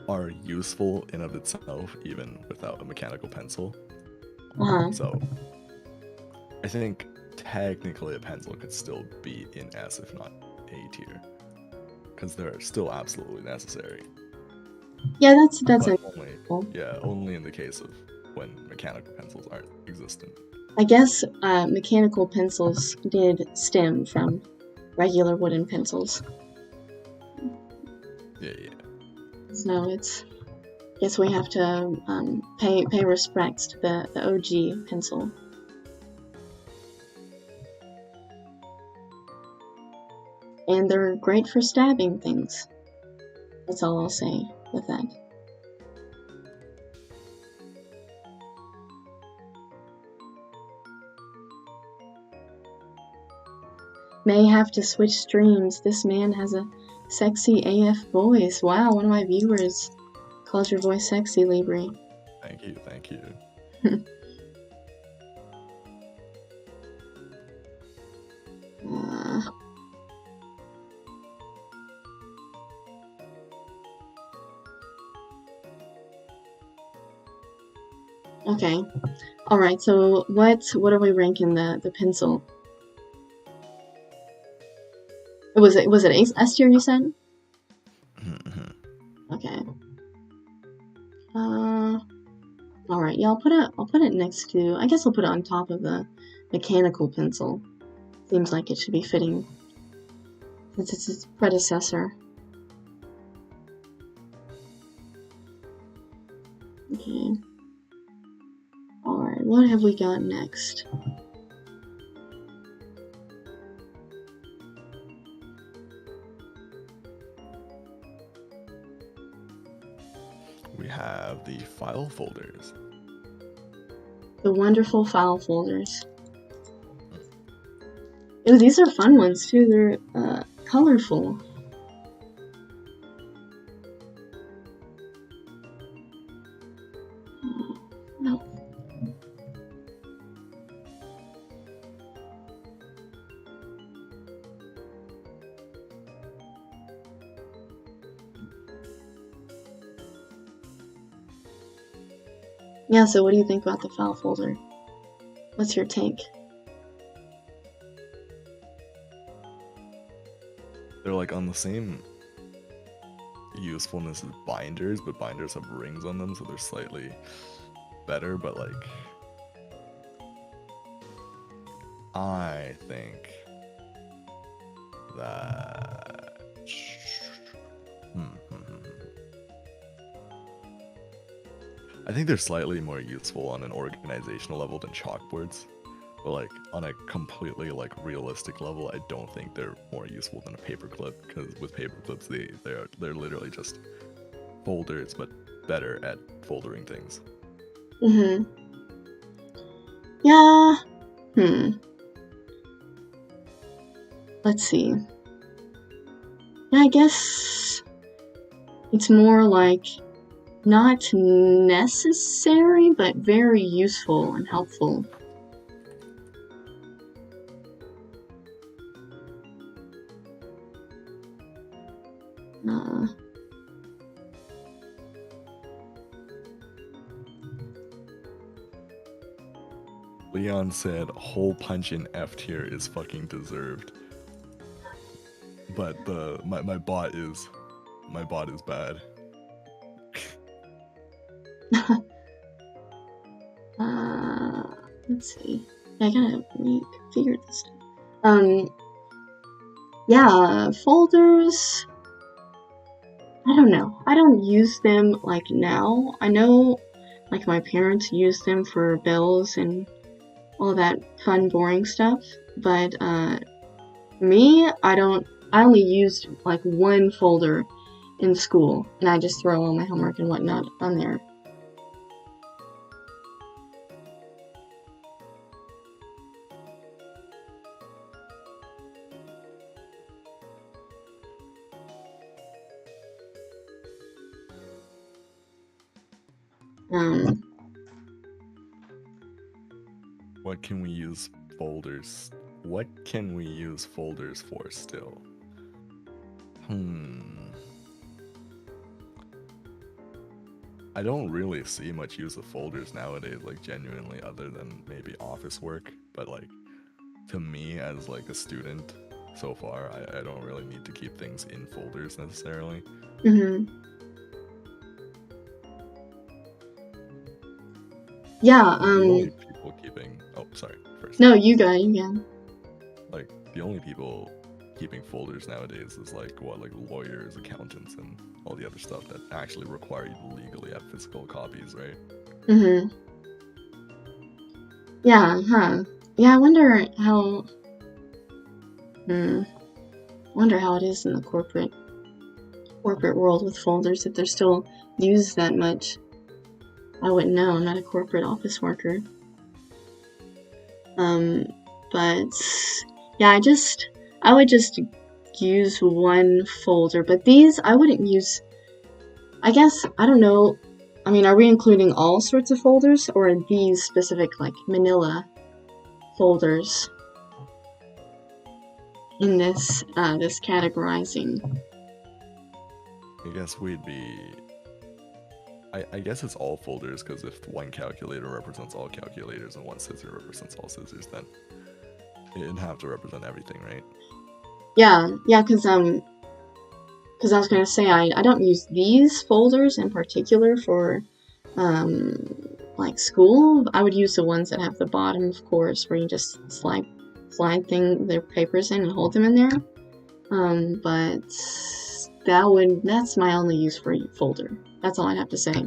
are useful in of itself, even without a mechanical pencil. So, I think technically a pencil could still be in S, if not A tier, because they're still absolutely necessary. Yeah, that's only in the case of when mechanical pencils aren't existent. I guess mechanical pencils did stem from regular wooden pencils. Yeah. So I guess we have to pay respects to the OG pencil. And they're great for stabbing things. That's all I'll say with that. May have to switch streams. This man has a sexy AF voice. Wow, one of my viewers calls your voice sexy, Libri. Thank you. Okay. Alright, so what are we ranking the pencil? Was it S tier you said? Okay. Alright, yeah, I'll put it next to, I guess I'll put it on top of the mechanical pencil. Seems like it should be fitting since it's its predecessor. Okay. Alright, what have we got next? We have the file folders. The wonderful file folders. Ooh, these are fun ones too. They're colorful. No. Yeah, so what do you think about the file folder? What's your take? they're like on the same usefulness as binders, but binders have rings on them, so they're slightly better. But like, I think that I think they're slightly more useful on an organizational level than chalkboards. But like on a completely like realistic level, I don't think they're more useful than a paperclip, because with paperclips they're literally just folders but better at foldering things. Yeah. Let's see. Yeah, I guess it's more like not necessary, but very useful and helpful. Leon said hole punch in F tier is fucking deserved. But my bot is bad. Let's see. I gotta figure this out. Yeah, folders. I don't know. I don't use them like now. I know like my parents use them for bills and all that fun, boring stuff. But me, I only used like one folder in school, and I just throw all my homework and whatnot on there. What can we use folders? What can we use folders for still? I don't really see much use of folders nowadays, like genuinely, other than maybe office work. But like, to me as like a student, so far, I don't really need to keep things in folders necessarily. Yeah, the only people keeping... Oh, sorry, first. No, you go. Like, the only people keeping folders nowadays is like, what, like lawyers, accountants, and all the other stuff that actually require you to legally have physical copies, right? Yeah, Yeah, I wonder how... wonder how it is in the corporate world with folders, if they're still used that much. I wouldn't know. I'm not a corporate office worker. But yeah, I would just use one folder. But these, I wouldn't use. I guess, I don't know. I mean, are we including all sorts of folders, or are these specific like manila folders in this this categorizing? I guess we'd be... I guess it's all folders, because if one calculator represents all calculators and one scissor represents all scissors, then it'd have to represent everything, right? Yeah, because I was gonna say I don't use these folders in particular for like school. I would use the ones that have the bottom, of course, where you just slide their papers in and hold them in there. But that's my only use for a folder. That's all I'd have to say.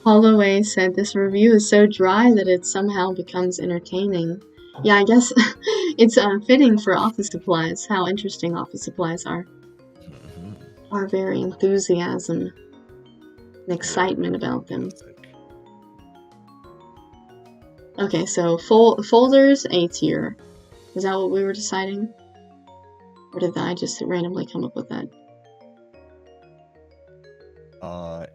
Holloway said this review is so dry that it somehow becomes entertaining. Yeah, I guess it's fitting for office supplies. How interesting office supplies are. Are very enthusiasm and excitement about them. Okay, so folders, A tier. Is that what we were deciding? Or did I just randomly come up with that?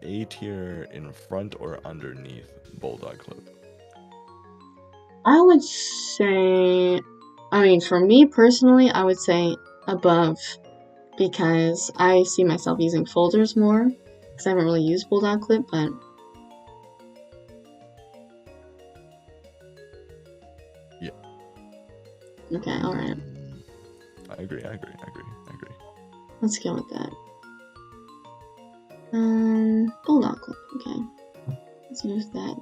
A tier in front or underneath Bulldog Clip? I would say... I mean, for me personally, I would say above. Because I see myself using folders more. Because I haven't really used Bulldog Clip, but... Okay, alright. I agree. Let's go with that. Bulldog clip, okay. Let's use that.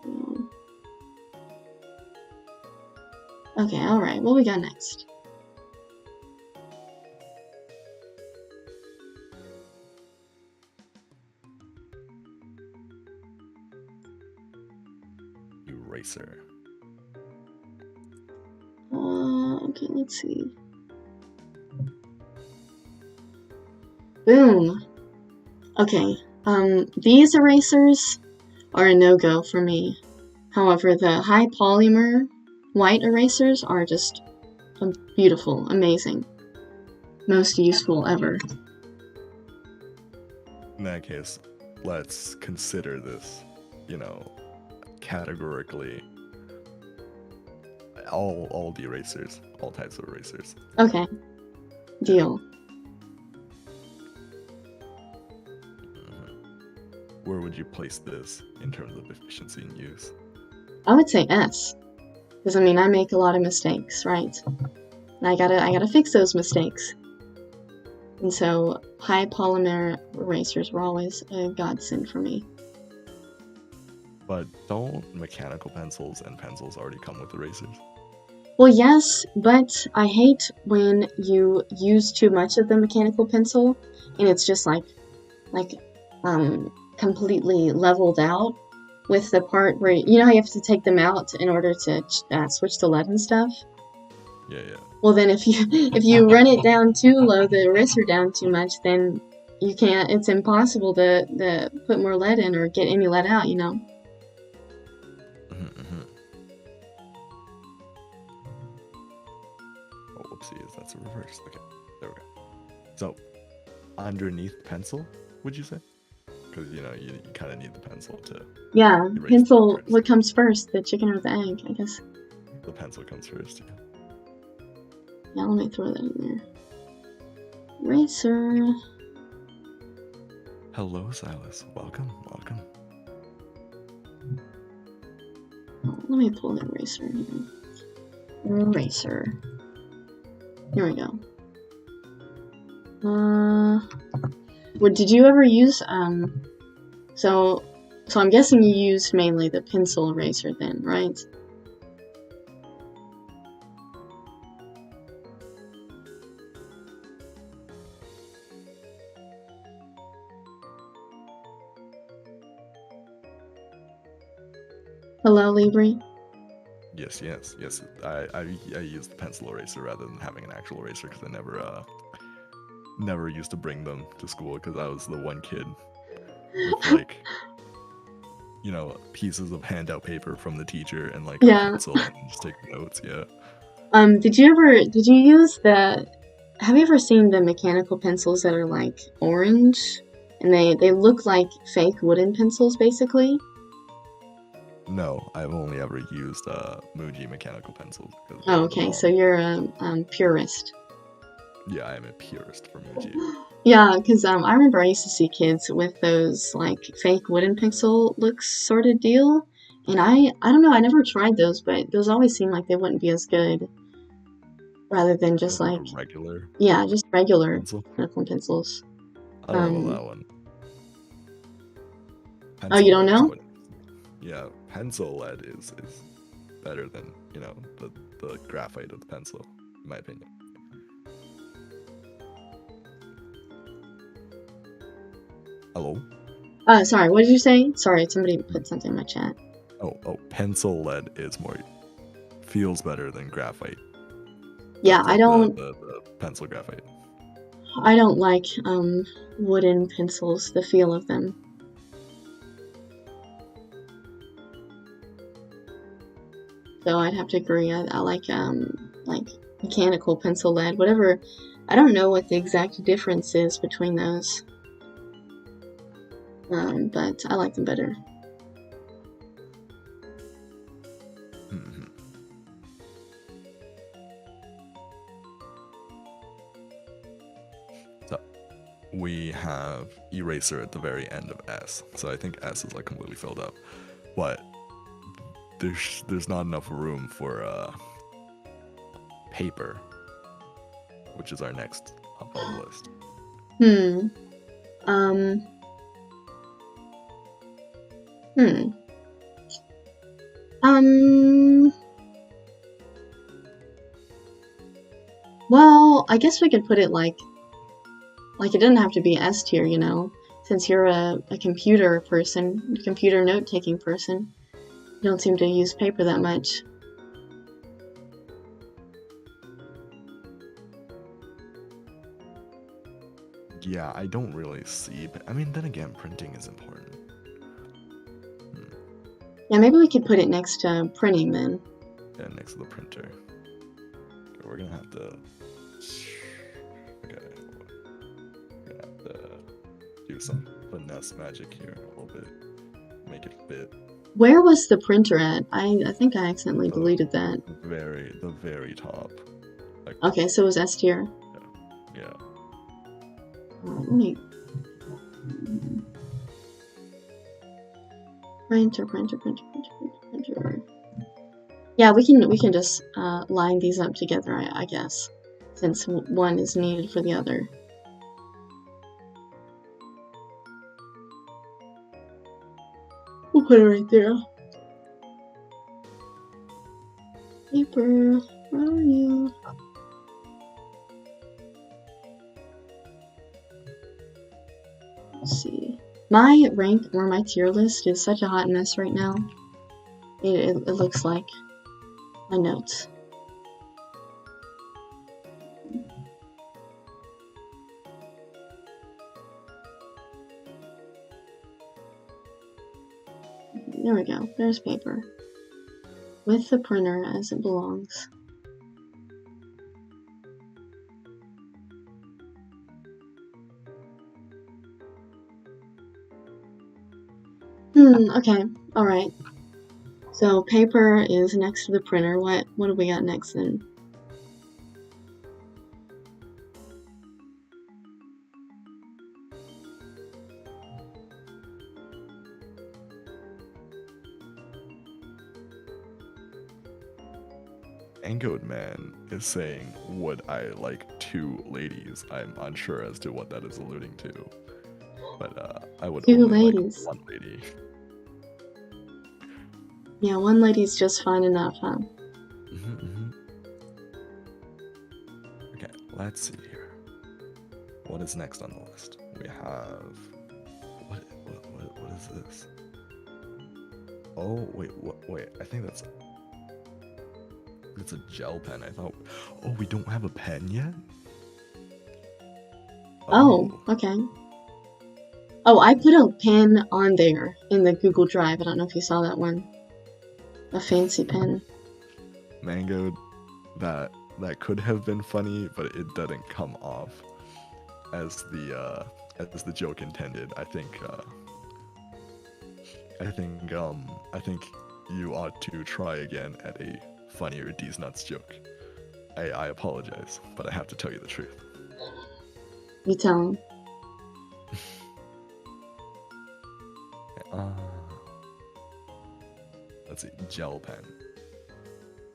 Okay, alright, what we got next? Eraser. Okay, let's see. Boom. Okay, these erasers are a no-go for me. However, the high polymer white erasers are just beautiful, amazing. Most useful ever. In that case, let's consider this, you know, categorically all the erasers, all types of erasers. Okay. Deal. Where would you place this in terms of efficiency and use? I would say S. Because I mean I make a lot of mistakes, right? And I gotta fix those mistakes. And so high polymer erasers were always a godsend for me. But don't mechanical pencils and pencils already come with erasers? Well, yes, but I hate when you use too much of the mechanical pencil and it's just like completely leveled out with the part where you know how you have to take them out in order to switch the lead and stuff. Yeah. Well, then if you run it down too low, the eraser down too much, then you can't. It's impossible to put more lead in or get any lead out. You know. Oh, whoopsies, that's a reverse. Okay, there we go. So, underneath pencil, would you say? Because you know you kind of need the pencil to. Yeah, erase pencil. the What comes first, the chicken or the egg? I guess. The pencil comes first. Yeah. Yeah, let me throw that in there. Eraser. Hello, Silas. Welcome. Oh, let me pull the eraser here. Eraser. Here we go. What did you ever use? So I'm guessing you used mainly the pencil eraser then, right? Hello, Libri. Yes. I use the pencil eraser rather than having an actual eraser because I never used to bring them to school because I was the one kid with like, you know, pieces of handout paper from the teacher and like a pencil and just take notes. Yeah. Did you use have you ever seen the mechanical pencils that are like orange and they look like fake wooden pencils basically? No, I've only ever used Muji mechanical pencils. Oh, okay, so you're a purist. Yeah, I am a purist for Muji. Yeah, because I remember I used to see kids with those like fake wooden pencil looks sort of deal, and I don't know, I never tried those, but those always seemed like they wouldn't be as good, rather than just like regular. Yeah, just regular pencil pencils. I don't know that one. Oh, you don't know? Yeah, pencil lead is better than, you know, the graphite of the pencil, in my opinion. Hello? Sorry, what did you say? Sorry, somebody put something in my chat. Oh, pencil lead is feels better than graphite. Yeah, I don't. The pencil graphite. I don't like wooden pencils, the feel of them. So I'd have to agree. I like mechanical pencil lead, whatever. I don't know what the exact difference is between those, but I like them better. So we have eraser at the very end of S. So I think S is like completely filled up, but there's not enough room for paper, which is our next up on the list. Well, I guess we could put it like it doesn't have to be S tier, you know, since you're a computer person, computer note-taking person. You don't seem to use paper that much. Yeah, I don't really see, but I mean, then again, printing is important. Yeah, maybe we could put it next to printing then. Yeah, next to the printer. Okay, we're gonna have to. Okay, we're gonna have to do some finesse magic here a little bit, make it fit. Where was the printer at? I think I accidentally deleted that. The very top. Like, okay, so it was S tier. Yeah. Let me. Printer. Yeah, we can just line these up together, I guess, since one is needed for the other. We'll put it right there. Paper, where are you? Let's see. My rank or my tier list is such a hot mess right now. It looks like my notes. There we go. There's paper. With the printer as it belongs. Okay. Alright. So paper is next to the printer. What do we got next then? Angoed Man is saying, would I like 2 ladies? I'm unsure as to what that is alluding to. But I would 2 only ladies. like 1 lady. Yeah, 1 lady's just fine enough, huh? Okay, let's see here. What is next on the list? We have... What is this? Oh, wait, I think that's... It's a gel pen. I thought... Oh, we don't have a pen yet? Oh, okay. Oh, I put a pen on there in the Google Drive. I don't know if you saw that one. A fancy pen. Mango, that could have been funny, but it doesn't come off as the joke intended. I think you ought to try again at a funnier D's Nuts joke. I apologize, but I have to tell you the truth. You tell him. Let's see, gel pen.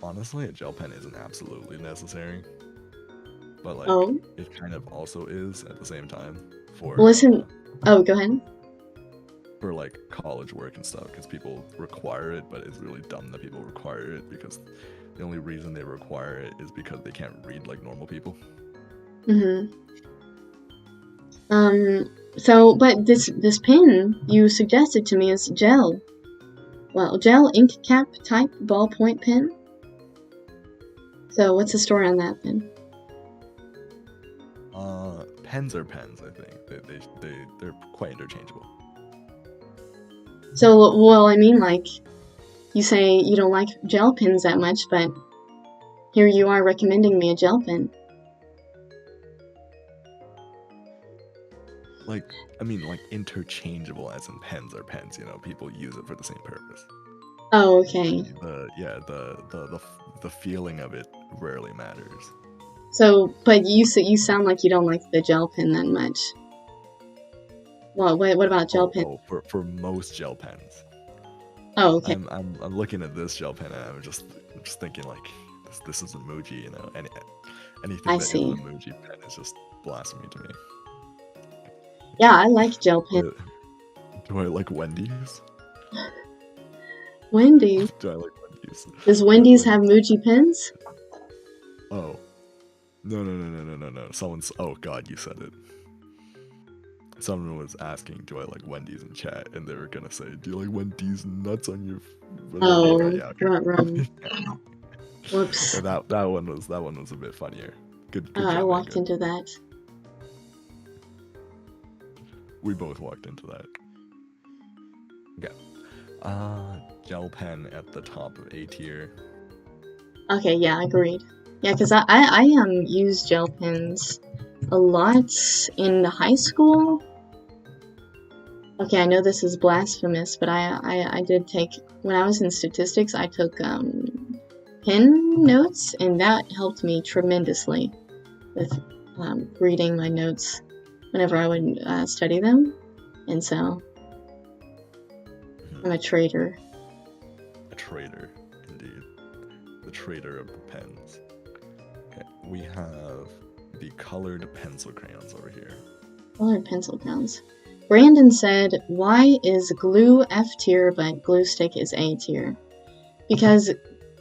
Honestly, a gel pen isn't absolutely necessary, but like it kind of also is at the same time for. Listen. Oh, go ahead. For like college work and stuff, because people require it, but it's really dumb that people require it because the only reason they require it is because they can't read like normal people. So, but this pen you suggested to me is gel. Well, gel ink cap type ballpoint pen. So, what's the story on that then? Pens are pens, I think. They're quite interchangeable. So, well, I mean, like, you say you don't like gel pens that much, but here you are recommending me a gel pen. Like, I mean, like, interchangeable as in pens are pens, you know, people use it for the same purpose. Oh, okay. The feeling of it rarely matters. So, but you sound like you don't like the gel pen that much. Well, what about gel pen? Oh, for most gel pens. Oh, okay. I'm looking at this gel pen and I'm just thinking like this isn't Muji, you know. Anything I that see. isn't a Muji pen is just blasphemy to me. Yeah, I like gel pen. Do I like Wendy's? Wendy's. Do I like Wendy's? Does Wendy's have Muji pens? Oh. No. Someone's. Oh god, you said it. Someone was asking, do I like Wendy's in chat? And they were gonna say, do you like Wendy's nuts on your... Oh, yeah, okay. Whoops. Yeah, that one was a bit funnier. Good job, I walked Mango. into that. We both walked into that. Okay. Gel pen at the top of A tier. Okay, yeah, agreed. Yeah, because I used gel pens a lot in high school. Okay, I know this is blasphemous, but I did take, when I was in statistics, I took pen notes, and that helped me tremendously with reading my notes whenever I would study them. And so, I'm a traitor. A traitor, indeed. The traitor of the pens. Okay, we have the colored pencil crayons over here. Colored pencil crayons. Brandon said, why is glue F tier but glue stick is A tier? Because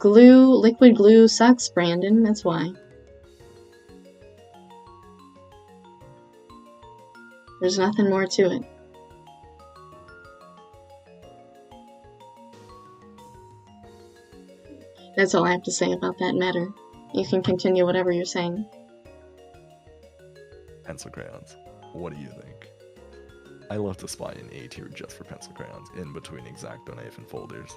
liquid glue sucks, Brandon, that's why. There's nothing more to it. That's all I have to say about that matter. You can continue whatever you're saying. Pencil crayons. What do you think? I love to spot an A tier just for pencil crayons, in between Exacto Knife and folders.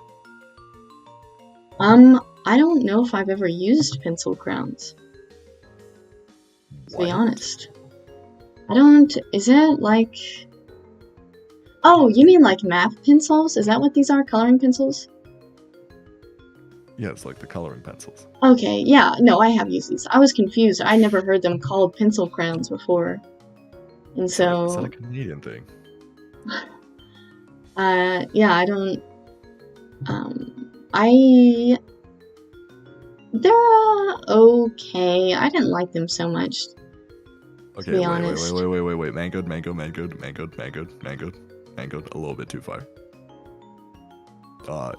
I don't know if I've ever used pencil crayons. To be honest. I don't... Is it like... Oh, you mean like math pencils? Is that what these are? Coloring pencils? Yeah, it's like the coloring pencils. Okay, yeah, no, I have used these. I was confused. I never heard them called pencil crayons before. And so... Is that a Canadian thing? Yeah, I don't... They're okay. I didn't like them so much. Okay, to be honest. wait. Mangoed. A little bit too far.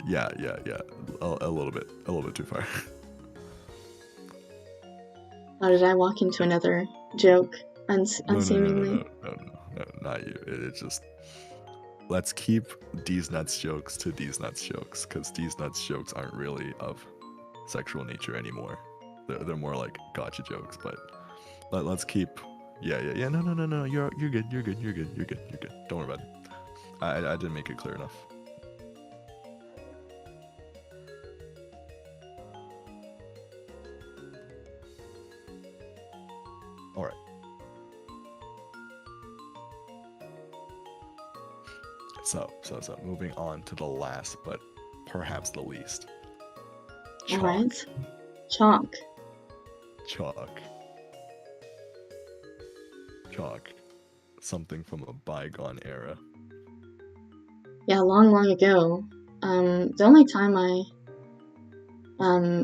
Yeah. A little bit too far. Oh, did I walk into another joke? Unseemingly? No, not you. It's just... Let's keep D's nuts jokes to D's nuts jokes, because D's nuts jokes aren't really of sexual nature anymore. They're more like gotcha jokes, but let's keep... Yeah. No. You're good. Don't worry about it. I didn't make it clear enough. All right. So moving on to the last, but perhaps the least. Chalk. Alright. Chalk. Something from a bygone era. Yeah, long ago. The only time I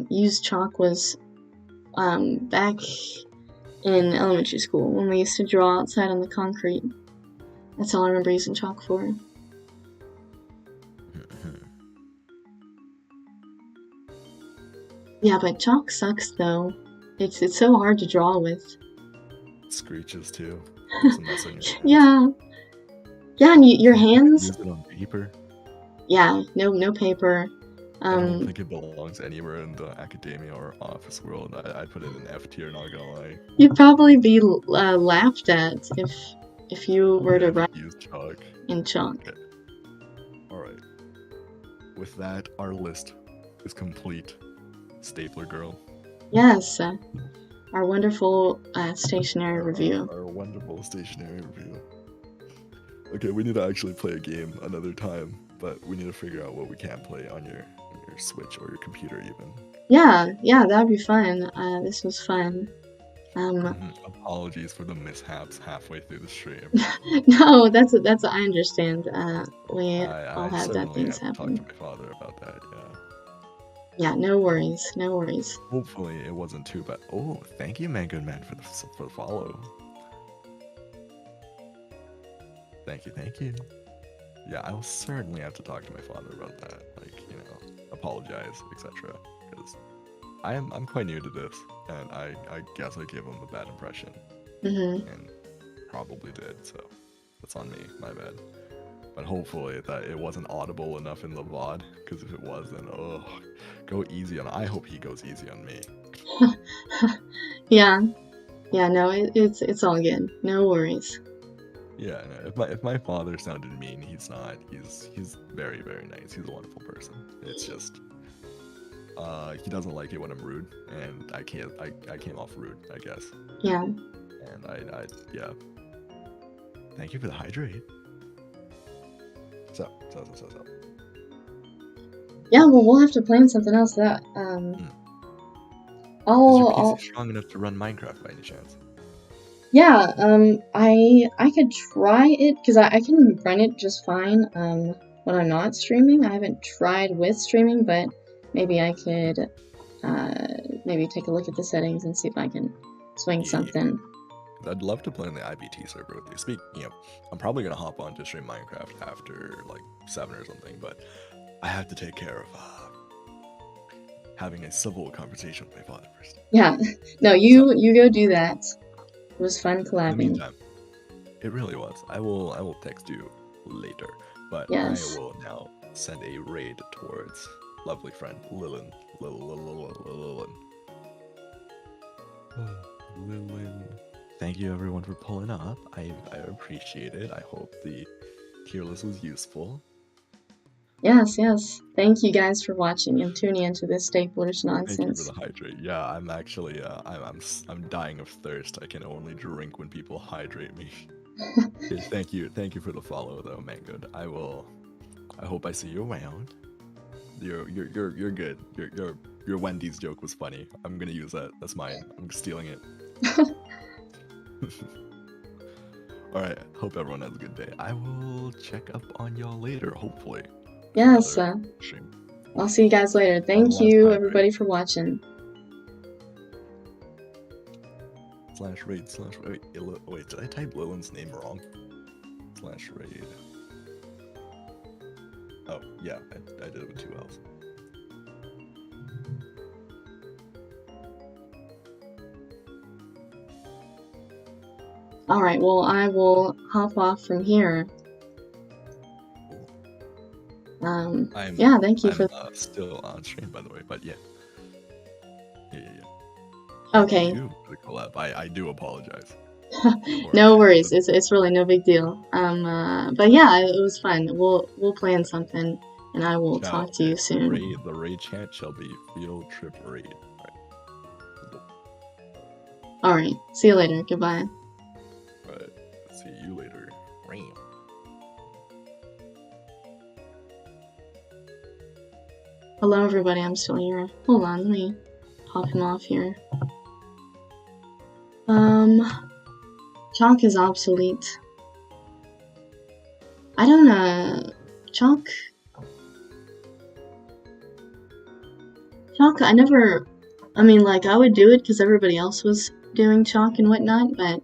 used chalk was back in elementary school when we used to draw outside on the concrete. That's all I remember using chalk for. Yeah, but chalk sucks though. It's so hard to draw with. Screeches too. It's a mess on your hands. Yeah, and your hands. Use it on paper. Yeah, no paper. I don't think it belongs anywhere in the academia or office world. I'd put it in F tier, not gonna lie. You'd probably be laughed at if you were to write use chalk. in chalk. Okay. Alright. With that, our list is complete. Stapler girl. Yes, our wonderful stationery review. Our wonderful stationery review. Okay, we need to actually play a game another time, but we need to figure out what we can play on your Switch or your computer even. Yeah, that'd be fun. This was fun. Apologies for the mishaps halfway through the stream. No, that's I understand. We all have that things happen. Talked to my father about that. Yeah, no worries, no worries. Hopefully it wasn't too bad. Oh, thank you, man, good man, for the follow. Thank you, thank you. Yeah, I will certainly have to talk to my father about that. Like, you know, apologize, etc. Because I'm quite new to this, and I guess I gave him a bad impression, and probably did. So that's on me, my bad. But hopefully that it wasn't audible enough in the VOD, because if it was, then go easy on. I hope he goes easy on me. Yeah, no, it's all good. No worries. Yeah, no, if my father sounded mean, he's not. He's very, very nice. He's a wonderful person. It's just he doesn't like it when I'm rude, and I came off rude, I guess. Yeah. And I yeah. Thank you for the hydrate. So. Yeah, well, we'll have to plan something else. That Is your I'll PC strong enough to run Minecraft by any chance? yeah, I could try it because I can run it just fine when I'm not streaming. I haven't tried with streaming, but maybe I could maybe take a look at the settings and see if I can swing something. I'd love to play on the IBT server with you. I'm probably gonna hop on to stream Minecraft after like 7 or something, but I have to take care of having a civil conversation with my father first. Yeah, no, you go do that. It was fun collabing. In the meantime, it really was. I will text you later, but yes. I will now send a raid towards lovely friend Lilin. Lilin. Thank you everyone for pulling up. I appreciate it. I hope the tier list was useful. Yes. Thank you guys for watching and tuning into this Stapler's nonsense. Thank you for the hydrate. Yeah, I'm actually I'm dying of thirst. I can only drink when people hydrate me. Thank you for the follow though, Mangoed. I hope I see you around. You're good. Your Wendy's joke was funny. I'm gonna use that. That's mine. I'm stealing it. Alright, hope everyone has a good day. I will check up on y'all later, hopefully. Yes, I'll see you guys later. Thank you, everybody, for watching. /raid wait, did I type Lilin's name wrong? /raid. Oh, yeah, I did it with 2 L's. Alright, well, I will hop off from here. Yeah, thank you for still on stream, by the way, but yeah. Okay. For the collab. I do apologize. No worries. It's really no big deal. But yeah, it was fun. We'll plan something, and I will talk to you soon. The raid chant shall be field trip raid. All right. See you later. Goodbye. Right. See you later. Rain. Hello, everybody. I'm still here. Hold on. Let me pop him off here. Chalk is obsolete. I don't, Chalk, I mean, like, I would do it because everybody else was doing chalk and whatnot, but,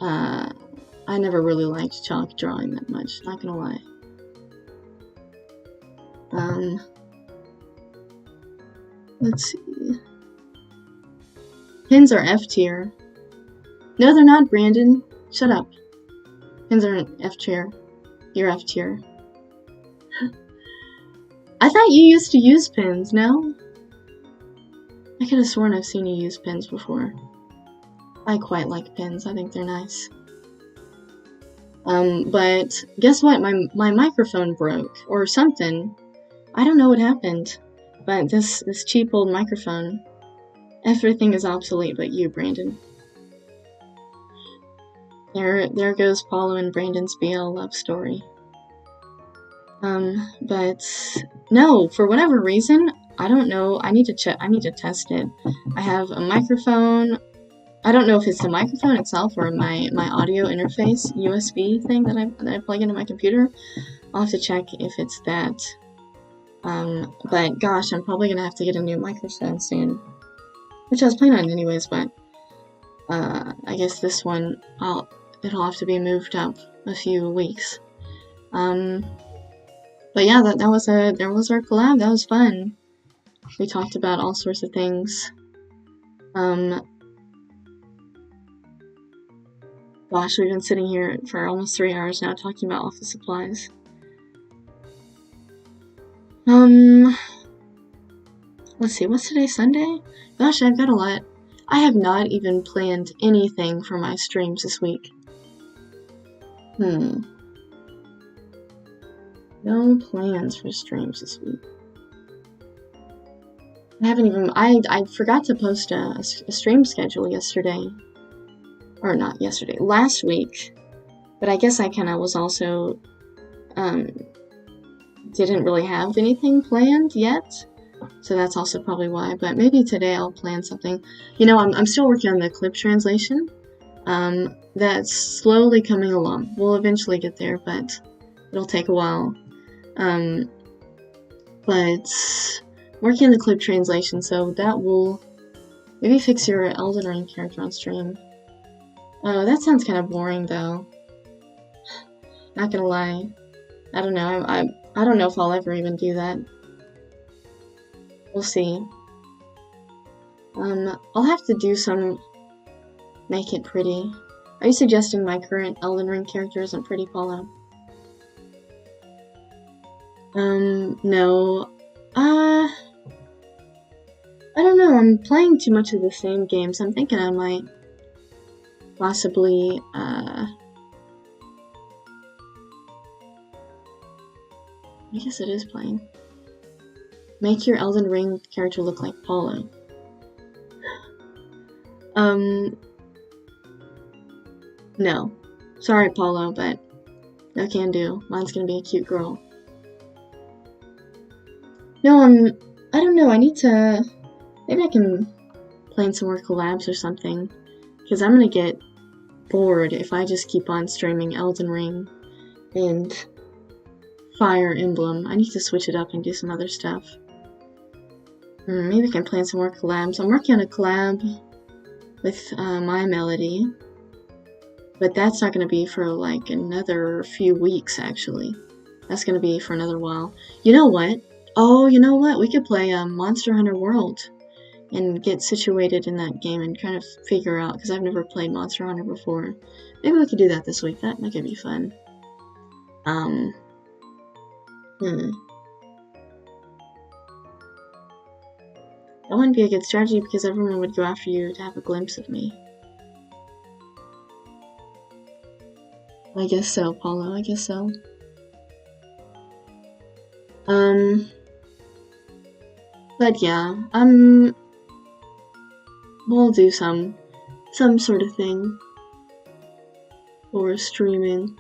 I never really liked chalk drawing that much, not gonna lie. Let's see. Pins are F tier. No, they're not, Brandon. Shut up. Pins are an F tier. You're F tier. I thought you used to use pins, no? I could have sworn I've seen you use pins before. I quite like pins. I think they're nice. But guess what? My microphone broke or something. I don't know what happened. But this cheap old microphone, everything is obsolete but you, Brandon. There goes Paulo and Brandon's BL love story. But no, for whatever reason, I don't know. I need to test it. I have a microphone. I don't know if it's the microphone itself or my audio interface USB thing that I plug into my computer. I'll have to check if it's that. But gosh, I'm probably gonna have to get a new microphone soon. Which I was planning on anyways, but I guess this one it'll have to be moved up a few weeks. But yeah, that was our collab. That was fun. We talked about all sorts of things. Gosh, we've been sitting here for almost 3 hours now talking about office supplies. Let's see, what's today, Sunday? Gosh, I've got a lot. I have not even planned anything for my streams this week. No plans for streams this week. I haven't even, I forgot to post a stream schedule yesterday. Or not yesterday, last week. But I guess I kinda was also, didn't really have anything planned yet. So that's also probably why, but maybe today I'll plan something. You know, I'm still working on the clip translation. That's slowly coming along. We'll eventually get there, but it'll take a while. But working on the clip translation, so that will maybe fix your Elden Ring character on stream. Oh, that sounds kind of boring though. Not gonna lie. I don't know. I don't know if I'll ever even do that. We'll see. I'll have to do some make it pretty. Are you suggesting my current Elden Ring character isn't pretty, Paulo? No. I don't know. I'm playing too much of the same games. I'm thinking I might possibly, I guess it is playing. Make your Elden Ring character look like Paulo. No. Sorry, Paulo, but no can do. Mine's gonna be a cute girl. No, I don't know. I need to, maybe I can plan some more collabs or something. Because I'm gonna get bored if I just keep on streaming Elden Ring and Fire Emblem. I need to switch it up and do some other stuff. Maybe I can plan some more collabs. I'm working on a collab with My Melody, but that's not going to be for like another few weeks, actually. That's going to be for another while. You know what? Oh, you know what? We could play Monster Hunter World and get situated in that game and kind of figure out, because I've never played Monster Hunter before. Maybe we could do that this week. That could be fun. That wouldn't be a good strategy because everyone would go after you to have a glimpse of me. I guess so, Paulo. I guess so. But yeah, we'll do some sort of thing for streaming.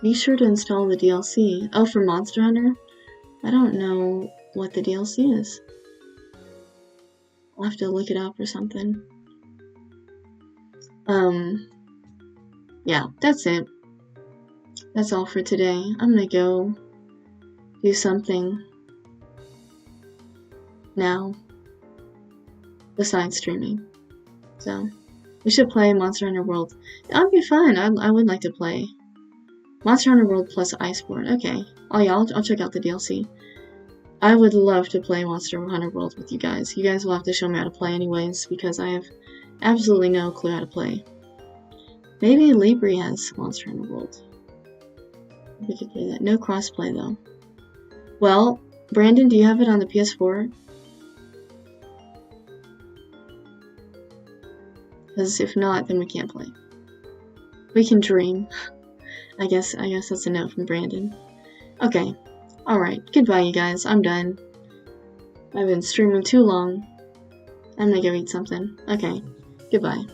Be sure to install the DLC. Oh, for Monster Hunter? I don't know what the DLC is. I'll have to look it up or something. Yeah, that's it. That's all for today. I'm gonna go do something now besides streaming. So, we should play Monster Hunter World. That would be fun. I would like to play Monster Hunter World plus Iceborne. Okay. Oh yeah, I'll check out the DLC. I would love to play Monster Hunter World with you guys. You guys will have to show me how to play anyways, because I have absolutely no clue how to play. Maybe Libri has Monster Hunter World. We could play that. No crossplay though. Well, Brandon, do you have it on the PS4? Because if not, then we can't play. We can dream. I guess that's a note from Brandon. Okay. Alright. Goodbye, you guys. I'm done. I've been streaming too long. I'm gonna go eat something. Okay. Goodbye.